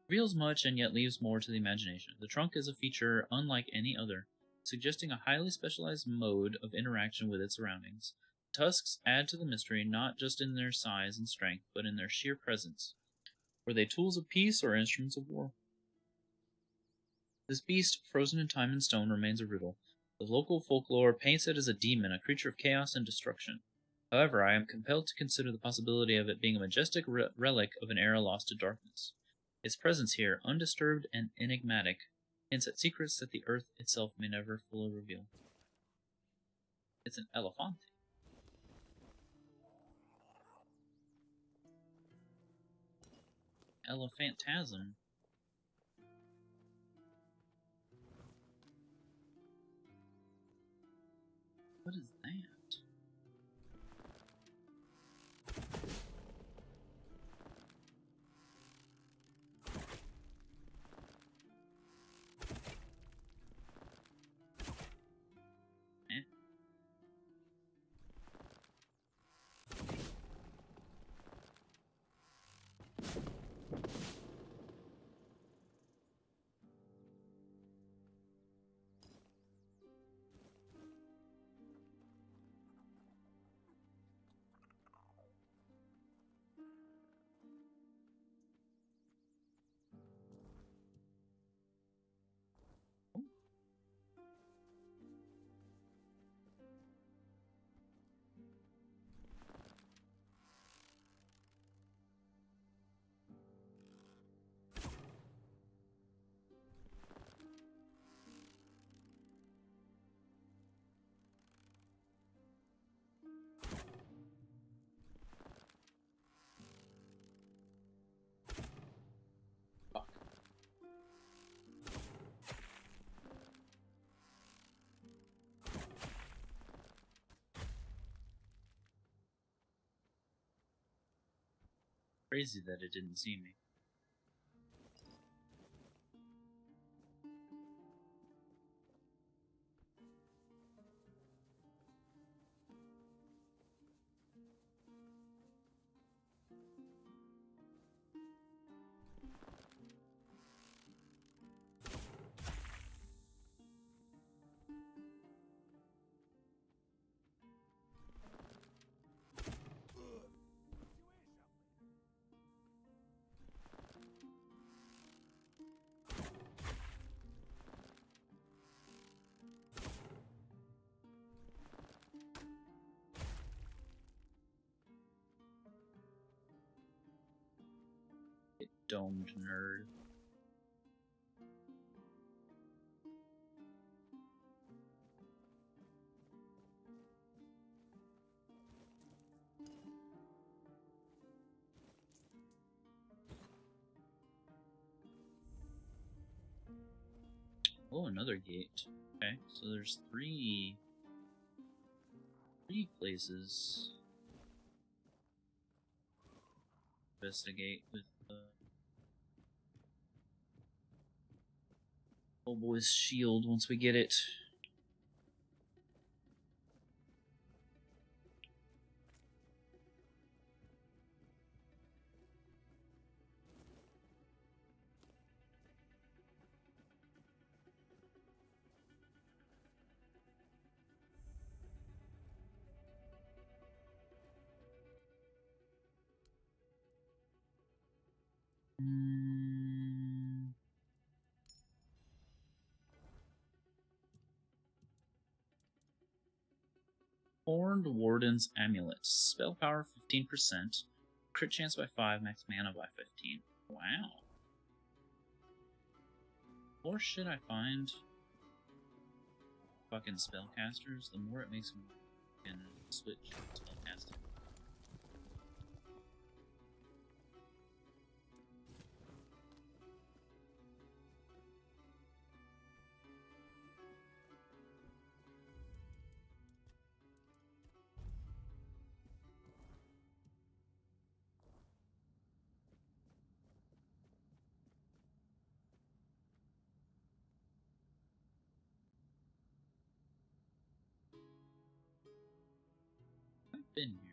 reveals much and yet leaves more to the imagination. The trunk is a feature unlike any other, suggesting a highly specialized mode of interaction with its surroundings. The tusks add to the mystery not just in their size and strength, but in their sheer presence. Were they tools of peace or instruments of war? This beast, frozen in time and stone, remains a riddle. The local folklore paints it as a demon, a creature of chaos and destruction. However, I am compelled to consider the possibility of it being a majestic relic of an era lost to darkness. Its presence here, undisturbed and enigmatic, hints at secrets that the earth itself may never fully reveal. It's an elefante. Elephantasm. What is that? Crazy that it didn't see me. Domed nerd. Oh, another gate. Okay, so there's three places to investigate with old boy's shield once we get it. Horned Warden's Amulet. Spell power 15%. Crit chance by 5, max mana by 15. Wow. The more shit I find fucking spellcasters, the more it makes me fucking switch spellcasting. I've been here.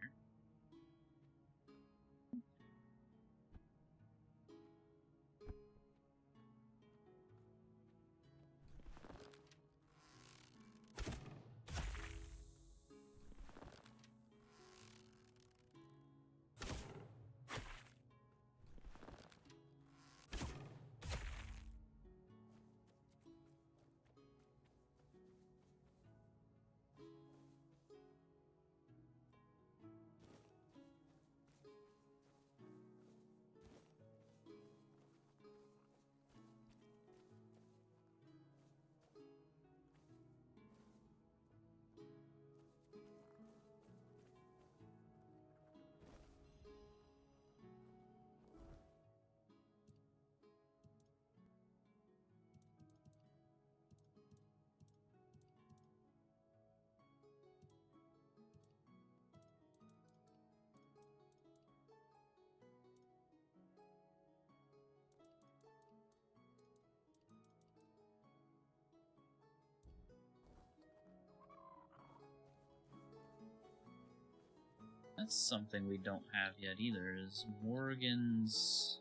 That's something we don't have yet either, is Morgan's...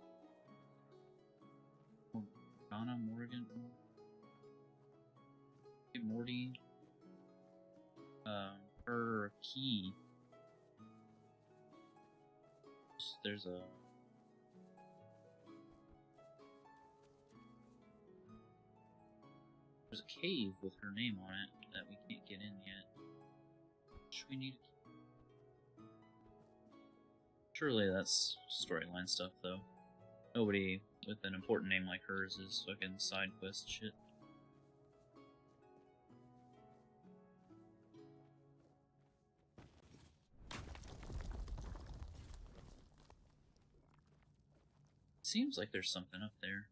Morgana? Morgan? Morty? Her key. There's a... There's a cave with her name on it that we can't get in yet. Should we need... Surely that's storyline stuff, though. Nobody with an important name like hers is fucking side quest shit. Seems like there's something up there.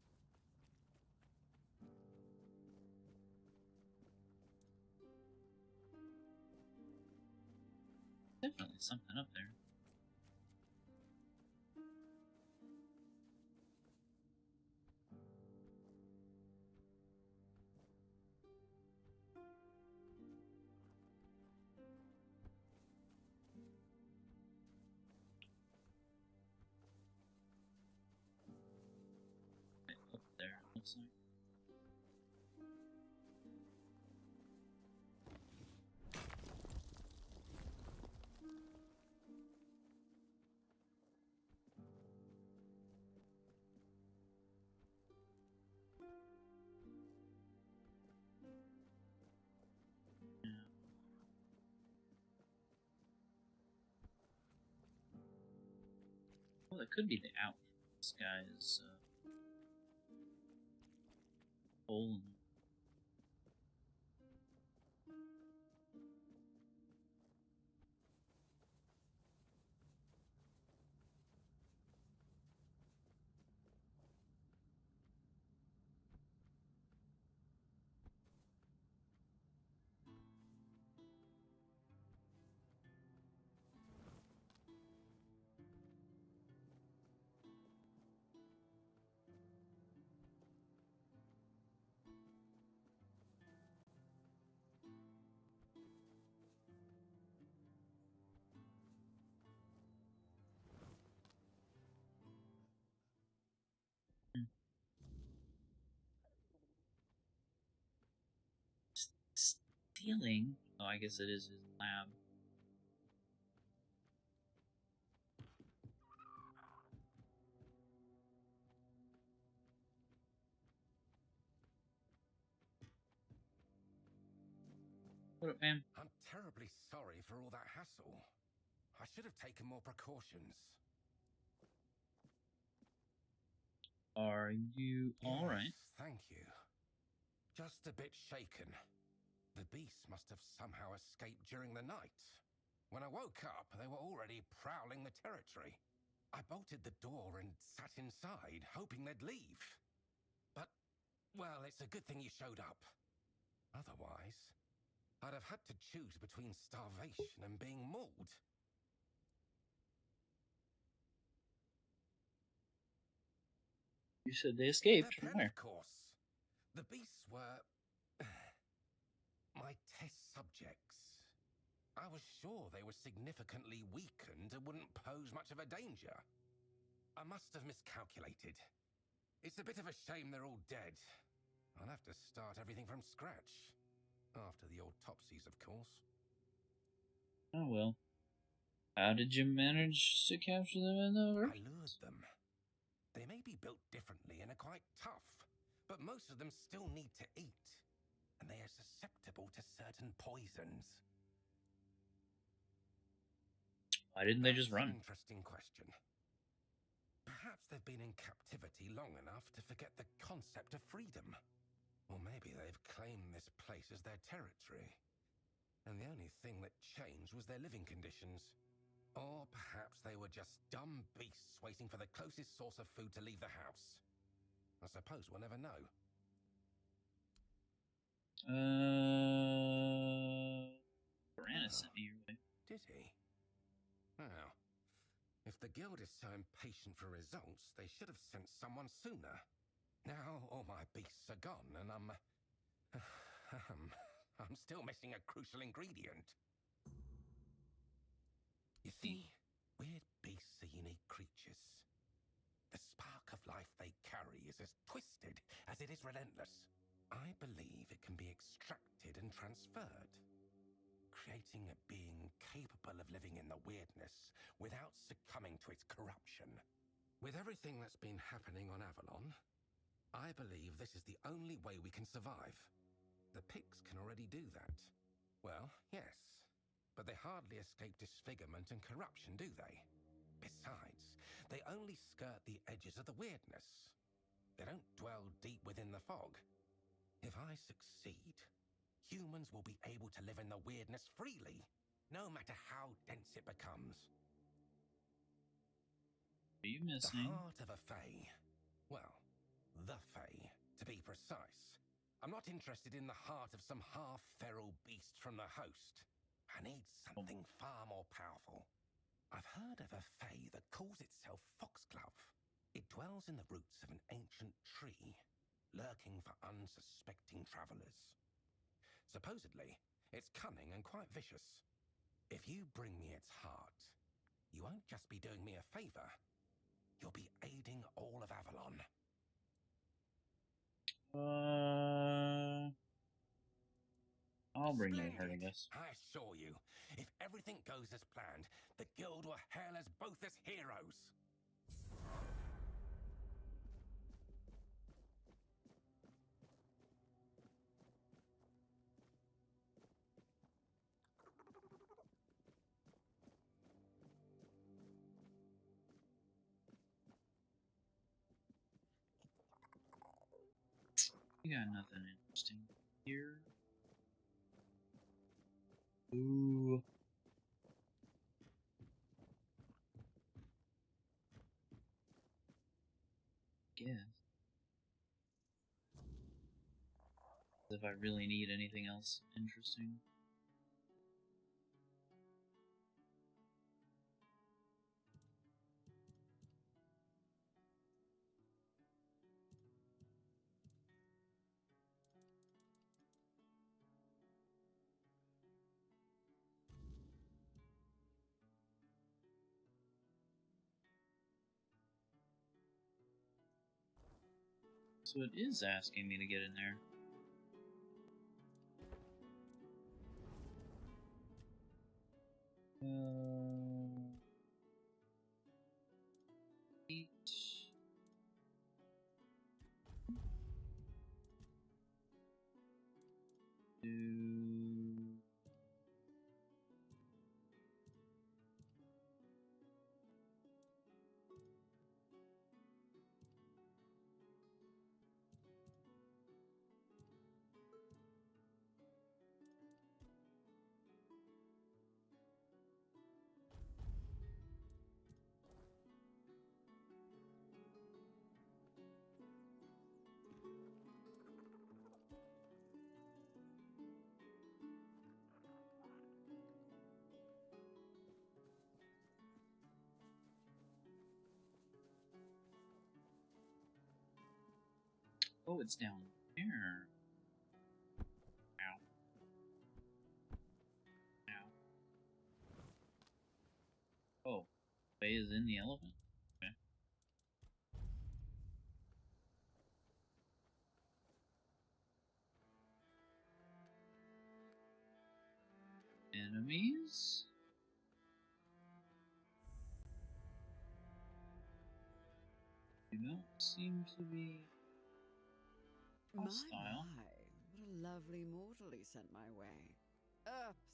Definitely something up there. looks like. Well, that could be the out. This guy's hole. Stealing? Oh, I guess it is his lab. What up, man? I'm terribly sorry for all that hassle. I should have taken more precautions. Are you alright? Thank you. Just a bit shaken. The beasts must have somehow escaped during the night. When I woke up, they were already prowling the territory. I bolted the door and sat inside, hoping they'd leave. But, well, it's a good thing you showed up. Otherwise, I'd have had to choose between starvation and being mauled. You said they escaped. They're From where? Of course. The beasts were my test subjects. I was sure they were significantly weakened and wouldn't pose much of a danger. I must have miscalculated. It's a bit of a shame they're all dead. I'll have to start everything from scratch. After the autopsies, of course. Oh well. How did you manage to capture them in the I lured them. They may be built differently and are quite tough, but most of them still need to eat, and they are susceptible to certain poisons. Why didn't they just run? That's an interesting question. Perhaps they've been in captivity long enough to forget the concept of freedom. Or maybe they've claimed this place as their territory, and the only thing that changed was their living conditions. Or perhaps they were just dumb beasts waiting for the closest source of food to leave the house. I suppose we'll never know. Brandon sent me your way. Did he? Well, if the guild is so impatient for results, they should have sent someone sooner. Now all my beasts are gone, and I'm still missing a crucial ingredient. You see, weird beasts are unique creatures. The spark of life they carry is as twisted as it is relentless. I believe it can be extracted and transferred, creating a being capable of living in the weirdness without succumbing to its corruption. With everything that's been happening on Avalon, I believe this is the only way we can survive. The pigs can already do that. Well, yes, but they hardly escape disfigurement and corruption, do they? Besides, they only skirt the edges of the weirdness. They don't dwell deep within the fog. If I succeed, humans will be able to live in the weirdness freely, no matter how dense it becomes. What are you missing? The heart of a Fae. Well, the Fae, to be precise. I'm not interested in the heart of some half-feral beast from the host. I need something far more powerful. I've heard of a Fae that calls itself Foxglove. It dwells in the roots of an ancient tree, lurking for unsuspecting travelers. Supposedly, it's cunning and quite vicious. If you bring me its heart, you won't just be doing me a favor. You'll be aiding all of Avalon. I'll bring you a Splendid. herd, I guess. I assure you, if everything goes as planned, the guild will hail us both as heroes. You got nothing interesting here. Ooh. Guess. If I really need anything else interesting. So it is asking me to get in there. Eight. Two. Oh, it's down there. Ow. Ow. Oh, Faye is in the elephant. Okay. Enemies? You don't seem to be hostile. My, what a lovely mortal he sent my way.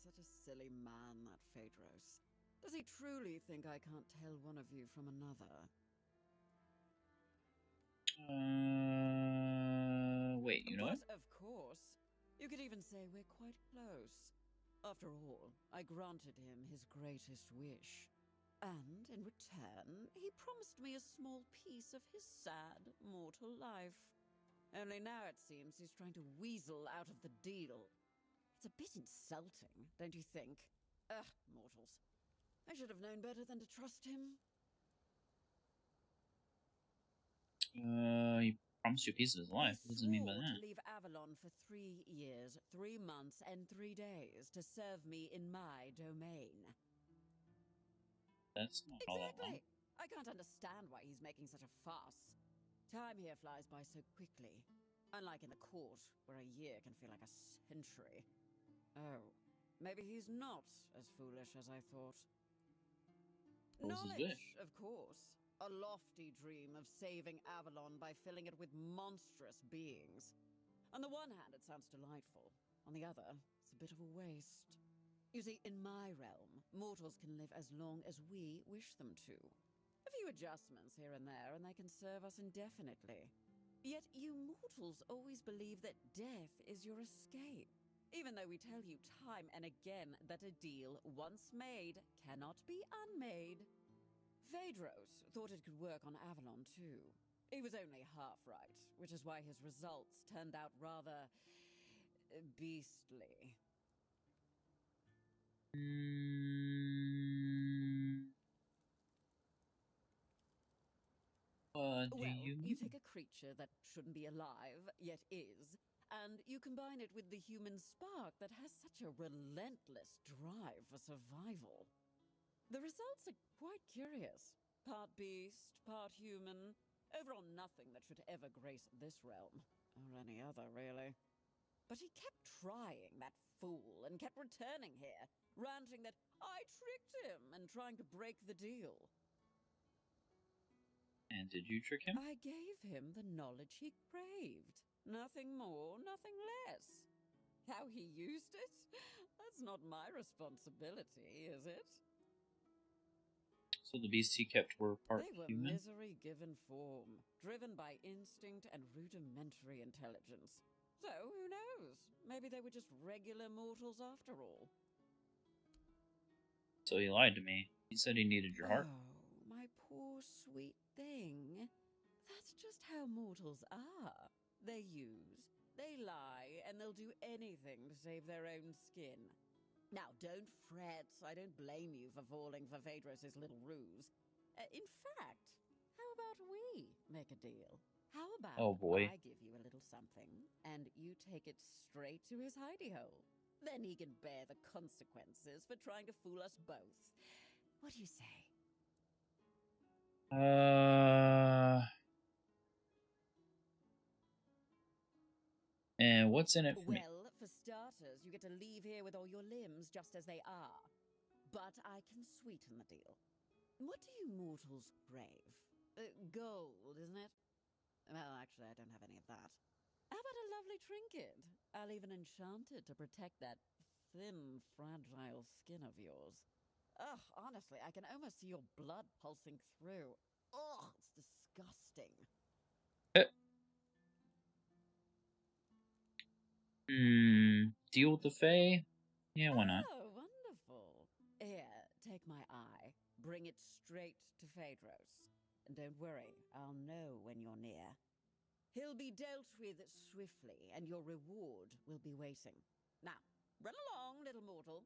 Such a silly man, that Phaedros. Does he truly think I can't tell one of you from another? Wait, you know? But of course. You could even say we're quite close. After all, I granted him his greatest wish. And in return, he promised me a small piece of his sad, mortal life. Only now it seems he's trying to weasel out of the deal. It's a bit insulting, don't you think? Mortals. I should have known better than to trust him. He promised you a piece of his life. What does it mean by He swore that? to leave Avalon for 3 years, 3 months, and 3 days to serve me in my domain. That's not all that long. Exactly. I can't understand why he's making such a fuss. Time here flies by so quickly. Unlike in the court, where a year can feel like a century. Oh, maybe he's not as foolish as I thought. What was his wish? Knowledge, of course. A lofty dream of saving Avalon by filling it with monstrous beings. On the one hand, it sounds delightful. On the other, it's a bit of a waste. You see, in my realm, mortals can live as long as we wish them to. A few adjustments here and there, and they can serve us indefinitely. Yet you mortals always believe that death is your escape, even though we tell you time and again that a deal once made cannot be unmade. Phaedros thought it could work on Avalon too. He was only half right, which is why his results turned out rather beastly. Do Well, you you take a creature that shouldn't be alive, yet is, and you combine it with the human spark that has such a relentless drive for survival. The results are quite curious. Part beast, part human, Over on nothing that should ever grace this realm. Or any other, really. But he kept trying, that fool, and kept returning here, ranting that I tricked him and trying to break the deal. And did you trick him? I gave him the knowledge he craved. Nothing more, nothing less. How he used it? That's not my responsibility, is it? So the beasts he kept were part They were human? misery given form, driven by instinct and rudimentary intelligence. So, who knows? Maybe they were just regular mortals after all. So he lied to me. He said he needed your heart. Oh, my poor sweet thing. That's just how mortals are. They use, they lie, and they'll do anything to save their own skin. Now, don't fret. I don't blame you for falling for Phaedrus' little ruse. In fact, how about we make a deal? How about Oh, boy. I give you a little something, and you take it straight to his hidey hole? Then he can bear the consequences for trying to fool us both. What do you say? And what's in it for me? Well, for starters, you get to leave here with all your limbs just as they are. But I can sweeten the deal. What do you mortals crave? Gold, isn't it? Well, actually, I don't have any of that. How about a lovely trinket? I'll even enchant it to protect that thin, fragile skin of yours. Ugh, honestly, I can almost see your blood pulsing through. Ugh, it's disgusting. Deal with the Fae? Yeah, why not? Oh, wonderful. Here, take my eye. Bring it straight to Phaedrus. And don't worry, I'll know when you're near. He'll be dealt with swiftly, and your reward will be waiting. Now, run along, little mortal.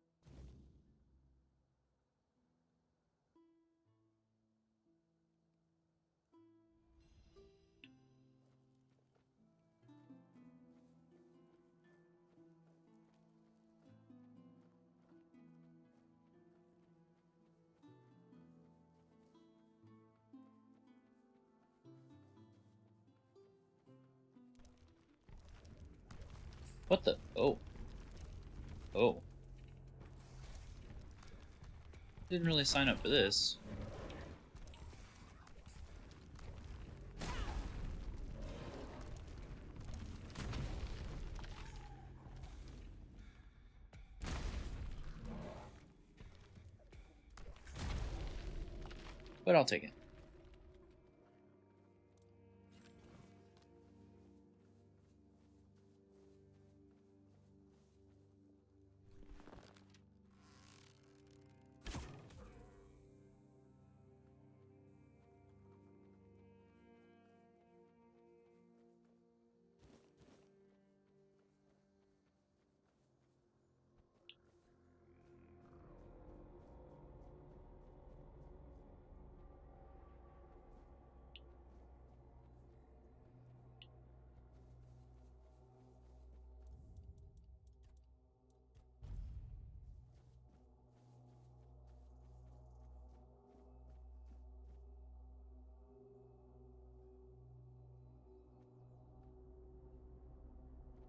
What the? Oh. Oh. Didn't really sign up for this. But I'll take it.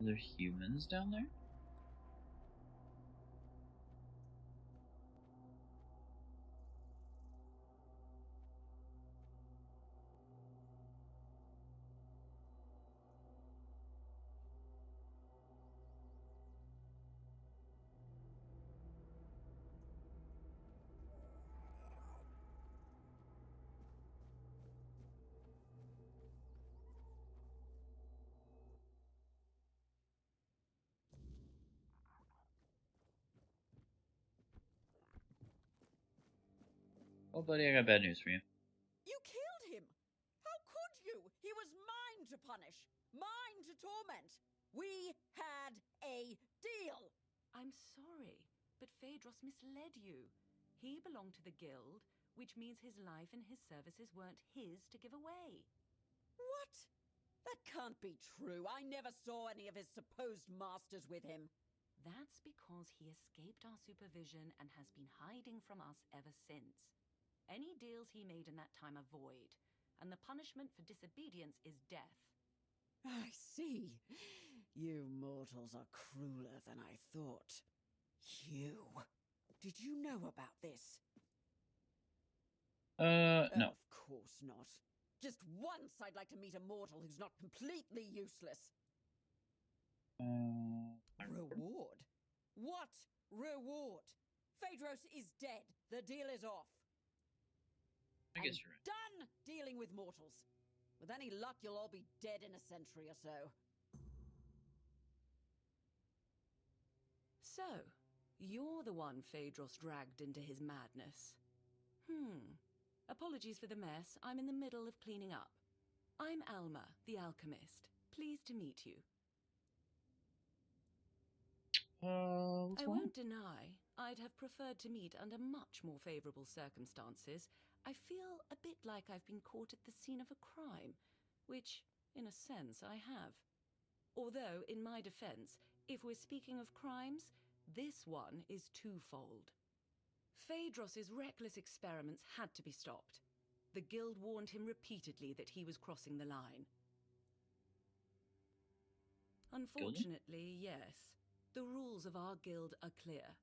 Are there humans down there? Oh, buddy, I got bad news for you. You killed him! How could you? He was mine to punish, mine to torment. We had a deal. I'm sorry, but Phaedrus misled you. He belonged to the guild, which means his life and his services weren't his to give away. What? That can't be true. I never saw any of his supposed masters with him. That's because he escaped our supervision and has been hiding from us ever since. Any deals he made in that time are void. and the punishment for disobedience is death. I see. You mortals are crueler than I thought. You. Did you know about this? No. Of course not. Just once I'd like to meet a mortal who's not completely useless. Reward? What reward? Phaedros is dead. The deal is off. I guess you're right. Done dealing with mortals. With any luck, you'll all be dead in a century or so. So, you're the one Phaedros dragged into his madness. Apologies for the mess. I'm in the middle of cleaning up. I'm Alma, the alchemist. Pleased to meet you. I won't deny I'd have preferred to meet under much more favorable circumstances. I feel a bit like I've been caught at the scene of a crime, which, in a sense, I have. Although, in my defense, if we're speaking of crimes, this one is twofold. Phaedros's reckless experiments had to be stopped. The guild warned him repeatedly that he was crossing the line. Unfortunately, yes. The rules of our guild are clear.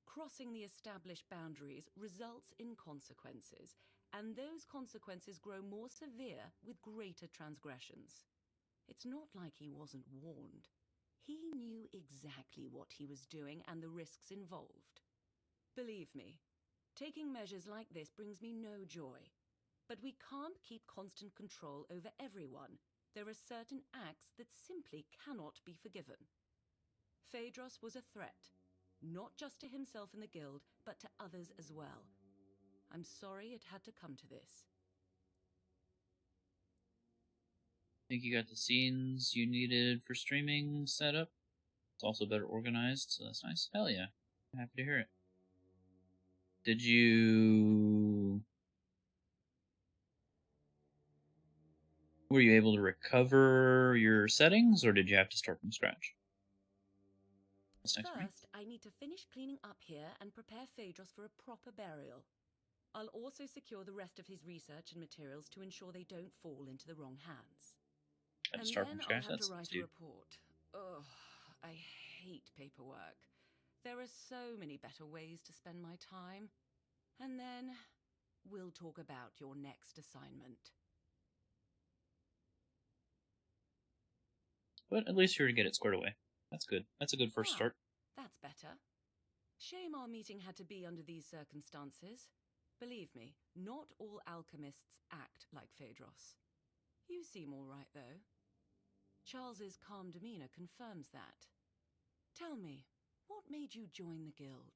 Crossing the established boundaries results in consequences, and those consequences grow more severe with greater transgressions. It's not like he wasn't warned. He knew exactly what he was doing and the risks involved. Believe me, taking measures like this brings me no joy. But we can't keep constant control over everyone. There are certain acts that simply cannot be forgiven. Phaedros was a threat, not just to himself and the guild, but to others as well. I'm sorry it had to come to this. Think you got the scenes you needed for streaming set up? It's also better organized, so that's nice. Hell yeah. I'm happy to hear it. Did you... Were you able to recover your settings, or did you have to start from scratch? First, I need to finish cleaning up here and prepare Phaedros for a proper burial. I'll also secure the rest of his research and materials to ensure they don't fall into the wrong hands. And then I'll have to write a report. Ugh, I hate paperwork. There are so many better ways to spend my time. And then we'll talk about your next assignment. But at least you're to get it squared away. That's good. That's a good first start. That's better. Shame our meeting had to be under these circumstances. Believe me, not all alchemists act like Phaedros. You seem all right, though. Charles's calm demeanor confirms that. Tell me, what made you join the guild?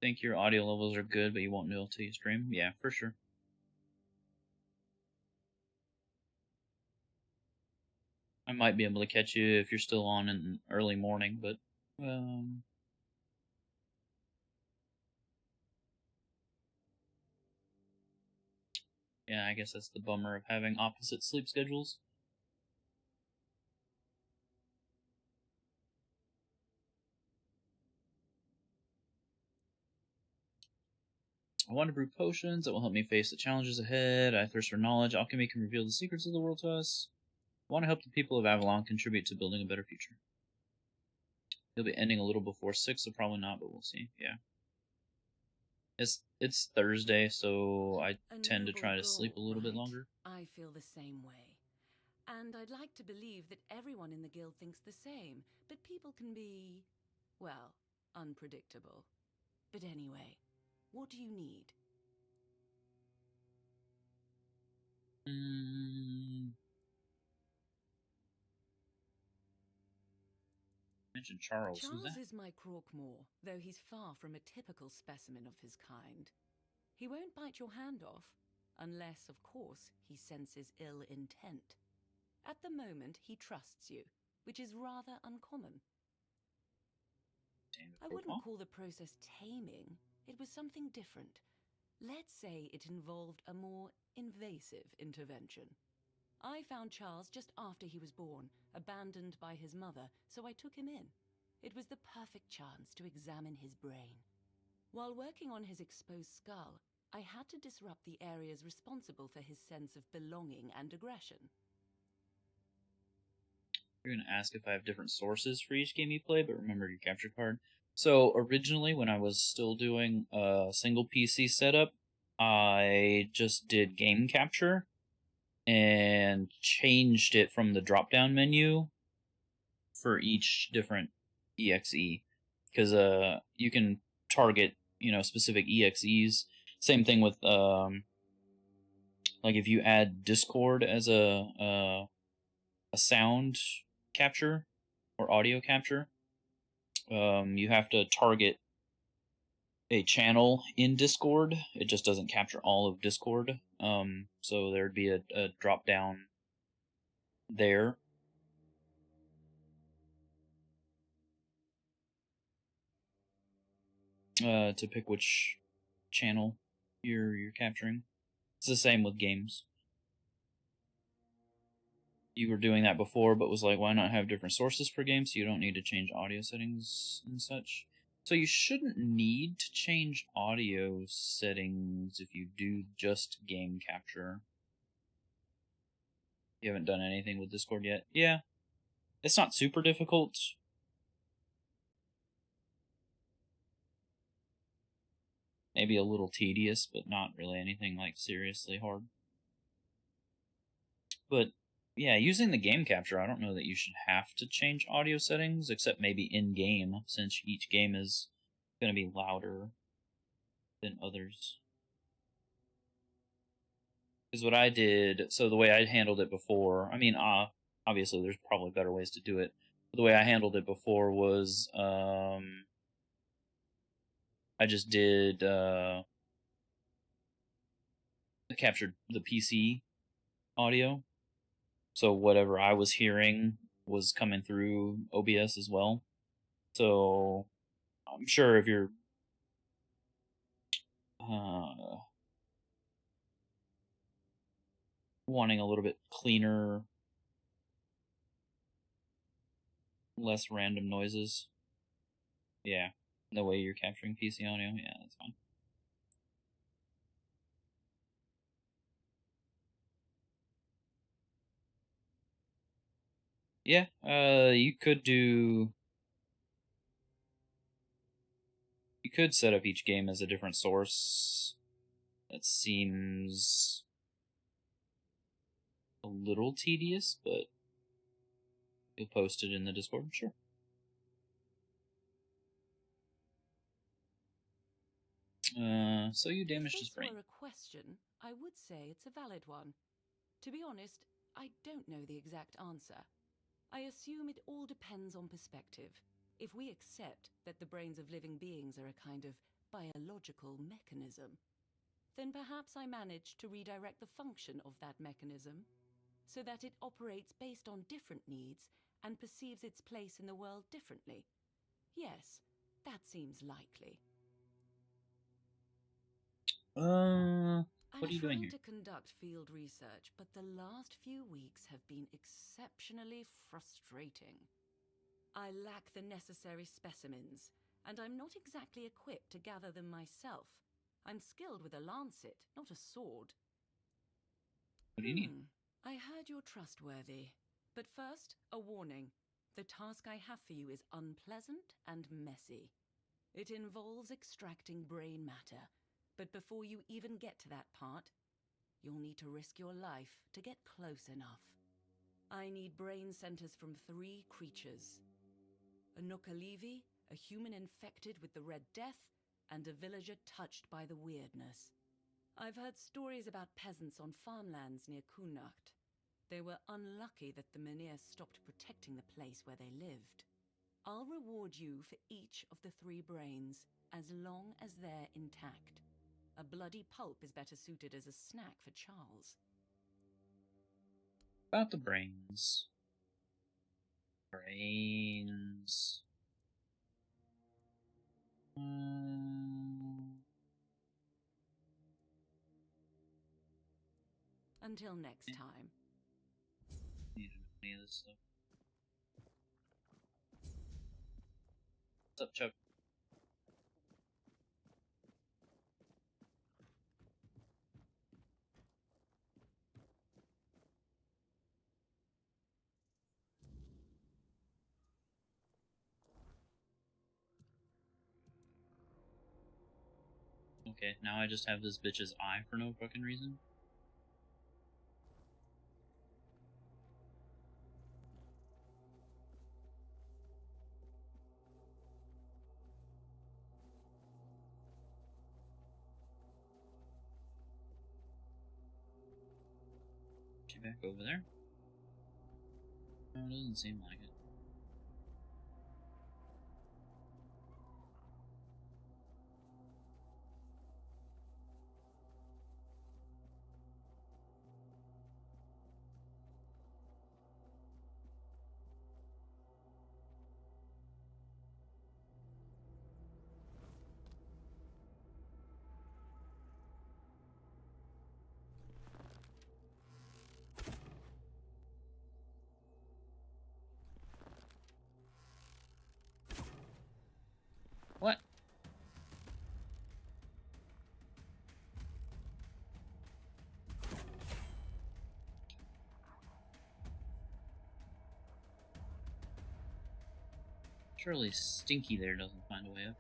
Think your audio levels are good, but you won't know until you stream? Yeah, for sure. I might be able to catch you if you're still on in early morning, but yeah, I guess that's the bummer of having opposite sleep schedules. I want to brew potions that will help me face the challenges ahead. I thirst for knowledge. Alchemy can reveal the secrets of the world to us. I want to help the people of Avalon contribute to building a better future. He'll be ending a little before 6, so probably not, but we'll see. Yeah. It's Thursday, so I tend to try to sleep a little bit longer. I feel the same way. And I'd like to believe that everyone in the guild thinks the same, but people can be, well, unpredictable. But anyway, what do you need? Mention Charles. Charles is my Croakmore, though he's far from a typical specimen of his kind. He won't bite your hand off, unless, of course, he senses ill intent. At the moment, he trusts you, which is rather uncommon. I wouldn't call the process taming. It was something different. Let's say it involved a more invasive intervention. I found Charles just after he was born, abandoned by his mother, so I took him in. It was the perfect chance to examine his brain. While working on his exposed skull, I had to disrupt the areas responsible for his sense of belonging and aggression. You're going to ask if I have different sources for each game you play, but remember your capture card. So originally, when I was still doing a single PC setup, I just did game capture and changed it from the drop-down menu for each different EXE. Because you can target, specific EXEs. Same thing with, like if you add Discord as a sound capture or audio capture, you have to target a channel in Discord. It just doesn't capture all of Discord. So there'd be a drop down there. To pick which channel you're capturing. It's the same with games. You were doing that before, but was like, why not have different sources per game so you don't need to change audio settings and such? So you shouldn't need to change audio settings if you do just game capture. You haven't done anything with Discord yet? Yeah. It's not super difficult. Maybe a little tedious, but not really anything like seriously hard. But yeah, using the game capture, I don't know that you should have to change audio settings, except maybe in-game, since each game is going to be louder than others. Because what I did, so the way I handled it before, I mean, obviously there's probably better ways to do it, but the way I handled it before was, I just did, I captured the PC audio, so whatever I was hearing was coming through OBS as well. So I'm sure if you're wanting a little bit cleaner, less random noises, yeah, the way you're capturing PC audio, yeah, that's fine. Yeah, you could set up each game as a different source. That seems a little tedious, but you'll post it in the Discord, sure. So you damaged his brain. If this were a question, I would say it's a valid one. To be honest, I don't know the exact answer. I assume it all depends on perspective. If we accept that the brains of living beings are a kind of biological mechanism, then perhaps I managed to redirect the function of that mechanism so that it operates based on different needs and perceives its place in the world differently. Yes, that seems likely. What are you doing here? I'm trying to conduct field research, but the last few weeks have been exceptionally frustrating. I lack the necessary specimens, and I'm not exactly equipped to gather them myself. I'm skilled with a lancet, not a sword. What do you need? I heard you're trustworthy. But first, a warning. The task I have for you is unpleasant and messy. It involves extracting brain matter. But before you even get to that part, you'll need to risk your life to get close enough. I need brain centers from 3 creatures. A Nookalivi, a human infected with the Red Death, and a villager touched by the weirdness. I've heard stories about peasants on farmlands near Kunacht. They were unlucky that the Menhir stopped protecting the place where they lived. I'll reward you for each of the 3 brains, as long as they're intact. A bloody pulp is better suited as a snack for Charles. About the brains. Brains. Until next time. Need any of this stuff. What's up, Chuck? Okay, now I just have this bitch's eye for no fucking reason. She back over there? No, it doesn't seem like it. What? Surely Stinky there doesn't find a way up.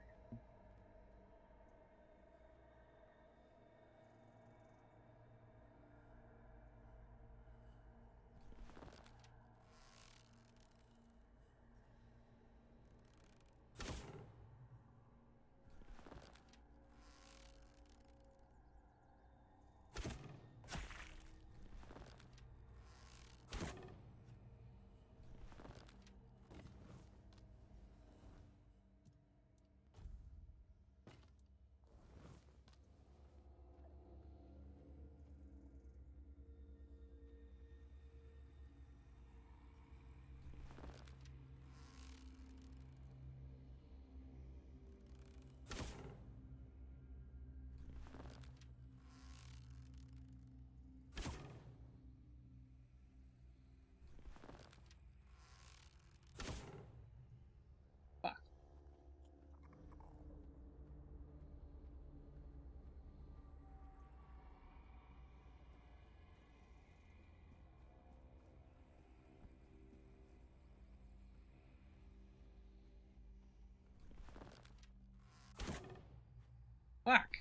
Fuck!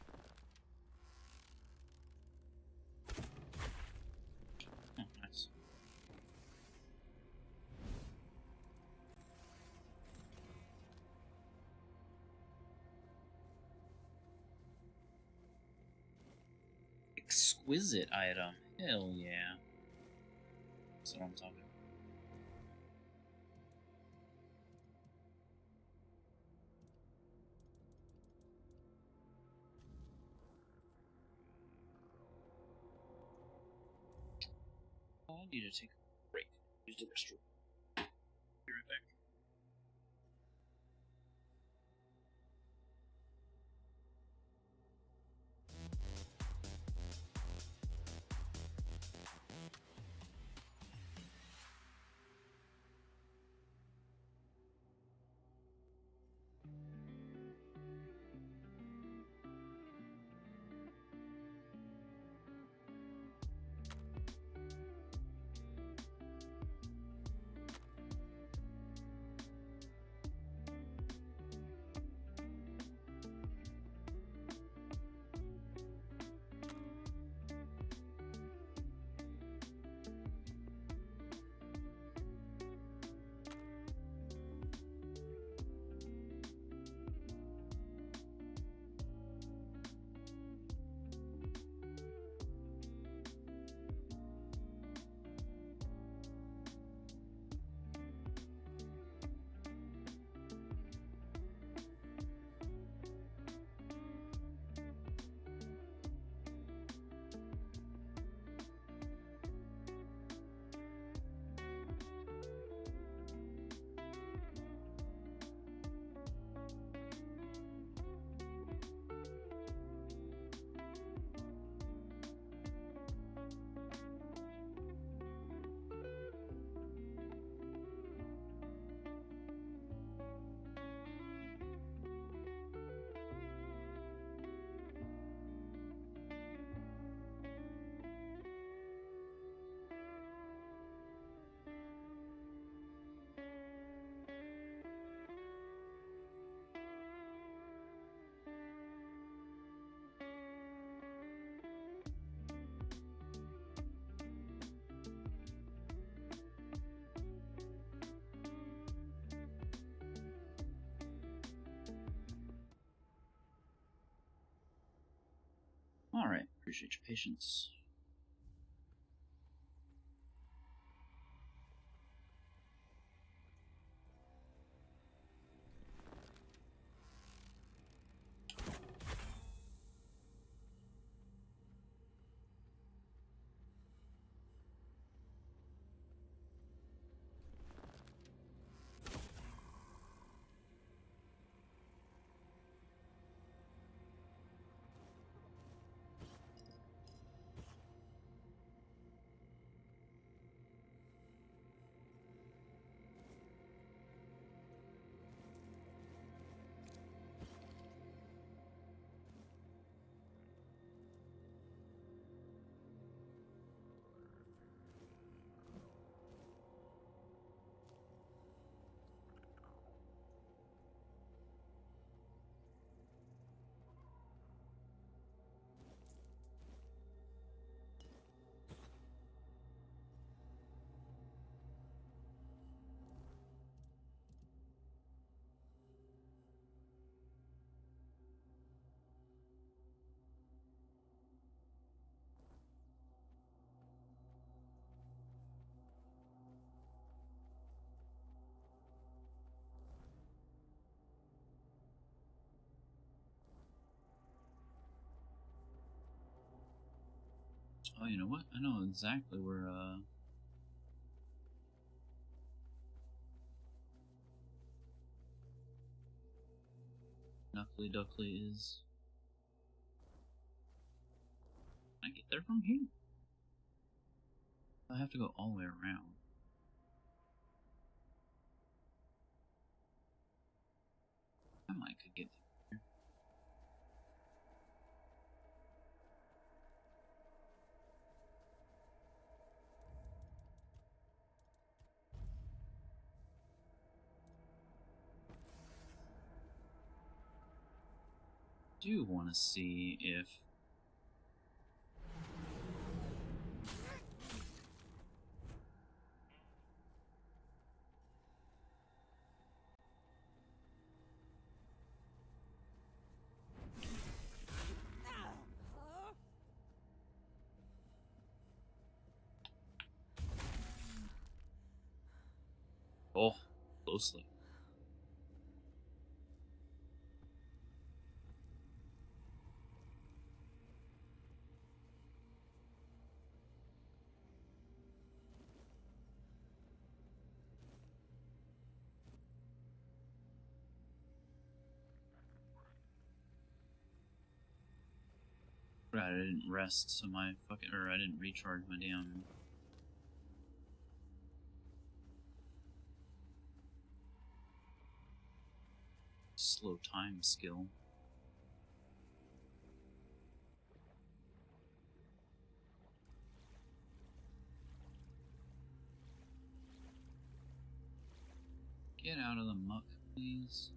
Oh, nice. Exquisite item. Hell yeah. That's what I'm talking about. I need to take a break. Use the restroom. Be right back. Alright, appreciate your patience. Oh, you know what? I know exactly where, Knuckly Duckly is. Can I get there from here? I have to go all the way around. I might could get there. I do want to see if closely. Right, I didn't rest, so I didn't recharge my damn slow time skill. Get out of the muck, please.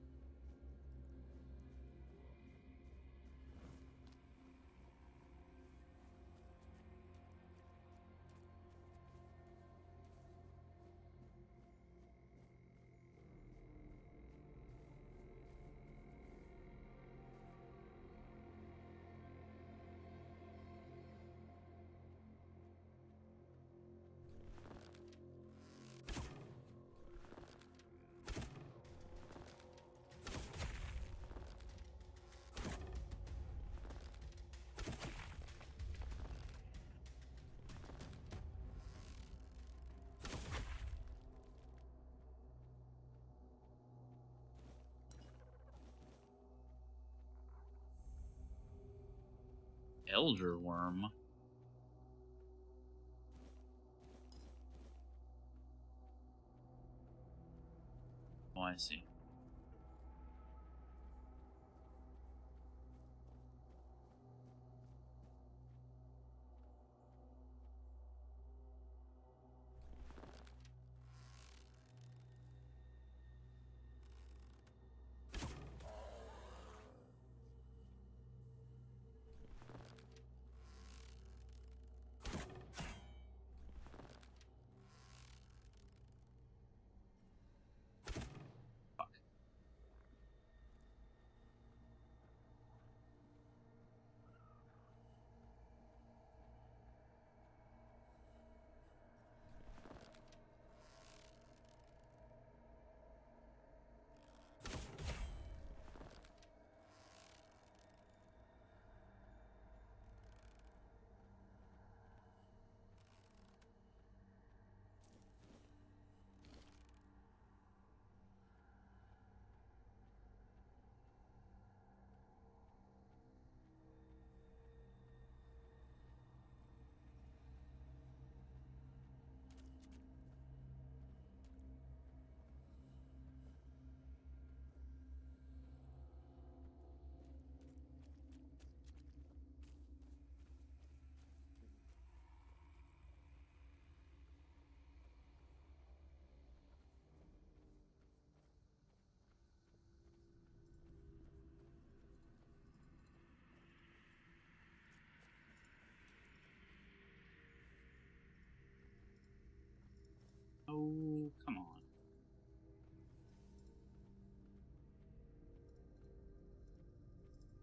Elder worm. Oh, I see. Fuck.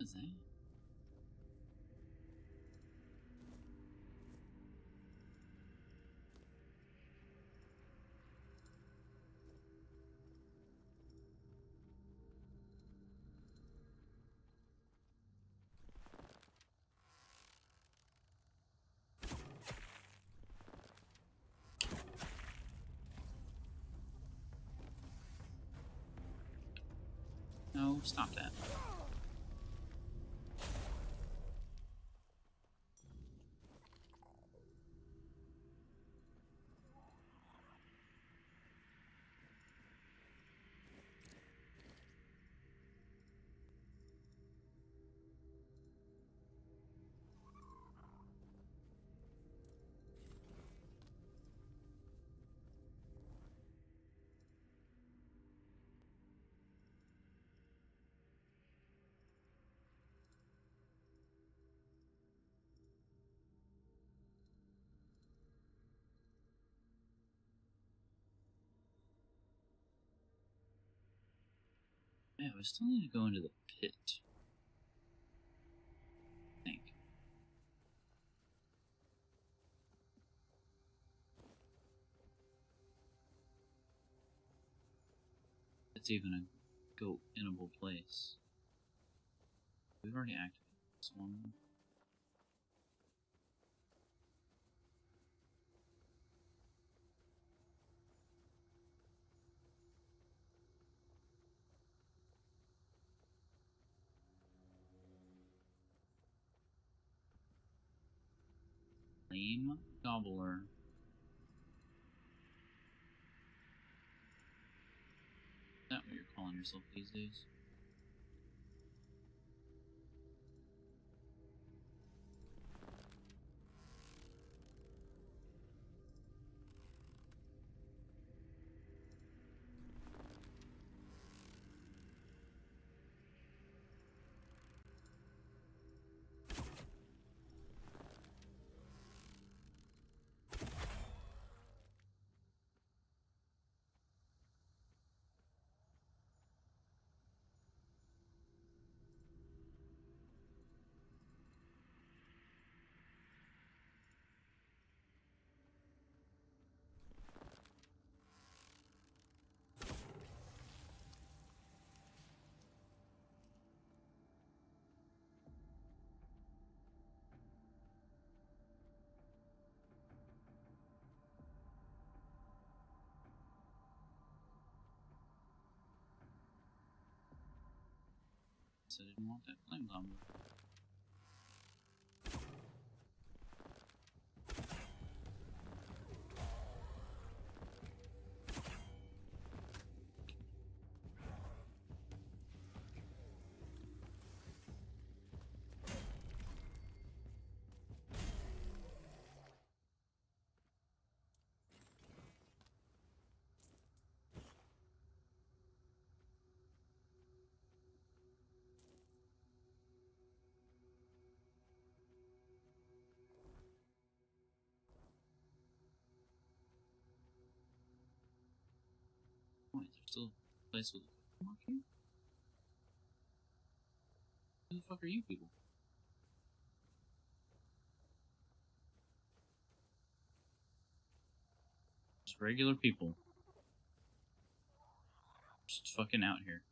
is that? No, stop that. Yeah, we still need to go into the pit. I think. It's even a goat-inable place. We've already activated this one. Lame Gobbler. Is that what you're calling yourself these days? I didn't want that flame gobbler. Wait, there's still a place with a question mark here? Who the fuck are you people? Just regular people. Just fucking out here.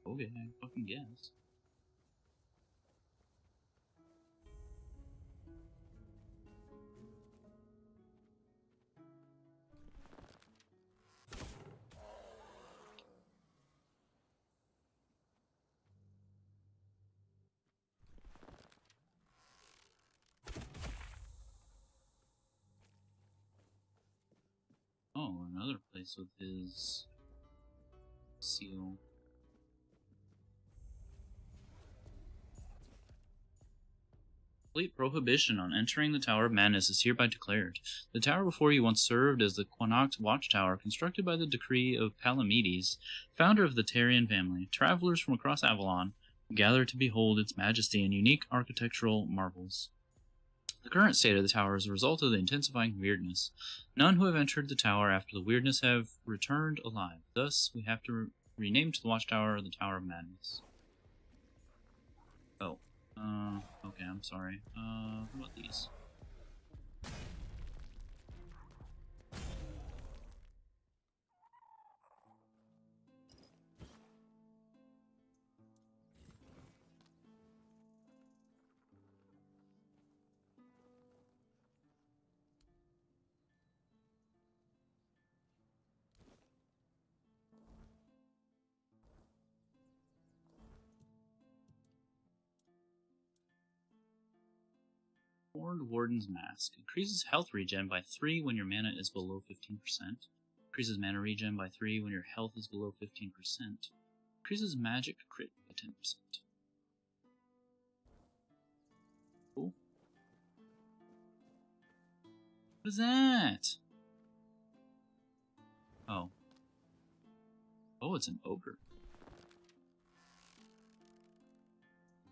Okay, I fucking guess. Oh, another place with his seal. Complete prohibition on entering the Tower of Madness is hereby declared. The tower before you once served as the Quanacht Watchtower, constructed by the decree of Palamedes, founder of the Tarian family. Travelers from across Avalon gather to behold its majesty and unique architectural marvels. The current state of the tower is a result of the intensifying weirdness. None who have entered the tower after the weirdness have returned alive. Thus, we have to rename to the watchtower the Tower of Madness. Oh. Okay, I'm sorry. What about these? Horned Warden's Mask. Increases health regen by 3 when your mana is below 15%. Increases mana regen by 3 when your health is below 15%. Increases magic crit by 10%. Cool. What is that? Oh. Oh, it's an ogre.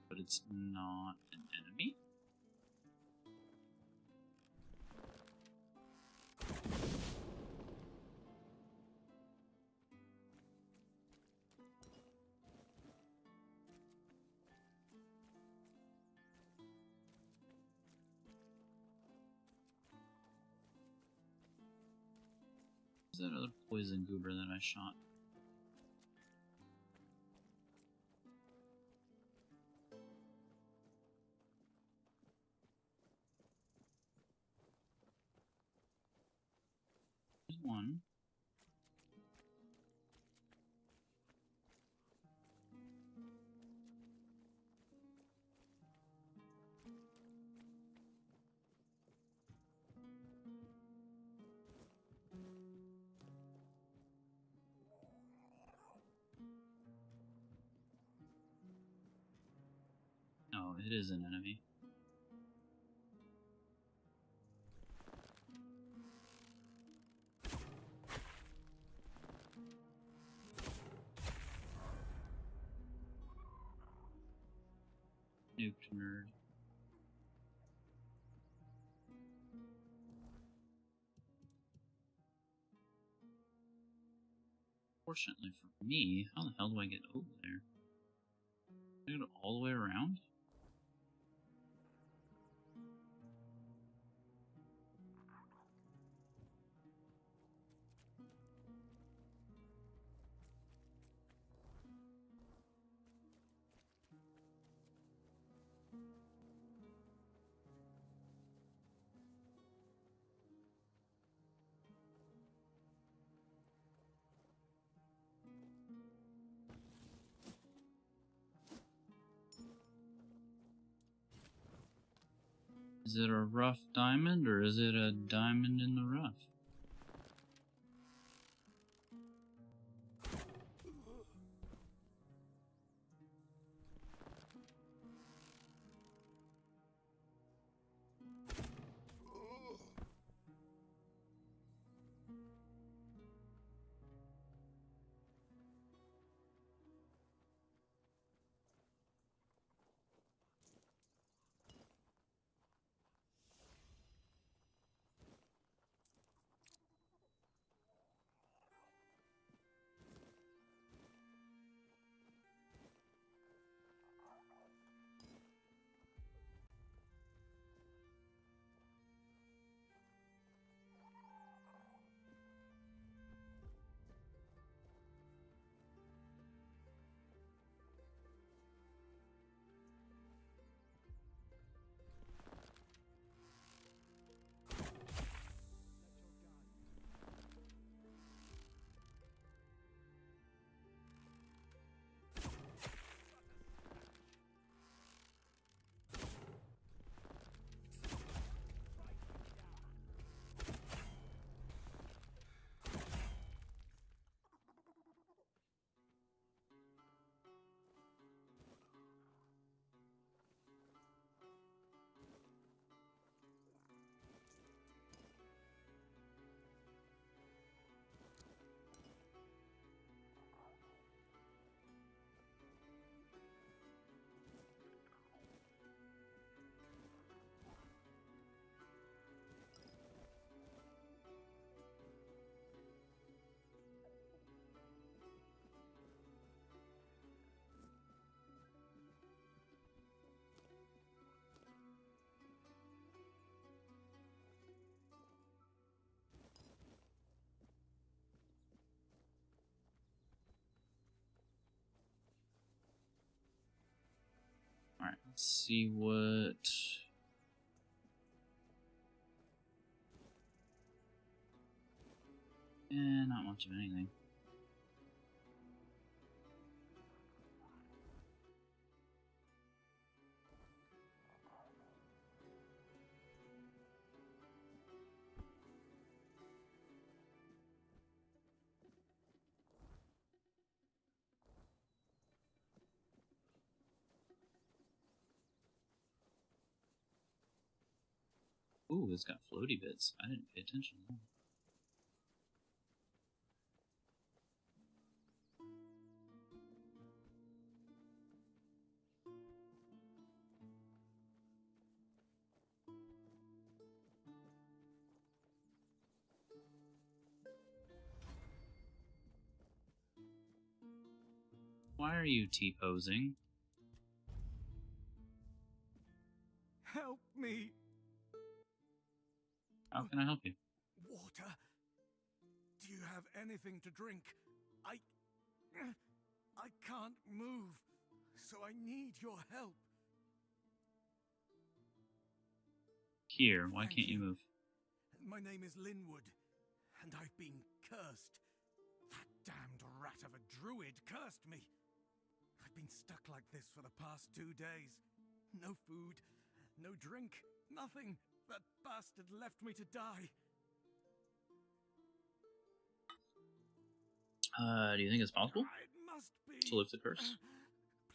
But it's not an enemy? Who's that other poison goober that I shot? There's one. Oh, it is an enemy. Nuked nerd. Fortunately for me, how the hell do I get over there? Do I go all the way around? Is it a rough diamond, or is it a diamond in the rough? Alright, let's see what... not much of anything. Ooh, it's got floaty bits. I didn't pay attention to that. Why are you T-posing? Help me! How can I help you? Water? Do you have anything to drink? I can't move, so I need your help. Here, why can't you move? My name is Linwood, and I've been cursed. That damned rat of a druid cursed me. I've been stuck like this for the past 2 days. No food, no drink, nothing. That bastard left me to die. Do you think it's possible It must be. to lift the curse?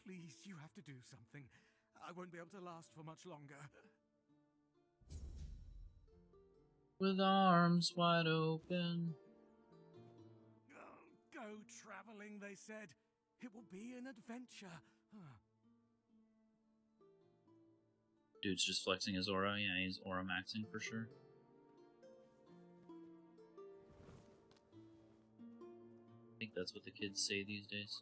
Please, you have to do something. I won't be able to last for much longer. With arms wide open. Go traveling, they said. It will be an adventure. Dude's just flexing his aura. Yeah, he's aura maxing for sure. I think that's what the kids say these days.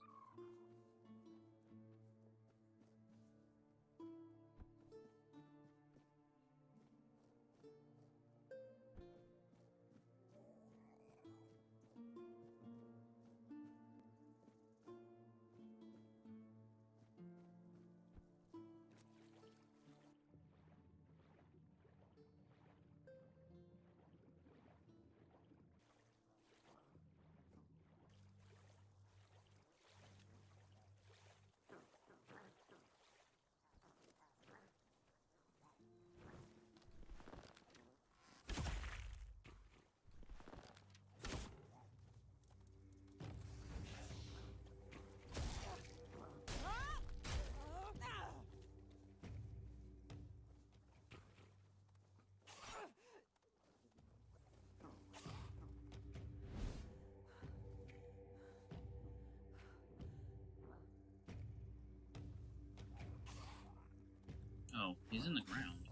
Oh, he's in the ground.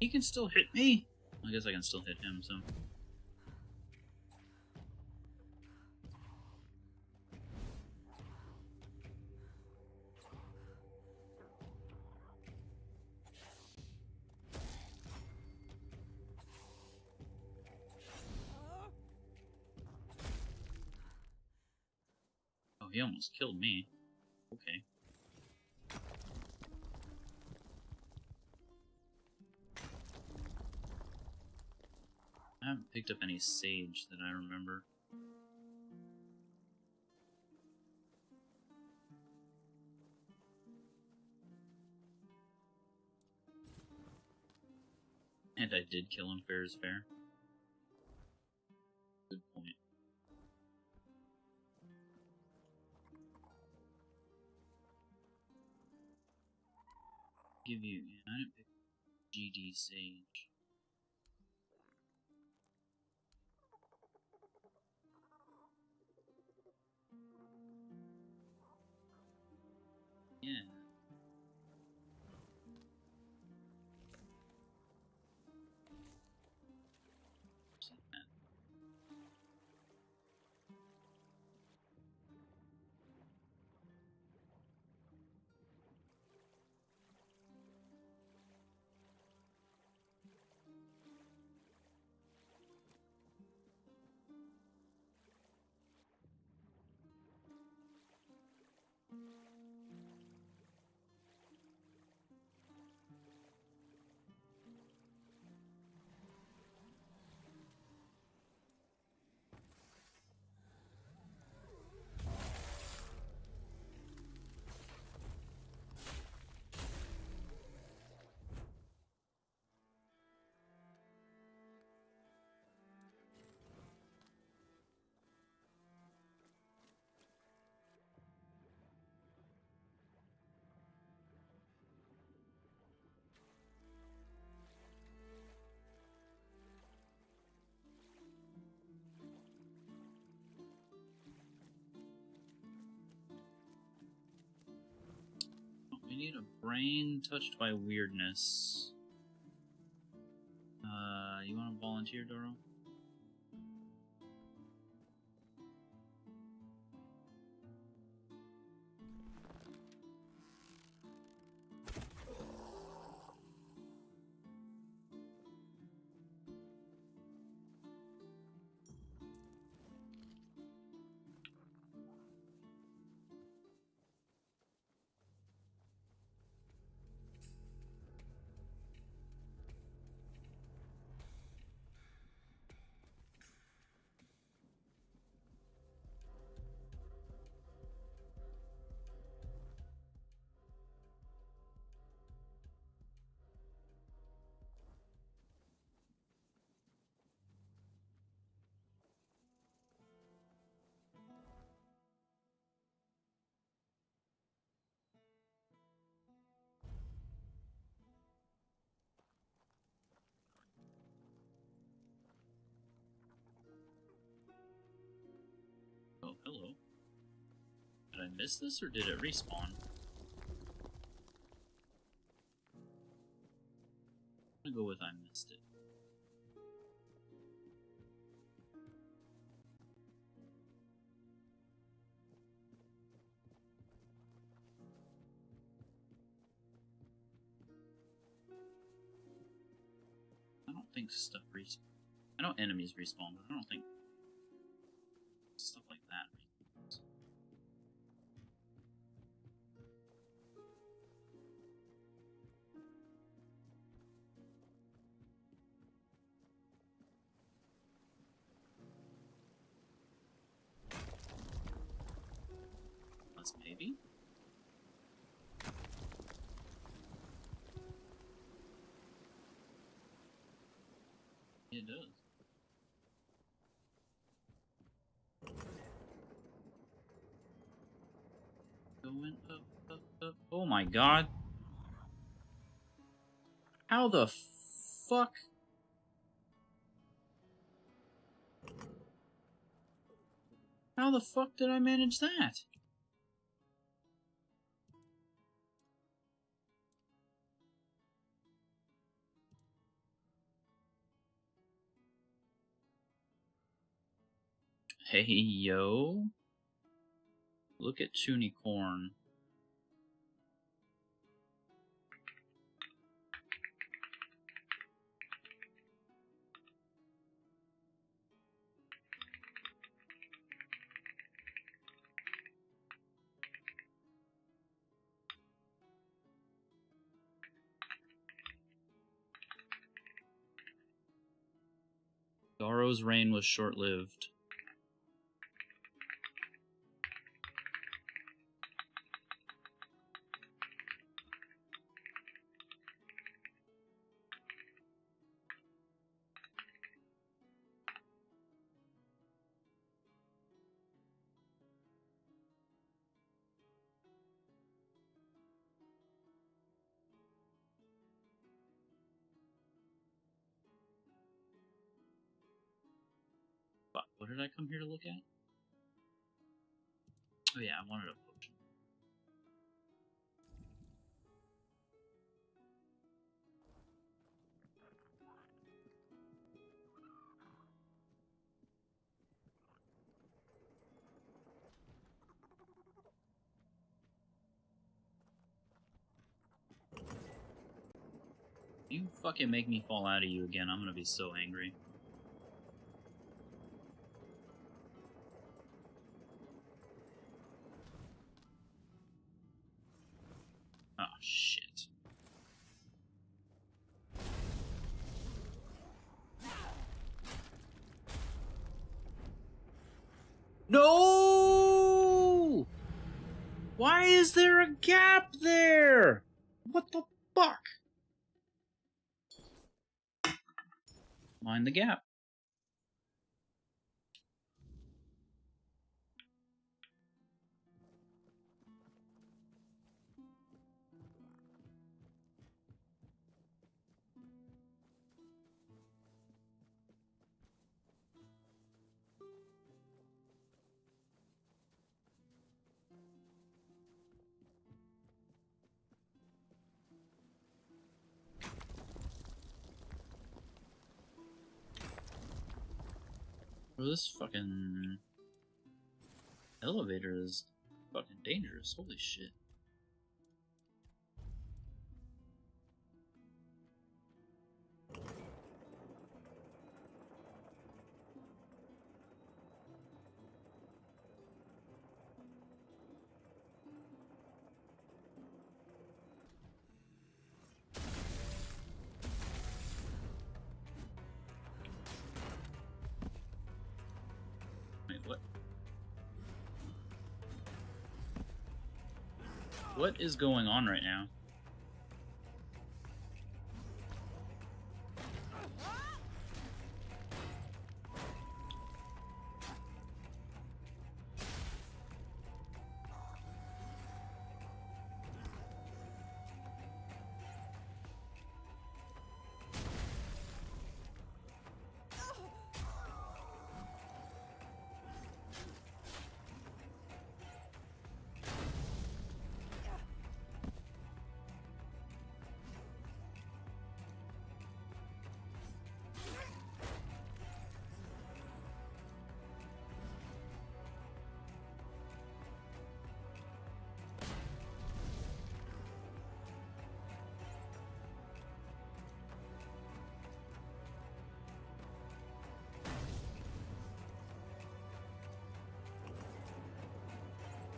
He can still hit me? I guess I can still hit him, so... Oh, he almost killed me. Okay. I haven't picked up any sage that I remember. And I did kill him fair as fair. Good point. Give you... I didn't pick GD sage. Yeah. Create a brain touched by weirdness. You want to volunteer, Doro? Oh, hello. Did I miss this, or did it respawn? I'm gonna go with I missed it. I don't think stuff respawns. I know enemies respawn, but I don't think stuff like that respawns. Let's maybe. It does. Going up, up, up. Oh my god. How the fuck? How the fuck did I manage that? Hey, yo. Look at Chunicorn. Doro's reign was short-lived. Fuck, what did I come here to look at? Oh yeah, I wanted a potion. You fucking make me fall out of you again, I'm gonna be so angry. Oh, shit. No! Why is there a gap there? What the fuck? Mind the gap. Bro, this fucking elevator is fucking dangerous. Holy shit. Wait, what? What is going on right now?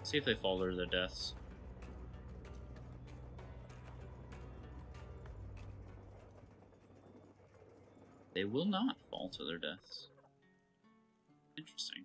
See if they fall to their deaths. They will not fall to their deaths. Interesting.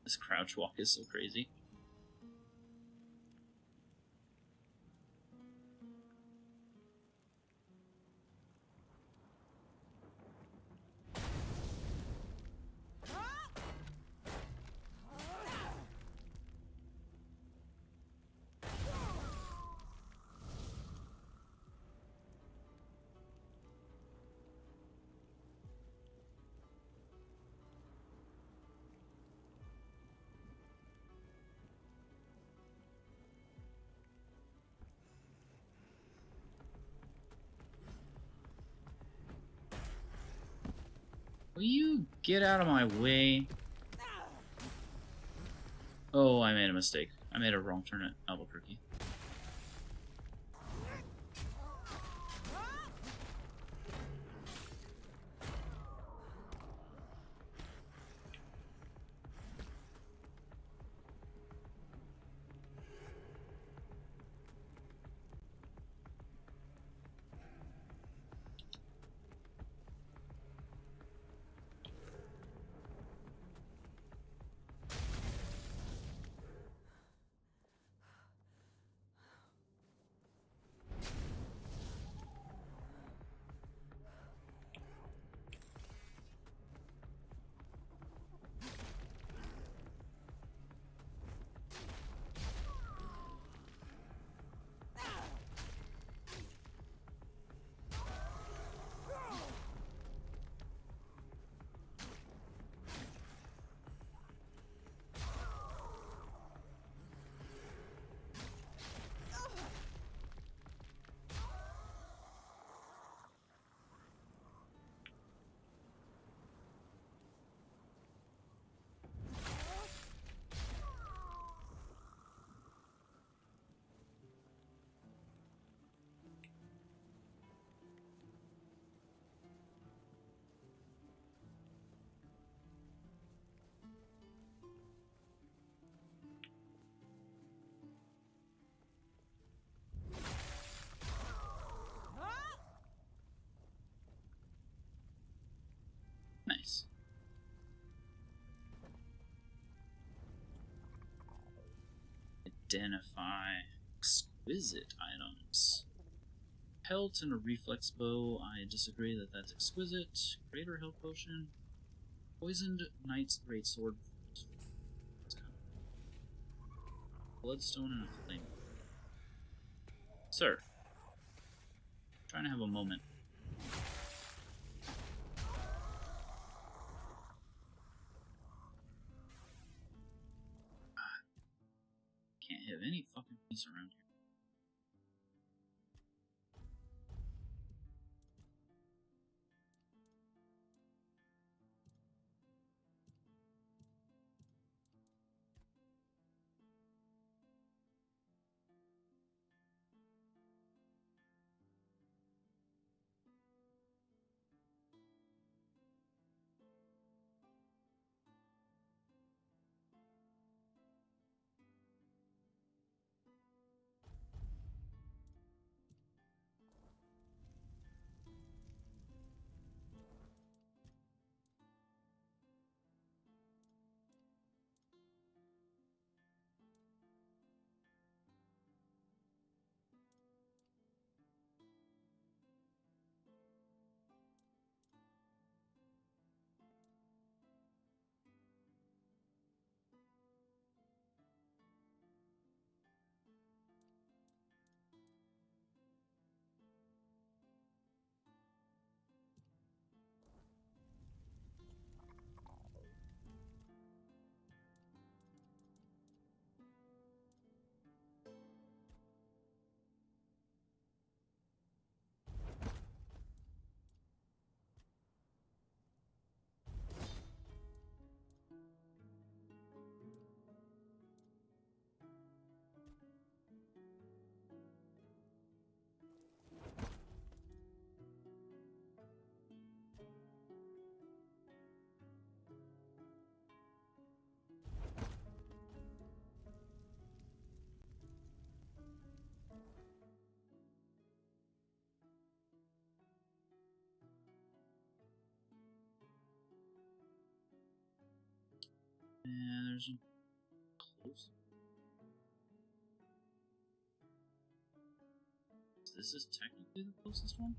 This crouch walk is so crazy. Will you get out of my way? Oh, I made a mistake. I made a wrong turn at Albuquerque. Identify exquisite items. Pelt and a reflex bow. I disagree that that's exquisite. Greater health potion. Poisoned knight's greatsword. Bloodstone and a flame. Sir. Trying to have a moment. Can't have any fucking peace around here. And there's a close. This is technically the closest one?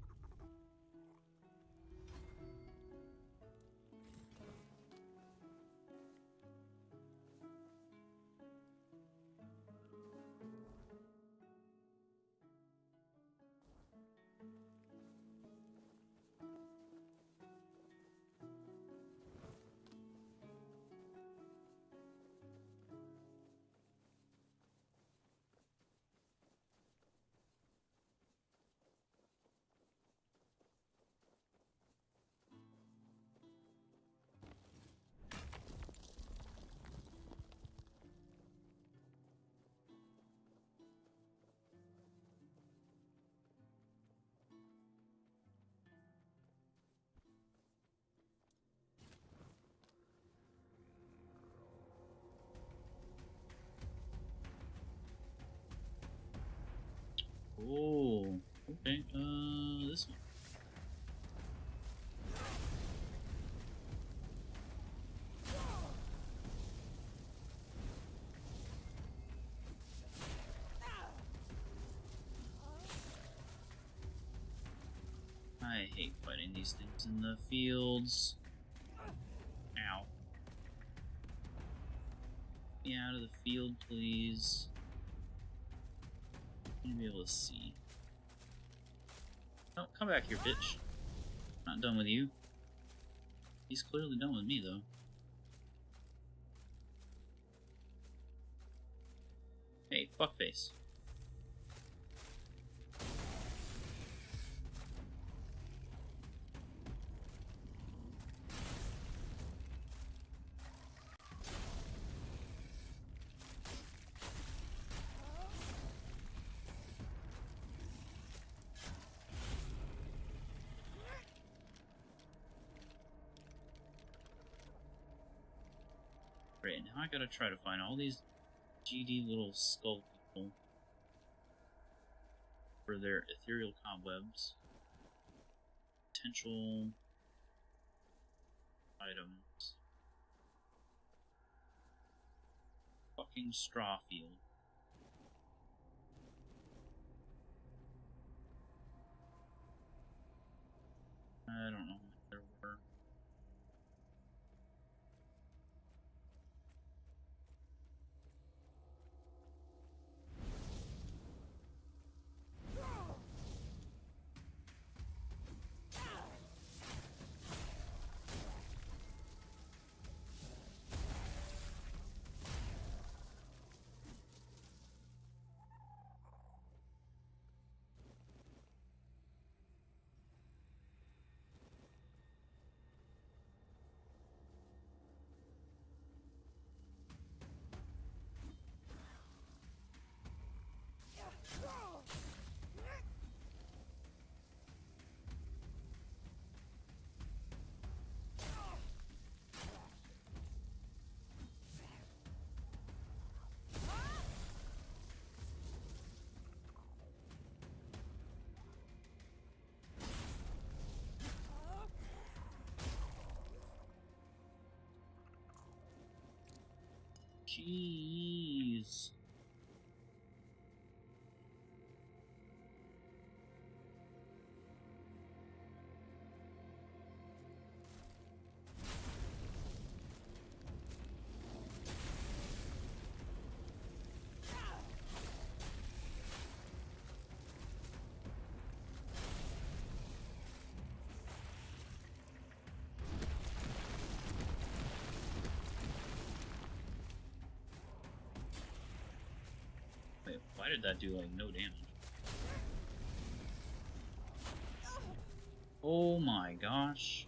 Oh, okay, this one. I hate fighting these things in the fields. Ow. Get me out of the field, please. I need to be able to see. Oh, come back here, bitch. Not done with you. He's clearly done with me, though. Hey, fuckface. Great, now I gotta try to find all these GD little skull people for their ethereal cobwebs. Potential items. Fucking straw field. I don't know if there were. Jeez. Wait, why did that do, like, no damage? Oh my gosh.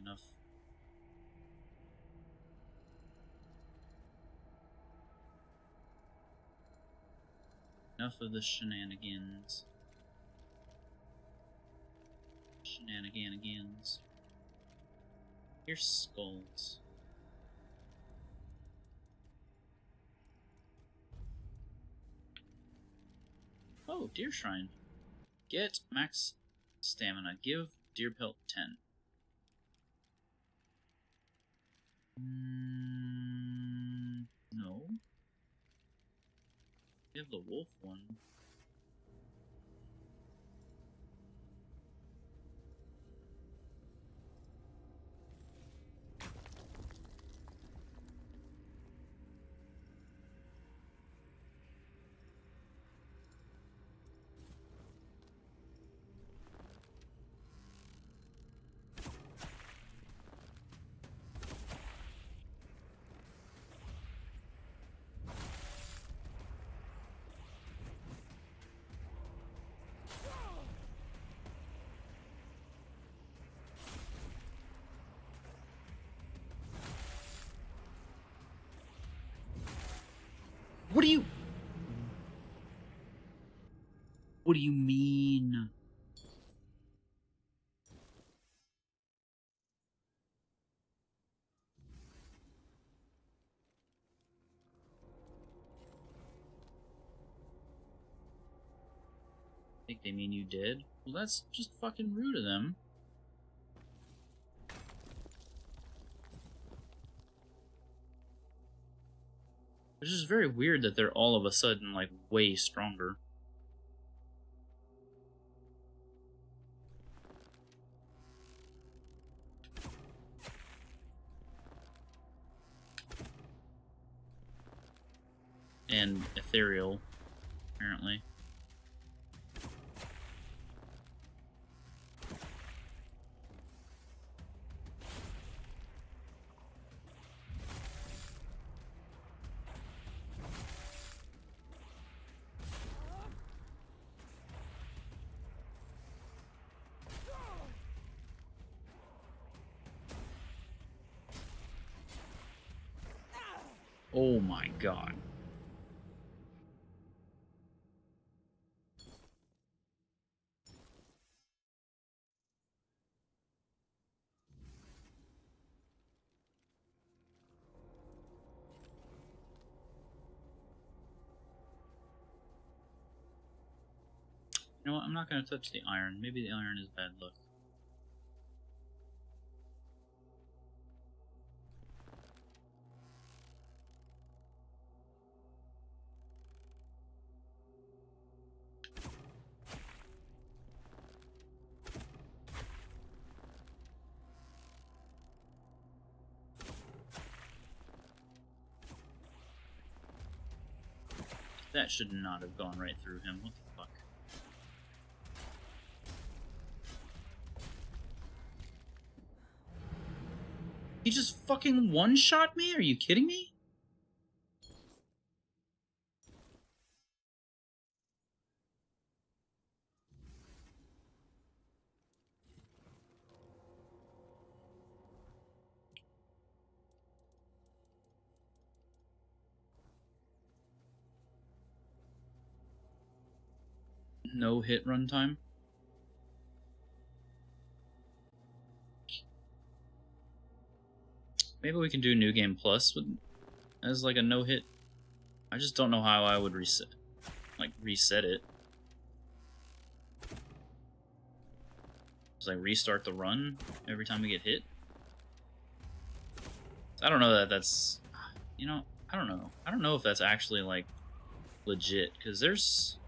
Enough. Enough of the shenanigans. Shenanigans. Here's skulls. Oh, deer shrine. Get max stamina. Give deer pelt 10. No. You have the wolf one. What do you... What do you mean? Think they mean you did? Well, that's just fucking rude of them. It's just very weird that they're all of a sudden, like, way stronger. And ethereal, apparently. Oh my god. You know what? I'm not going to touch the iron. Maybe the iron is bad luck. That should not have gone right through him. What the fuck? He just fucking one-shot me? Are you kidding me? No hit runtime. Maybe we can do New Game Plus with, as like a no hit. I just don't know how I would reset it. Just like restart the run every time we get hit. I don't know that's, you know, I don't know. I don't know if that's actually like legit, because there's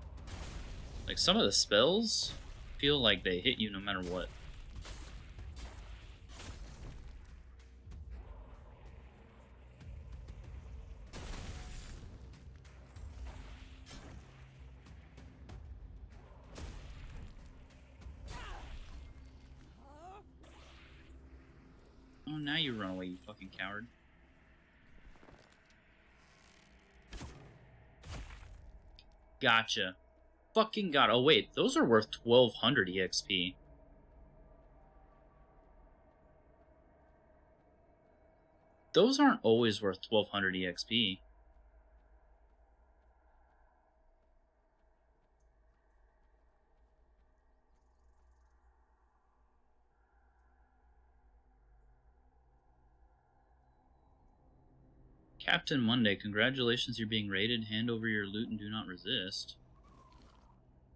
like some of the spells feel like they hit you no matter what. Oh, now you run away, you fucking coward. Gotcha. Fucking god. Oh wait, those are worth 1200 EXP. Those aren't always worth 1200 EXP. Captain Monday, congratulations, you're being raided. Hand over your loot and do not resist.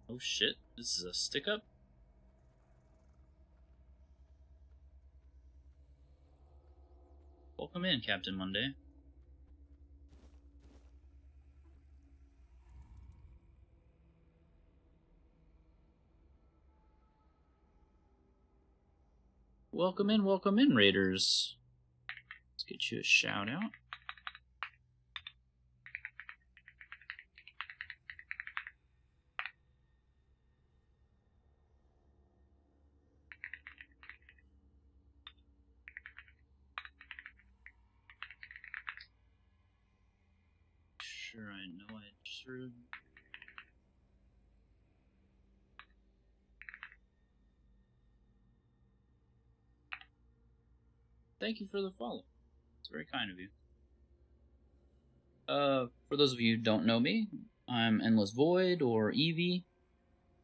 Oh shit, this is a stick-up? Welcome in, Captain Monday. Welcome in, raiders. Let's get you a shout out. Sure, I know I deserve. Thank you for the follow. It's very kind of you. For those of you who don't know me, I'm Endless Void or Eevee.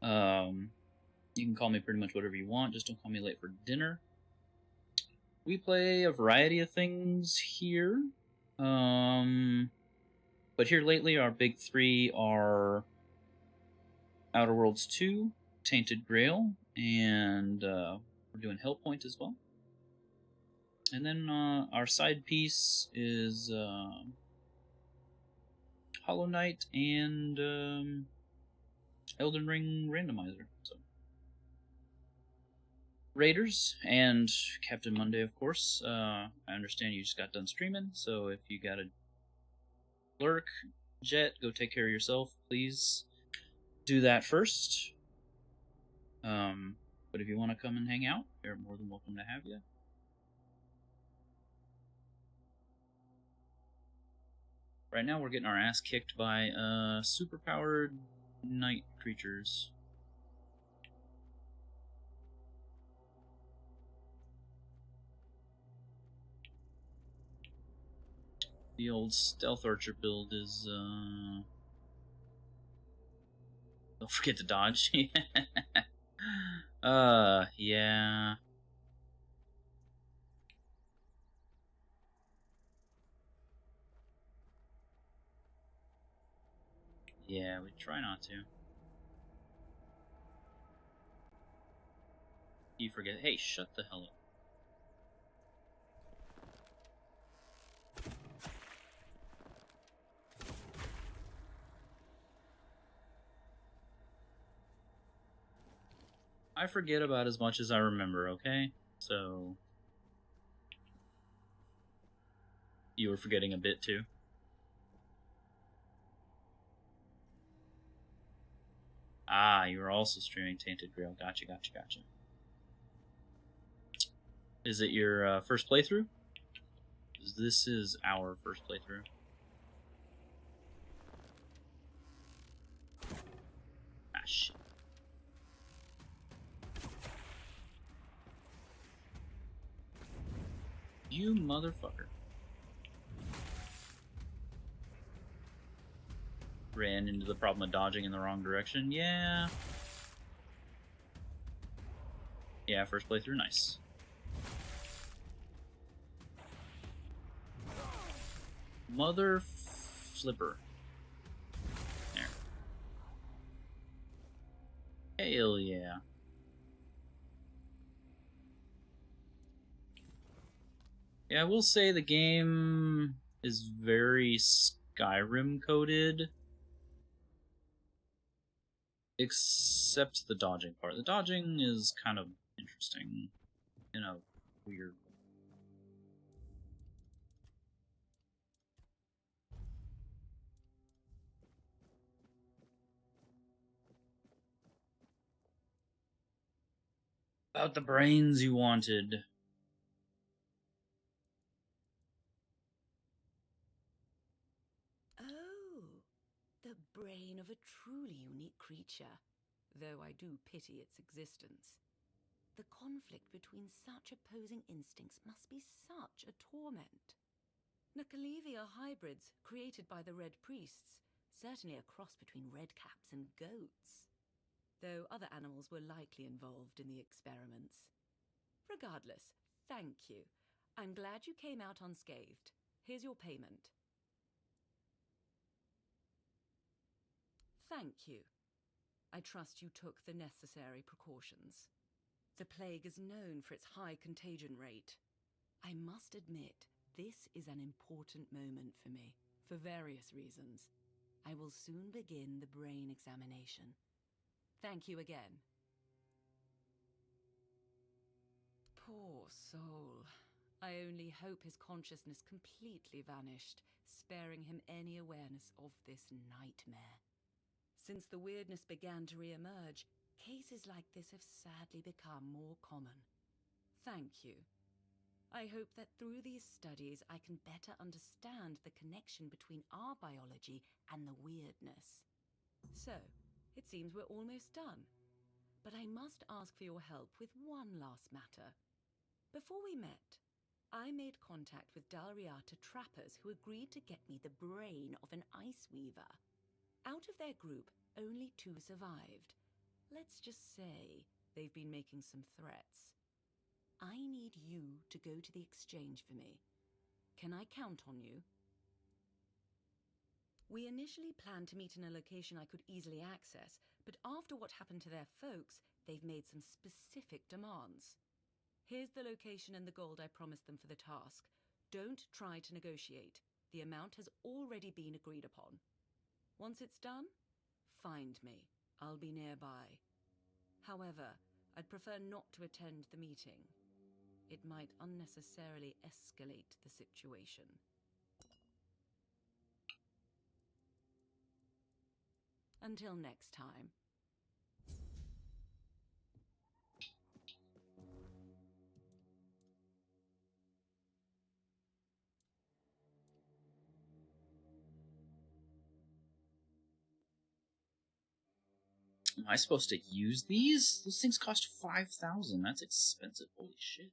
You can call me pretty much whatever you want, just don't call me late for dinner. We play a variety of things here. But here lately, our big three are Outer Worlds 2, Tainted Grail, and we're doing Hellpoint as well. And then our side piece is Hollow Knight and Elden Ring Randomizer. So, Raiders and Captain Monday, of course. I understand you just got done streaming, so if you got a lurk, Jet, go take care of yourself, please do that first. But if you want to come and hang out, you're more than welcome to have you. Right now we're getting our ass kicked by superpowered night creatures. The old stealth archer build is, don't forget to dodge. Yeah. Yeah, we try not to. You forget. Hey, shut the hell up. I forget about as much as I remember, okay? So... You were forgetting a bit, too? Ah, you were also streaming Tainted Grail. Gotcha. Is it your first playthrough? This is our first playthrough. Ah, shit. You motherfucker. Ran into the problem of dodging in the wrong direction. Yeah. Yeah, first playthrough, nice. Mother flipper. There. Hell yeah. Yeah, I will say the game is very Skyrim coded. Except the dodging part. The dodging is kind of interesting in a weird way. About the brains you wanted. Oh, the brain of a truly unique creature, though I do pity its existence. The conflict between such opposing instincts must be such a torment. Nakalevi are hybrids created by the Red Priests, certainly a cross between redcaps and goats, though other animals were likely involved in the experiments. Regardless, thank you. I'm glad you came out unscathed. Here's your payment. Thank you. I trust you took the necessary precautions. The plague is known for its high contagion rate. I must admit, this is an important moment for me, for various reasons. I will soon begin the brain examination. Thank you again. Poor soul. I only hope his consciousness completely vanished, sparing him any awareness of this nightmare. Since the weirdness began to re-emerge, cases like this have sadly become more common. Thank you. I hope that through these studies I can better understand the connection between our biology and the weirdness. So, it seems we're almost done. But I must ask for your help with one last matter. Before we met, I made contact with Dalriata trappers who agreed to get me the brain of an ice weaver. Out of their group, only 2 survived. Let's just say they've been making some threats. I need you to go to the exchange for me. Can I count on you? We initially planned to meet in a location I could easily access, but after what happened to their folks, they've made some specific demands. Here's the location and the gold I promised them for the task. Don't try to negotiate. The amount has already been agreed upon. Once it's done, find me. I'll be nearby. However, I'd prefer not to attend the meeting. It might unnecessarily escalate the situation. Until next time. Am I supposed to use these? Those things cost 5,000. That's expensive. Holy shit.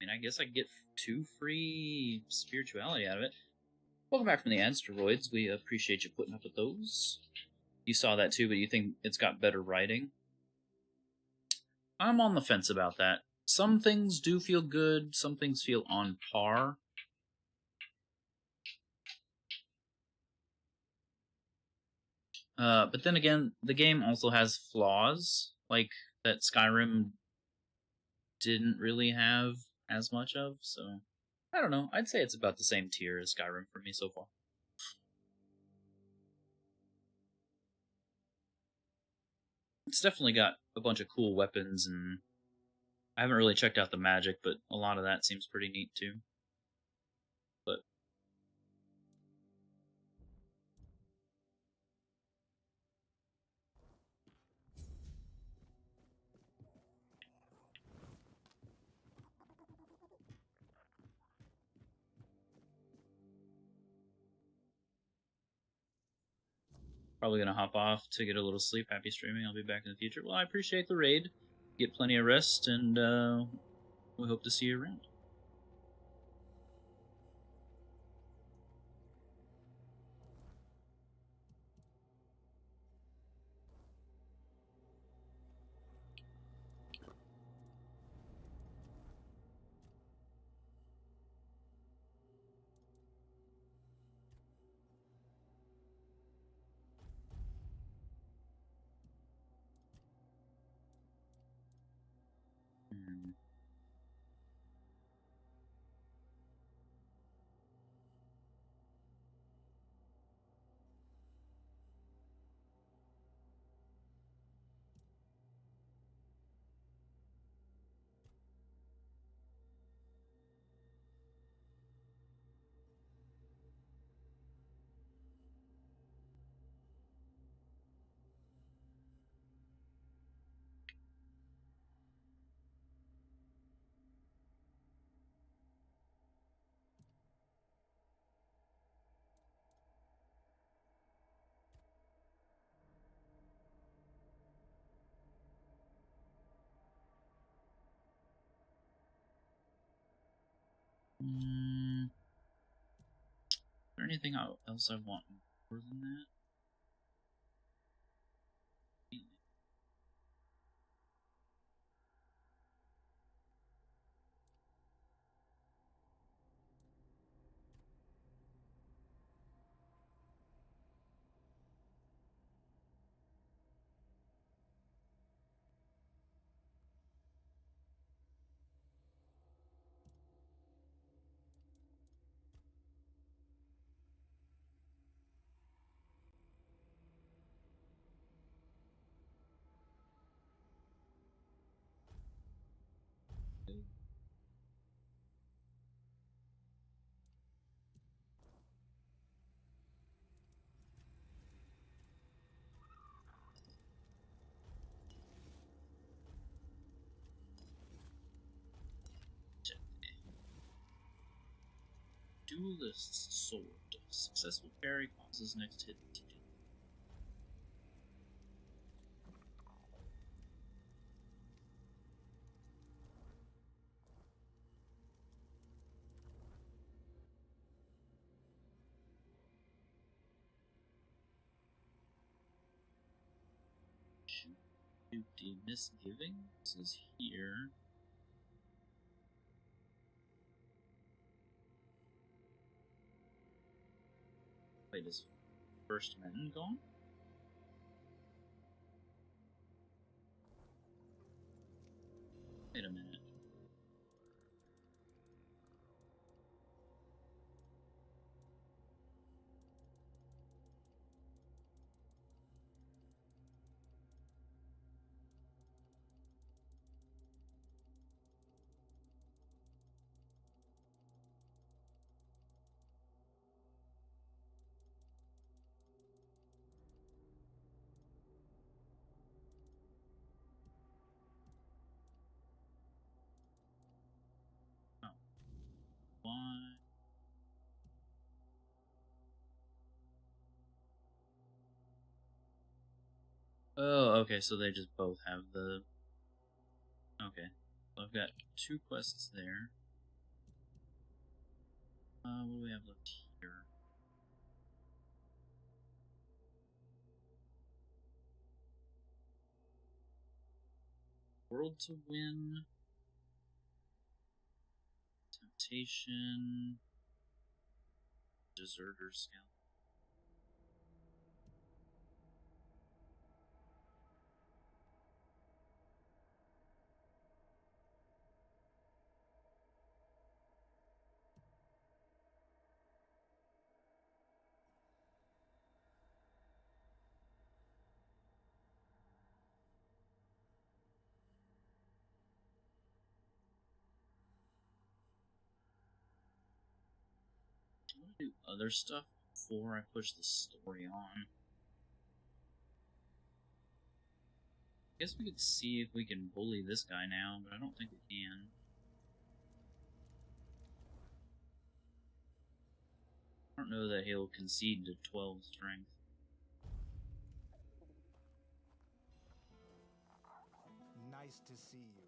mean, I guess I could get 2 free spirituality out of it. Welcome back from the asteroids. We appreciate you putting up with those. You saw that too, but you think it's got better writing? I'm on the fence about that. Some things do feel good, some things feel on par. But then again, the game also has flaws, like that Skyrim didn't really have as much of, so I don't know. I'd say it's about the same tier as Skyrim for me so far. It's definitely got a bunch of cool weapons, and I haven't really checked out the magic, but a lot of that seems pretty neat too. But probably gonna hop off to get a little sleep. Happy streaming. I'll be back in the future. Well, I appreciate the raid. Get plenty of rest, and we hope to see you around. Is there anything else I want more than that? Duelist's Sword. Successful parry causes next hit to do. Duty Misgivings is here. Wait, is First Men gone? Wait a minute. Oh. Why? Oh, okay, so they just both have the... Okay. So I've got 2 quests there. What do we have left here? World to win. Temptation. Deserter Scout. I want to do other stuff before I push the story on. I guess we could see if we can bully this guy now, but I don't think we can. I don't know that he'll concede to 12 strength. Nice to see you.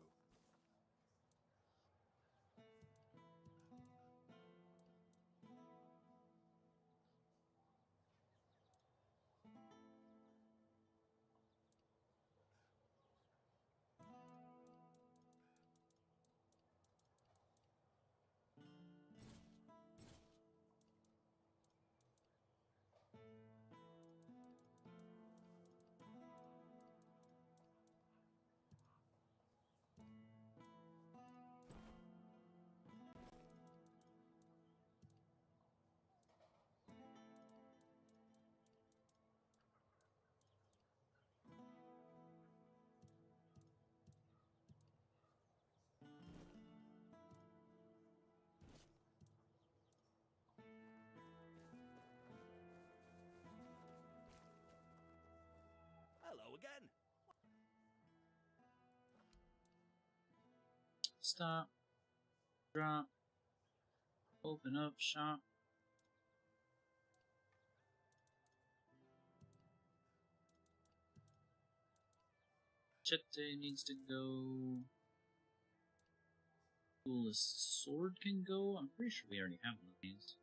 Hello again. Stop. Drop. Open up shop. Chete needs to go. Coolest sword can go. I'm pretty sure we already have one of these.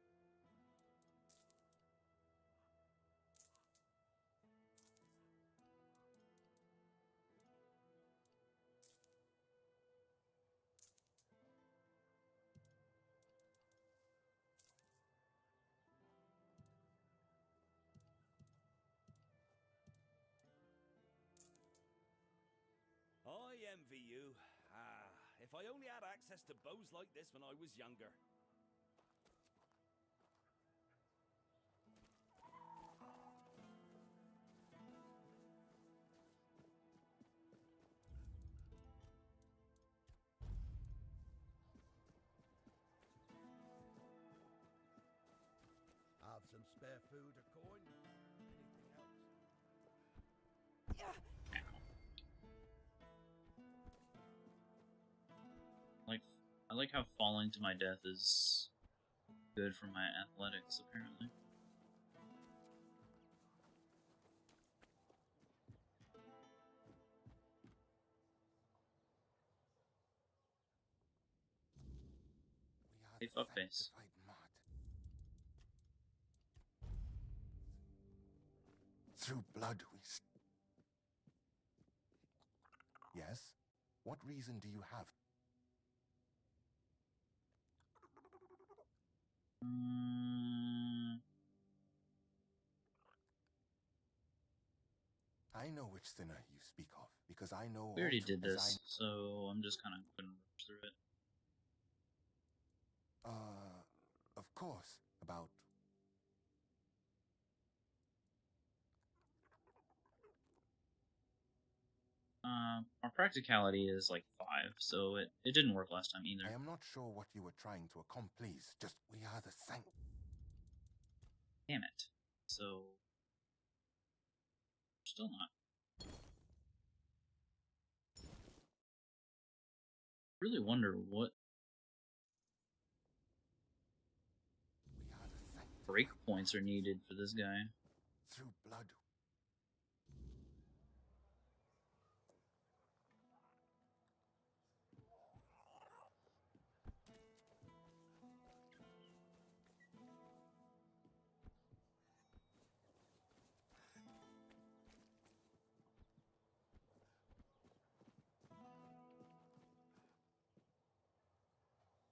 I envy you. If I only had access to bows like this when I was younger. Have some spare food or coin? Anything else? I like how falling to my death is good for my athletics, apparently. Hey, fuckface. Through blood we Yes? What reason do you have? I know which sinner you speak of, because I know We already all too did this, so I'm just kind of gonna rush through it. Of course, about... Our practicality is like 5, so it didn't work last time either. I am not sure what you were trying to accomplish, just we are the sanct... Damn it. So... Still not. Really wonder what break points are needed for this guy. Through blood.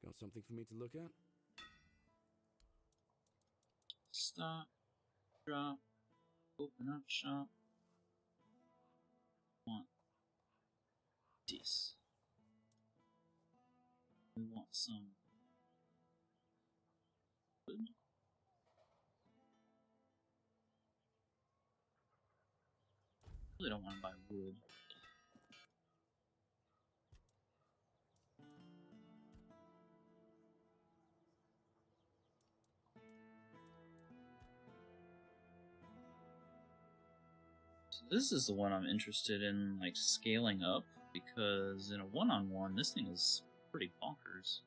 Got something for me to look at? Stop. Drop. Open up shop. Want this. We want some wood. Really don't want to buy wood. So this is the one I'm interested in, like, scaling up, because in a one-on-one, this thing is pretty bonkers.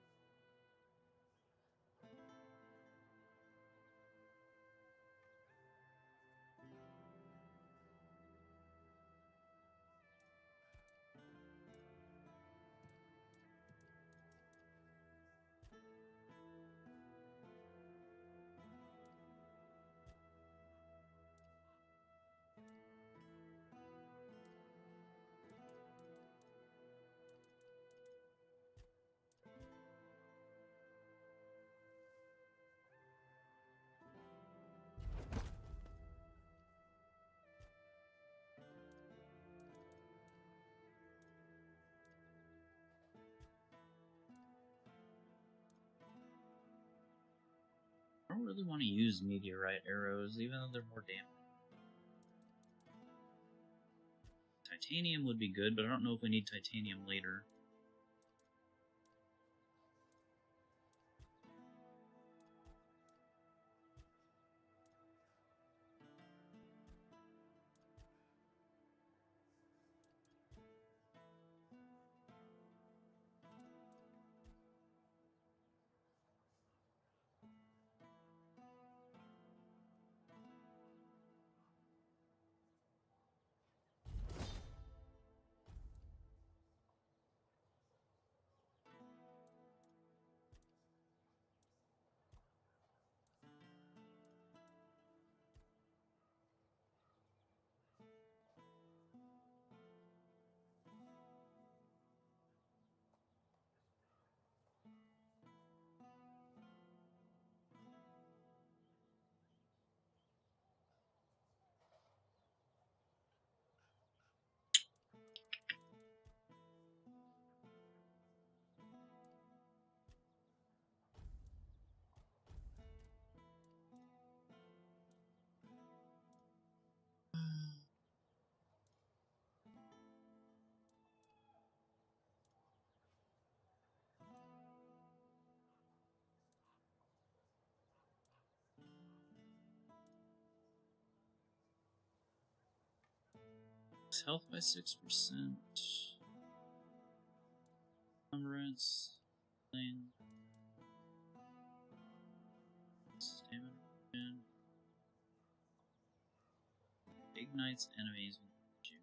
I don't really want to use meteorite arrows, even though they're more damage. Titanium would be good, but I don't know if we need titanium later. Health by 6%. Remembrance. Thing. Stamina. Ignites enemies with you.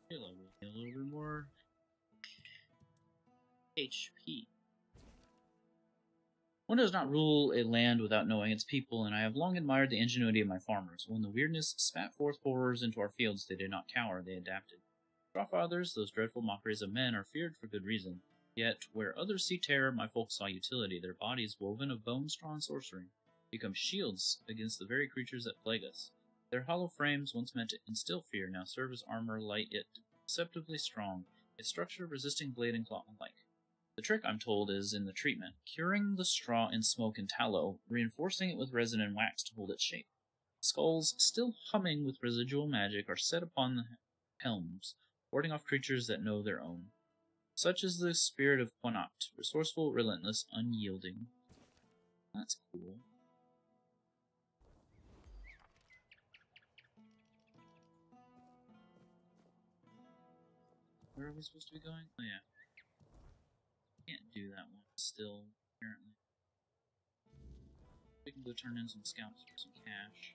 A little bit more HP. One does not rule a land without knowing its people, and I have long admired the ingenuity of my farmers. When the weirdness spat forth horrors into our fields, they did not cower, they adapted. Straw fathers, those dreadful mockeries of men, are feared for good reason. Yet, where others see terror, my folk saw utility, their bodies woven of bone, straw, and sorcery. become shields against the very creatures that plague us. Their hollow frames, once meant to instill fear, now serve as armor, light yet deceptively strong, its structure resisting blade and claw alike. The trick, I'm told, is in the treatment, curing the straw in smoke and tallow, reinforcing it with resin and wax to hold its shape. Skulls, still humming with residual magic, are set upon the helms, warding off creatures that know their own. Such is the spirit of Quanat, resourceful, relentless, unyielding. That's cool. Where are we supposed to be going? Oh yeah. Can't do that one still, apparently. We can go turn in some scouts for some cash.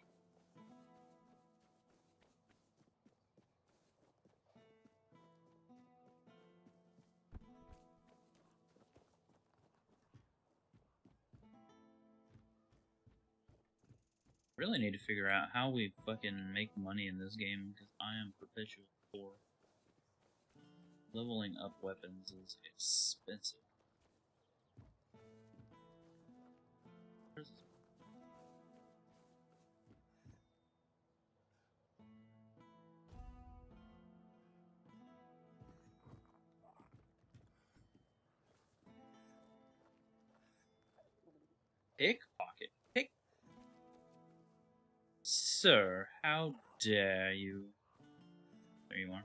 Really need to figure out how we fucking make money in this game, because I am perpetually poor. Leveling up weapons is expensive. Pickpocket. Sir, how dare you? There you are.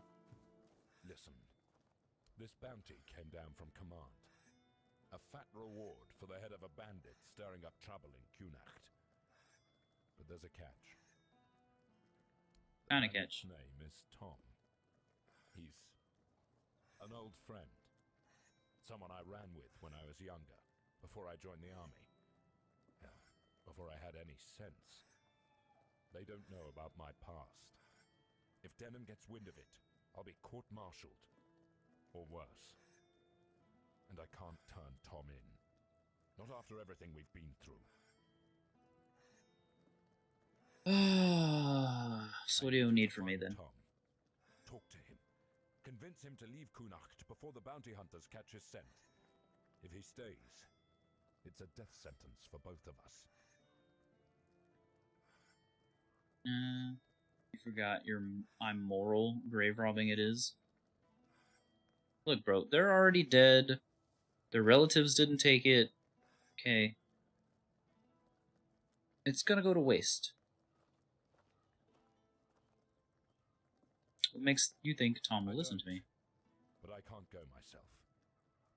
Listen. This bounty came down from command. A fat reward for the head of a bandit stirring up trouble in Kunacht. But there's a catch. Kinda catch. His name is Tom. He's an old friend. Someone I ran with when I was younger, before I joined the army. Before I had any sense. They don't know about my past. If Denham gets wind of it, I'll be court-martialed. Or worse. And I can't turn Tom in. Not after everything we've been through. So what do you need from me then? Tom. Talk to him. Convince him to leave Kunacht before the bounty hunters catch his scent. If he stays, it's a death sentence for both of us. You forgot your I'm moral grave robbing it is. Look, bro, they're already dead. Their relatives didn't take it. Okay. It's gonna go to waste. What makes you think Tom will listen to me? But I can't go myself.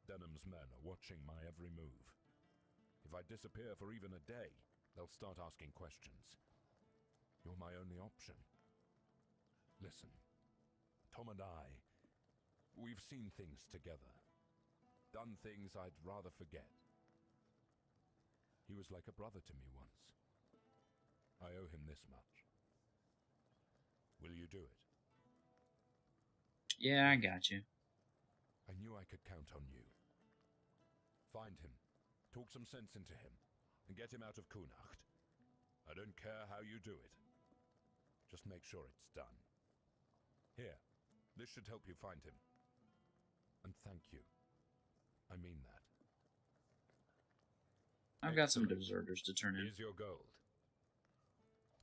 Denham's men are watching my every move. If I disappear for even a day, they'll start asking questions. You're my only option. Listen, Tom and I, we've seen things together. Done things I'd rather forget. He was like a brother to me once. I owe him this much. Will you do it? Yeah, I got you. I knew I could count on you. Find him, talk some sense into him, and get him out of Kunacht. I don't care how you do it. Just make sure it's done. Here, this should help you find him. And thank you. I mean that. I've got some deserters to turn in. Here's your gold.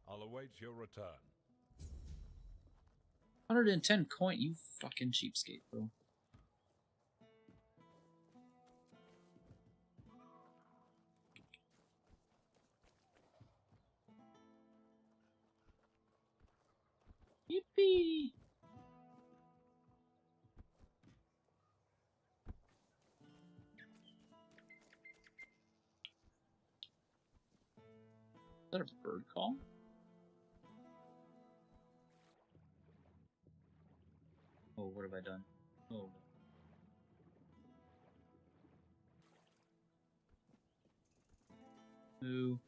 I'll await your return. 110 coin, you fucking cheapskate, bro. Yippee! Is that a bird call? Oh, what have I done? Oh. Who?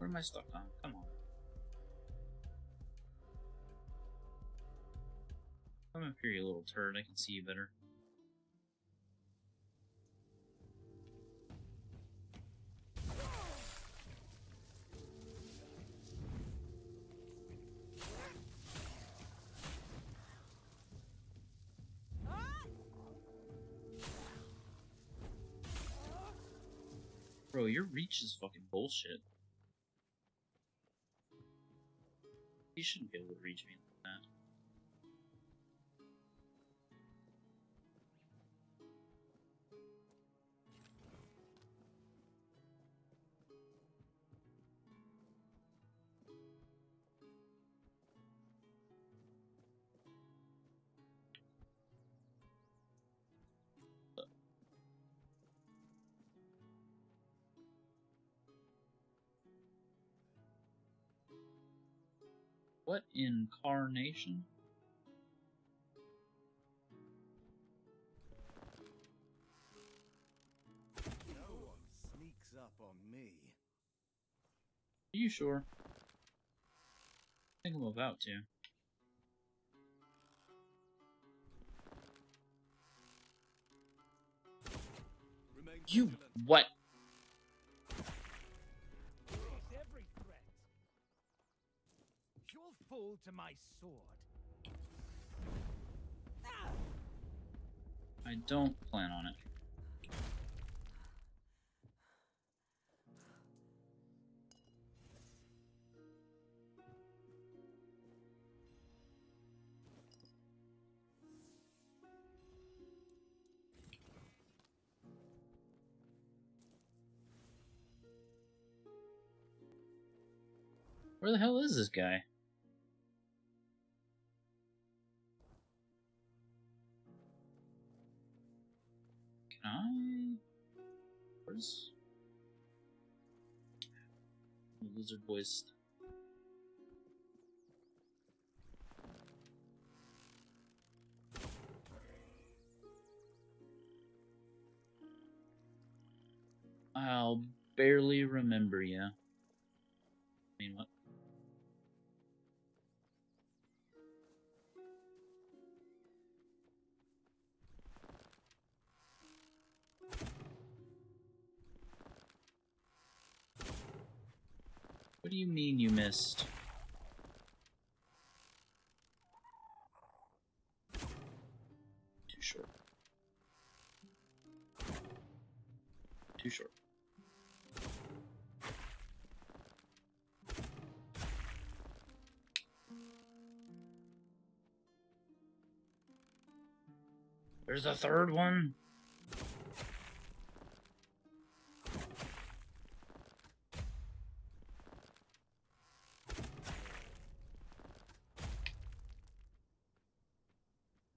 Where am I stuck on? Come on. Come up here, you little turd. I can see you better. Bro, your reach is fucking bullshit. You shouldn't be able to reach me like that. What incarnation? No one sneaks up on me. Are you sure? I think I'm about to. You what? Every threat. You'll fall to my sword. I don't plan on it. Where the hell is this guy? Can I? Where's the lizard boys? I'll barely remember you. I mean, what? What do you mean you missed? Too short. Too short. There's a third one.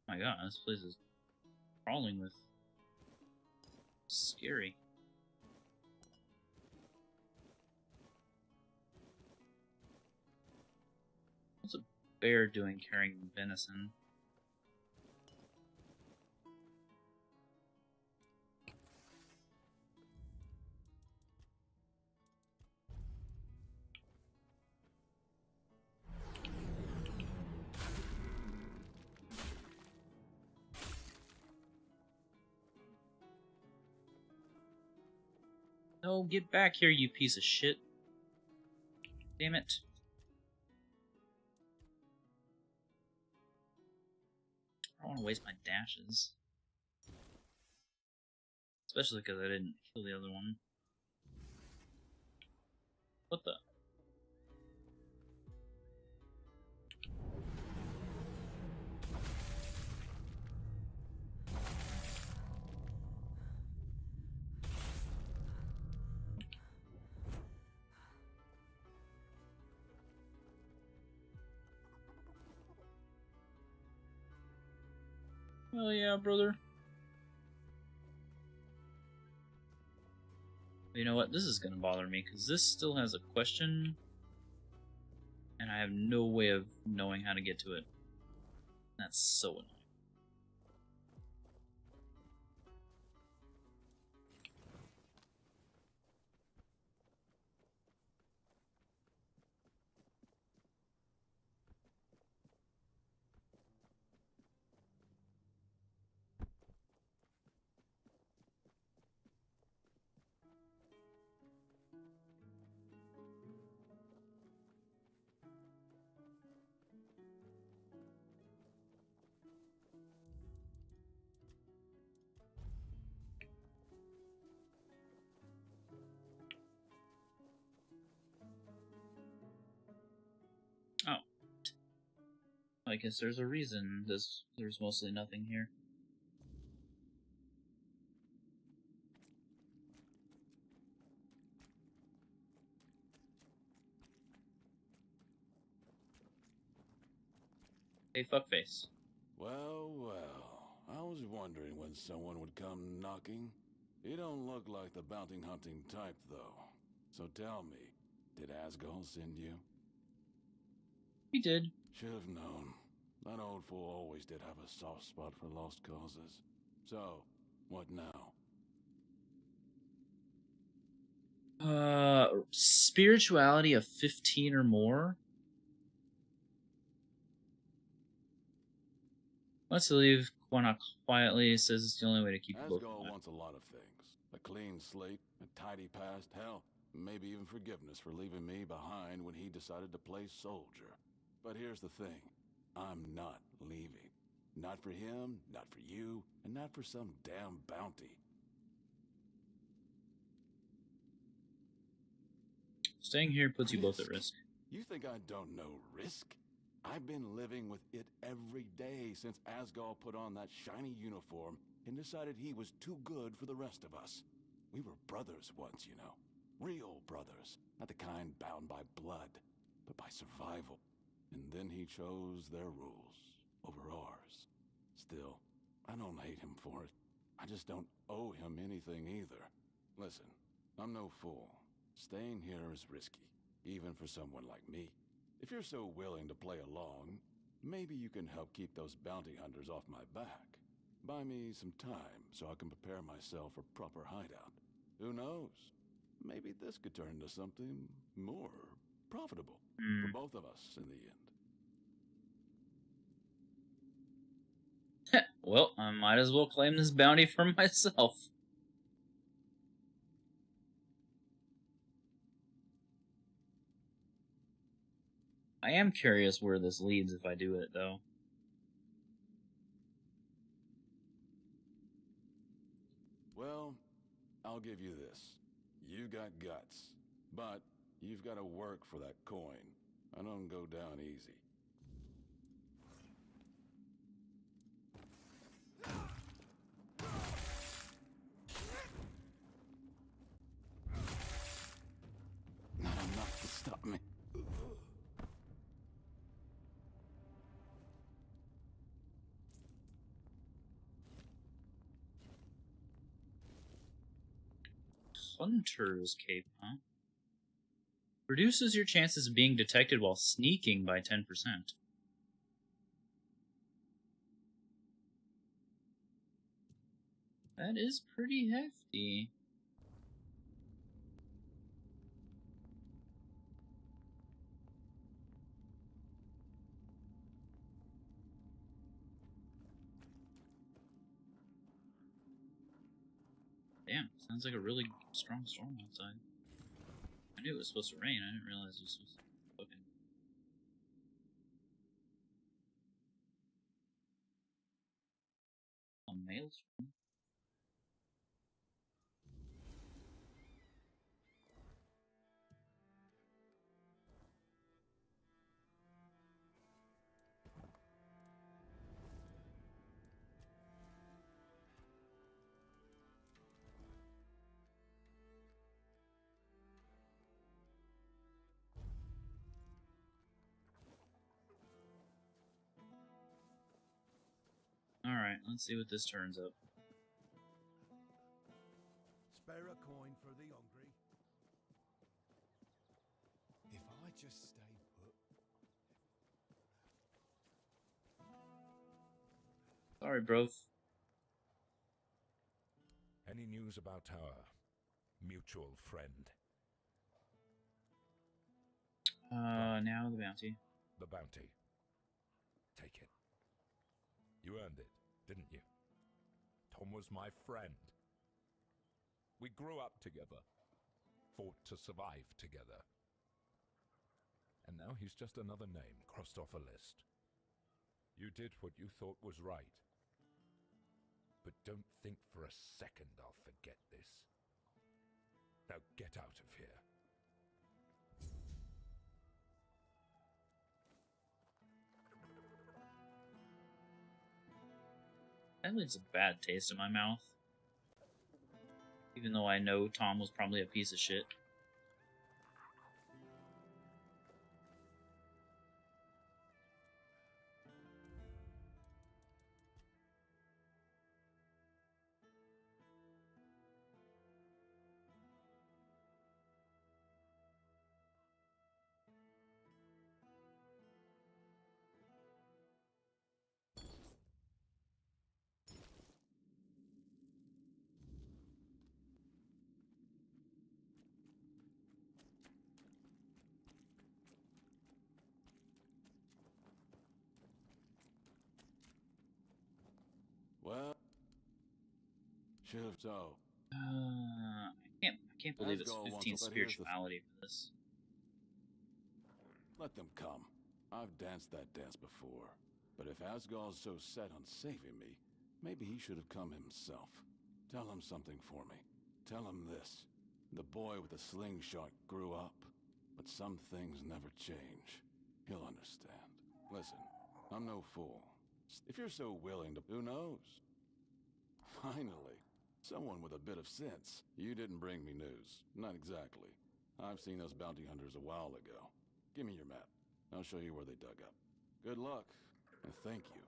My god, this place is crawling with scary. What's a bear doing carrying venison? No, get back here, you piece of shit. Damn it. I don't want to waste my dashes. Especially because I didn't kill the other one. What the? Hell yeah, brother. You know what? This is gonna bother me because this still has a question, and I have no way of knowing how to get to it. That's so annoying. guess there's a reason there's mostly nothing here. Hey, fuckface. Well, well. I was wondering when someone would come knocking. You don't look like the bounty hunting type, though. So tell me, did Asgol send you? He did. Should have known. That old fool always did have a soft spot for lost causes. So, what now? Spirituality of 15 or more? Let's leave Quanah quietly. Says it's the only way to keep both Asgol alive. wants a lot of things. A clean slate, a tidy past, hell, maybe even forgiveness for leaving me behind when he decided to play soldier. But here's the thing. I'm not leaving. Not for him, not for you, and not for some damn bounty. Staying here puts you both at risk. You think I don't know risk? I've been living with it every day since Asgol put on that shiny uniform and decided he was too good for the rest of us. We were brothers once, you know. Real brothers. Not the kind bound by blood, but by survival. And then he chose their rules over ours. Still, I don't hate him for it. I just don't owe him anything either. Listen, I'm no fool. Staying here is risky, even for someone like me. If you're so willing to play along, maybe you can help keep those bounty hunters off my back. Buy me some time so I can prepare myself for proper hideout. Who knows? Maybe this could turn into something more profitable for both of us in the end. Well, I might as well claim this bounty for myself. I am curious where this leads if I do it, though. Well, I'll give you this. You got guts, but you've got to work for that coin. I don't go down easy. Not enough to stop me. Hunter's Cape, huh? Reduces your chances of being detected while sneaking by 10%. That is pretty hefty. Damn, sounds like a really strong storm outside. I knew it was supposed to rain, I didn't realize it was supposed to fucking... A maelstrom? Alright, let's see what this turns up. Spare a coin for the hungry. If I just stay put. Sorry, bro. Any news about our mutual friend? Now the bounty. The bounty. Take it. You earned it, didn't you? Tom was my friend. We grew up together, fought to survive together. And now he's just another name crossed off a list. You did what you thought was right. But don't think for a second I'll forget this. Now get out of here. That leaves a bad taste in my mouth. Even though I know Tom was probably a piece of shit. Well, should have so. I can't believe it's Asgard wants 15 to- but here's the spirituality for this. Let them come. I've danced that dance before. But if Asgard's so set on saving me, maybe he should have come himself. Tell him something for me. Tell him this. The boy with the slingshot grew up, but some things never change. He'll understand. Listen, I'm no fool. If you're so willing to, who knows? Finally, someone with a bit of sense. You didn't bring me news. Not exactly. I've seen those bounty hunters a while ago. Give me your map. I'll show you where they dug up. Good luck, and thank you.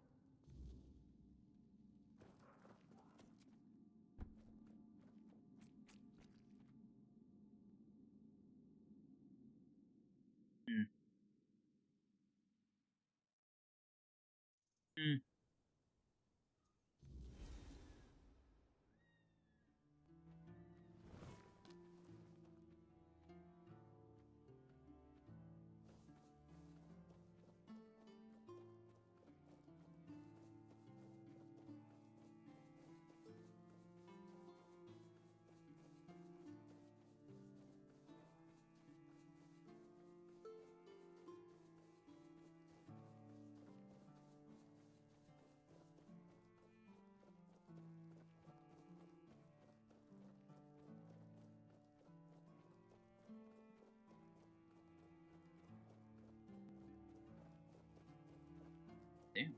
Damn.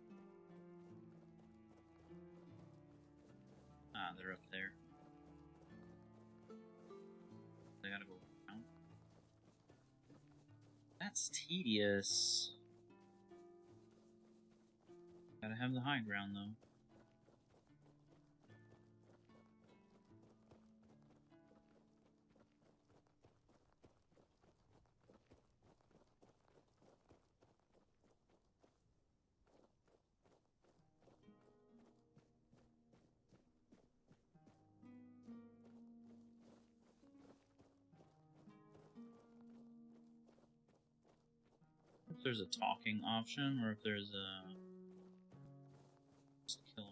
Ah, they're up there. They gotta go down. That's tedious. Gotta have the high ground, though. If there's a talking option, or if there's a... Just kill him.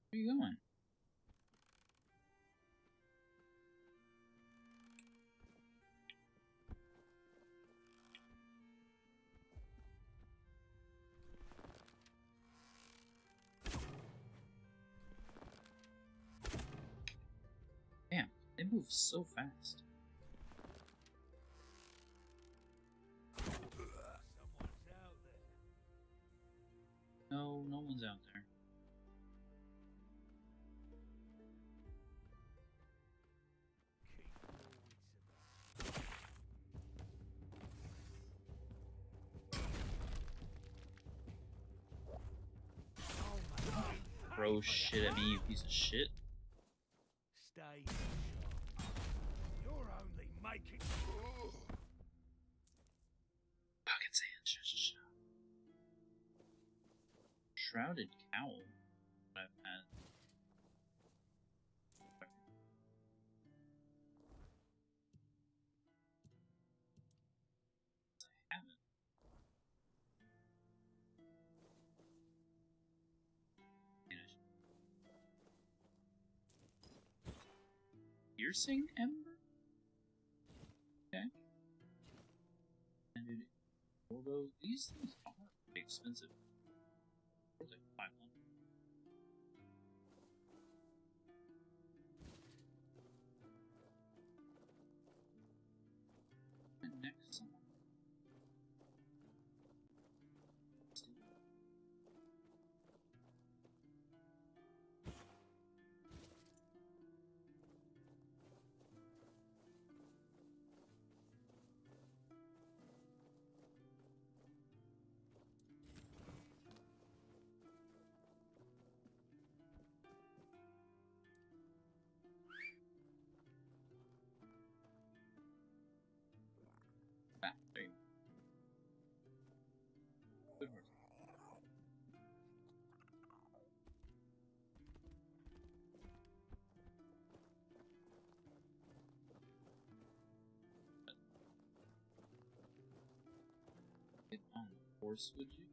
Where are you going? Damn, they move so fast. No, no one's out there. Throw shit at me, you piece of shit. Stay sharp. You're only making. Fucking sand. Shrouded cowl. I've had. piercing ember? Okay. And although these things are pretty expensive. They're like 500. And next one. There you go. Good horse. Get on the horse, would you?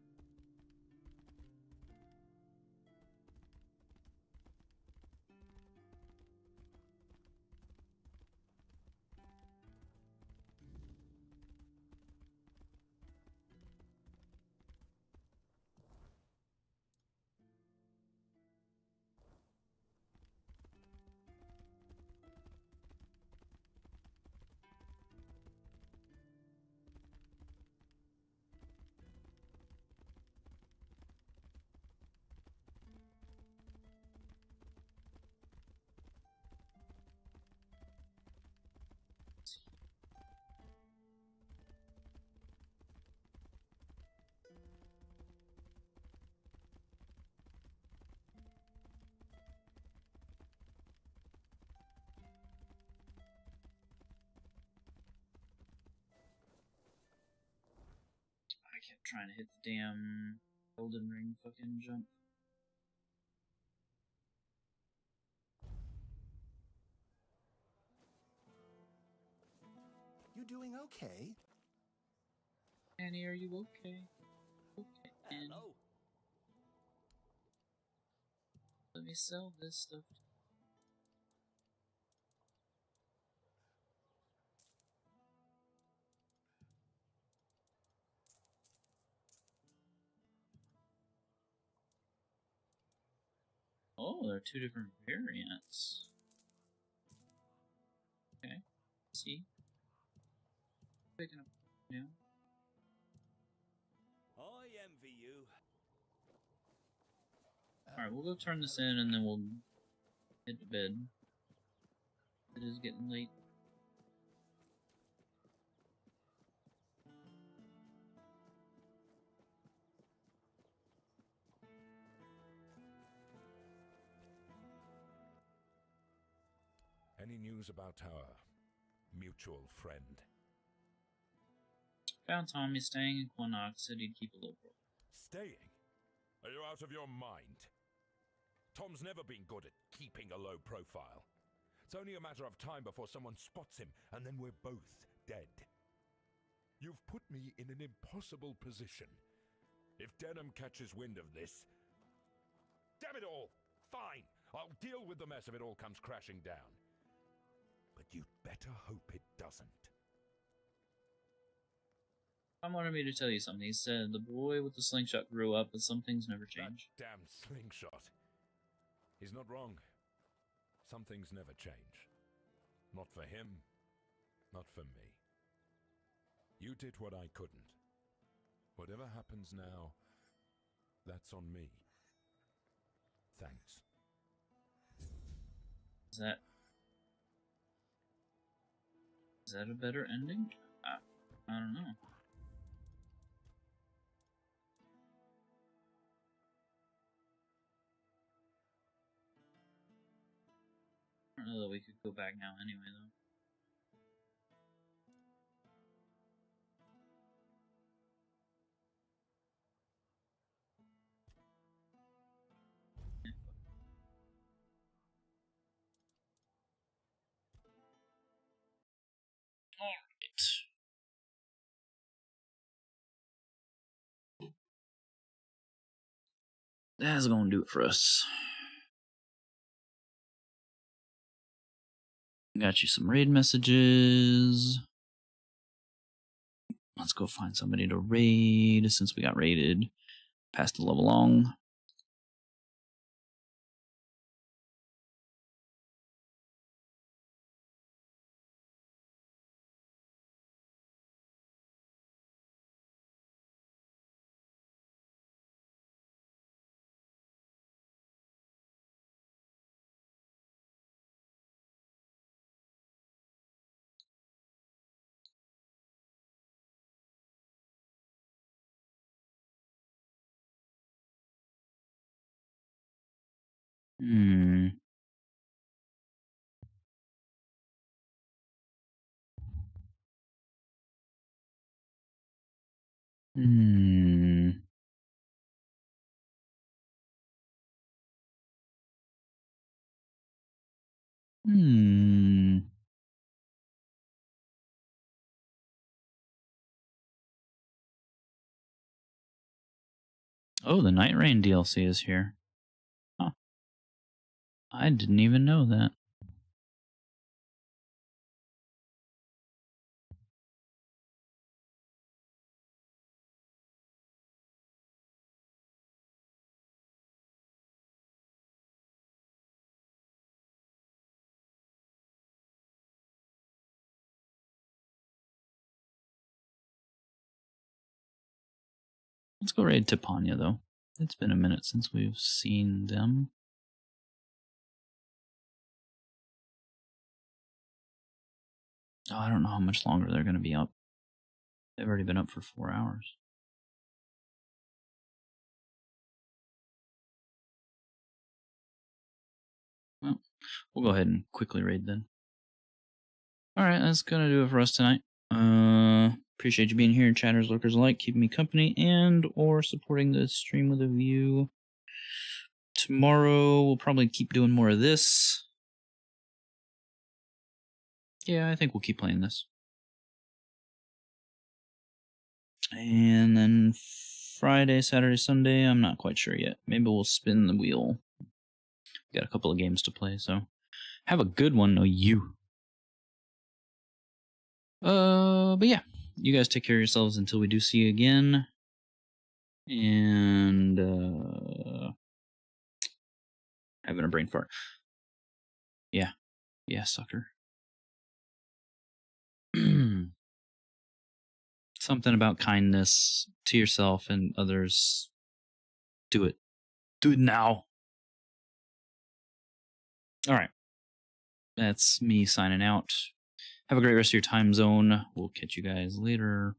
I kept trying to hit the damn Elden Ring fucking jump. You doing okay? Annie, are you okay? Okay, Annie. Hello. Let me sell this stuff. Oh, there are two different variants. Okay, see? Picking up, yeah. I envy you. Alright, we'll go turn this in and then we'll head to bed. It is getting late. Any news about our mutual friend? Found Tommy staying in Quinnox, said he'd keep a low profile. Staying? Are you out of your mind? Tom's never been good at keeping a low profile. It's only a matter of time before someone spots him, and then we're both dead. You've put me in an impossible position. If Denham catches wind of this... Damn it all! Fine! I'll deal with the mess if it all comes crashing down. But you'd better hope it doesn't. Tom wanted me to tell you something. He said the boy with the slingshot grew up, but some things never change. That damn slingshot. He's not wrong. Some things never change. Not for him. Not for me. You did what I couldn't. Whatever happens now, that's on me. Thanks. Is that a better ending? I don't know. I don't know that we could go back now anyway, though. Alright. That's gonna do it for us. Got you some raid messages. Let's go find somebody to raid since we got raided. Passed the level along. Hmm. Hmm. Hmm. Oh, the Night Rain DLC is here. Huh. I didn't even know that. Let's go raid Tipanya, though. It's been a minute since we've seen them. Oh, I don't know how much longer they're going to be up. They've already been up for 4 hours. Well, we'll go ahead and quickly raid then. Alright, that's going to do it for us tonight. Appreciate you being here, chatters, lurkers alike, keeping me company, and or supporting the stream with a view. Tomorrow, we'll probably keep doing more of this. Yeah, I think we'll keep playing this. And then Friday, Saturday, Sunday, I'm not quite sure yet. Maybe we'll spin the wheel. Got a couple of games to play, so have a good one. No, you. But yeah, you guys take care of yourselves until we do see you again. And having a brain fart. Yeah, sucker. Something about kindness to yourself and others. Do it. Do it now. All right. That's me signing out. Have a great rest of your time zone. We'll catch you guys later.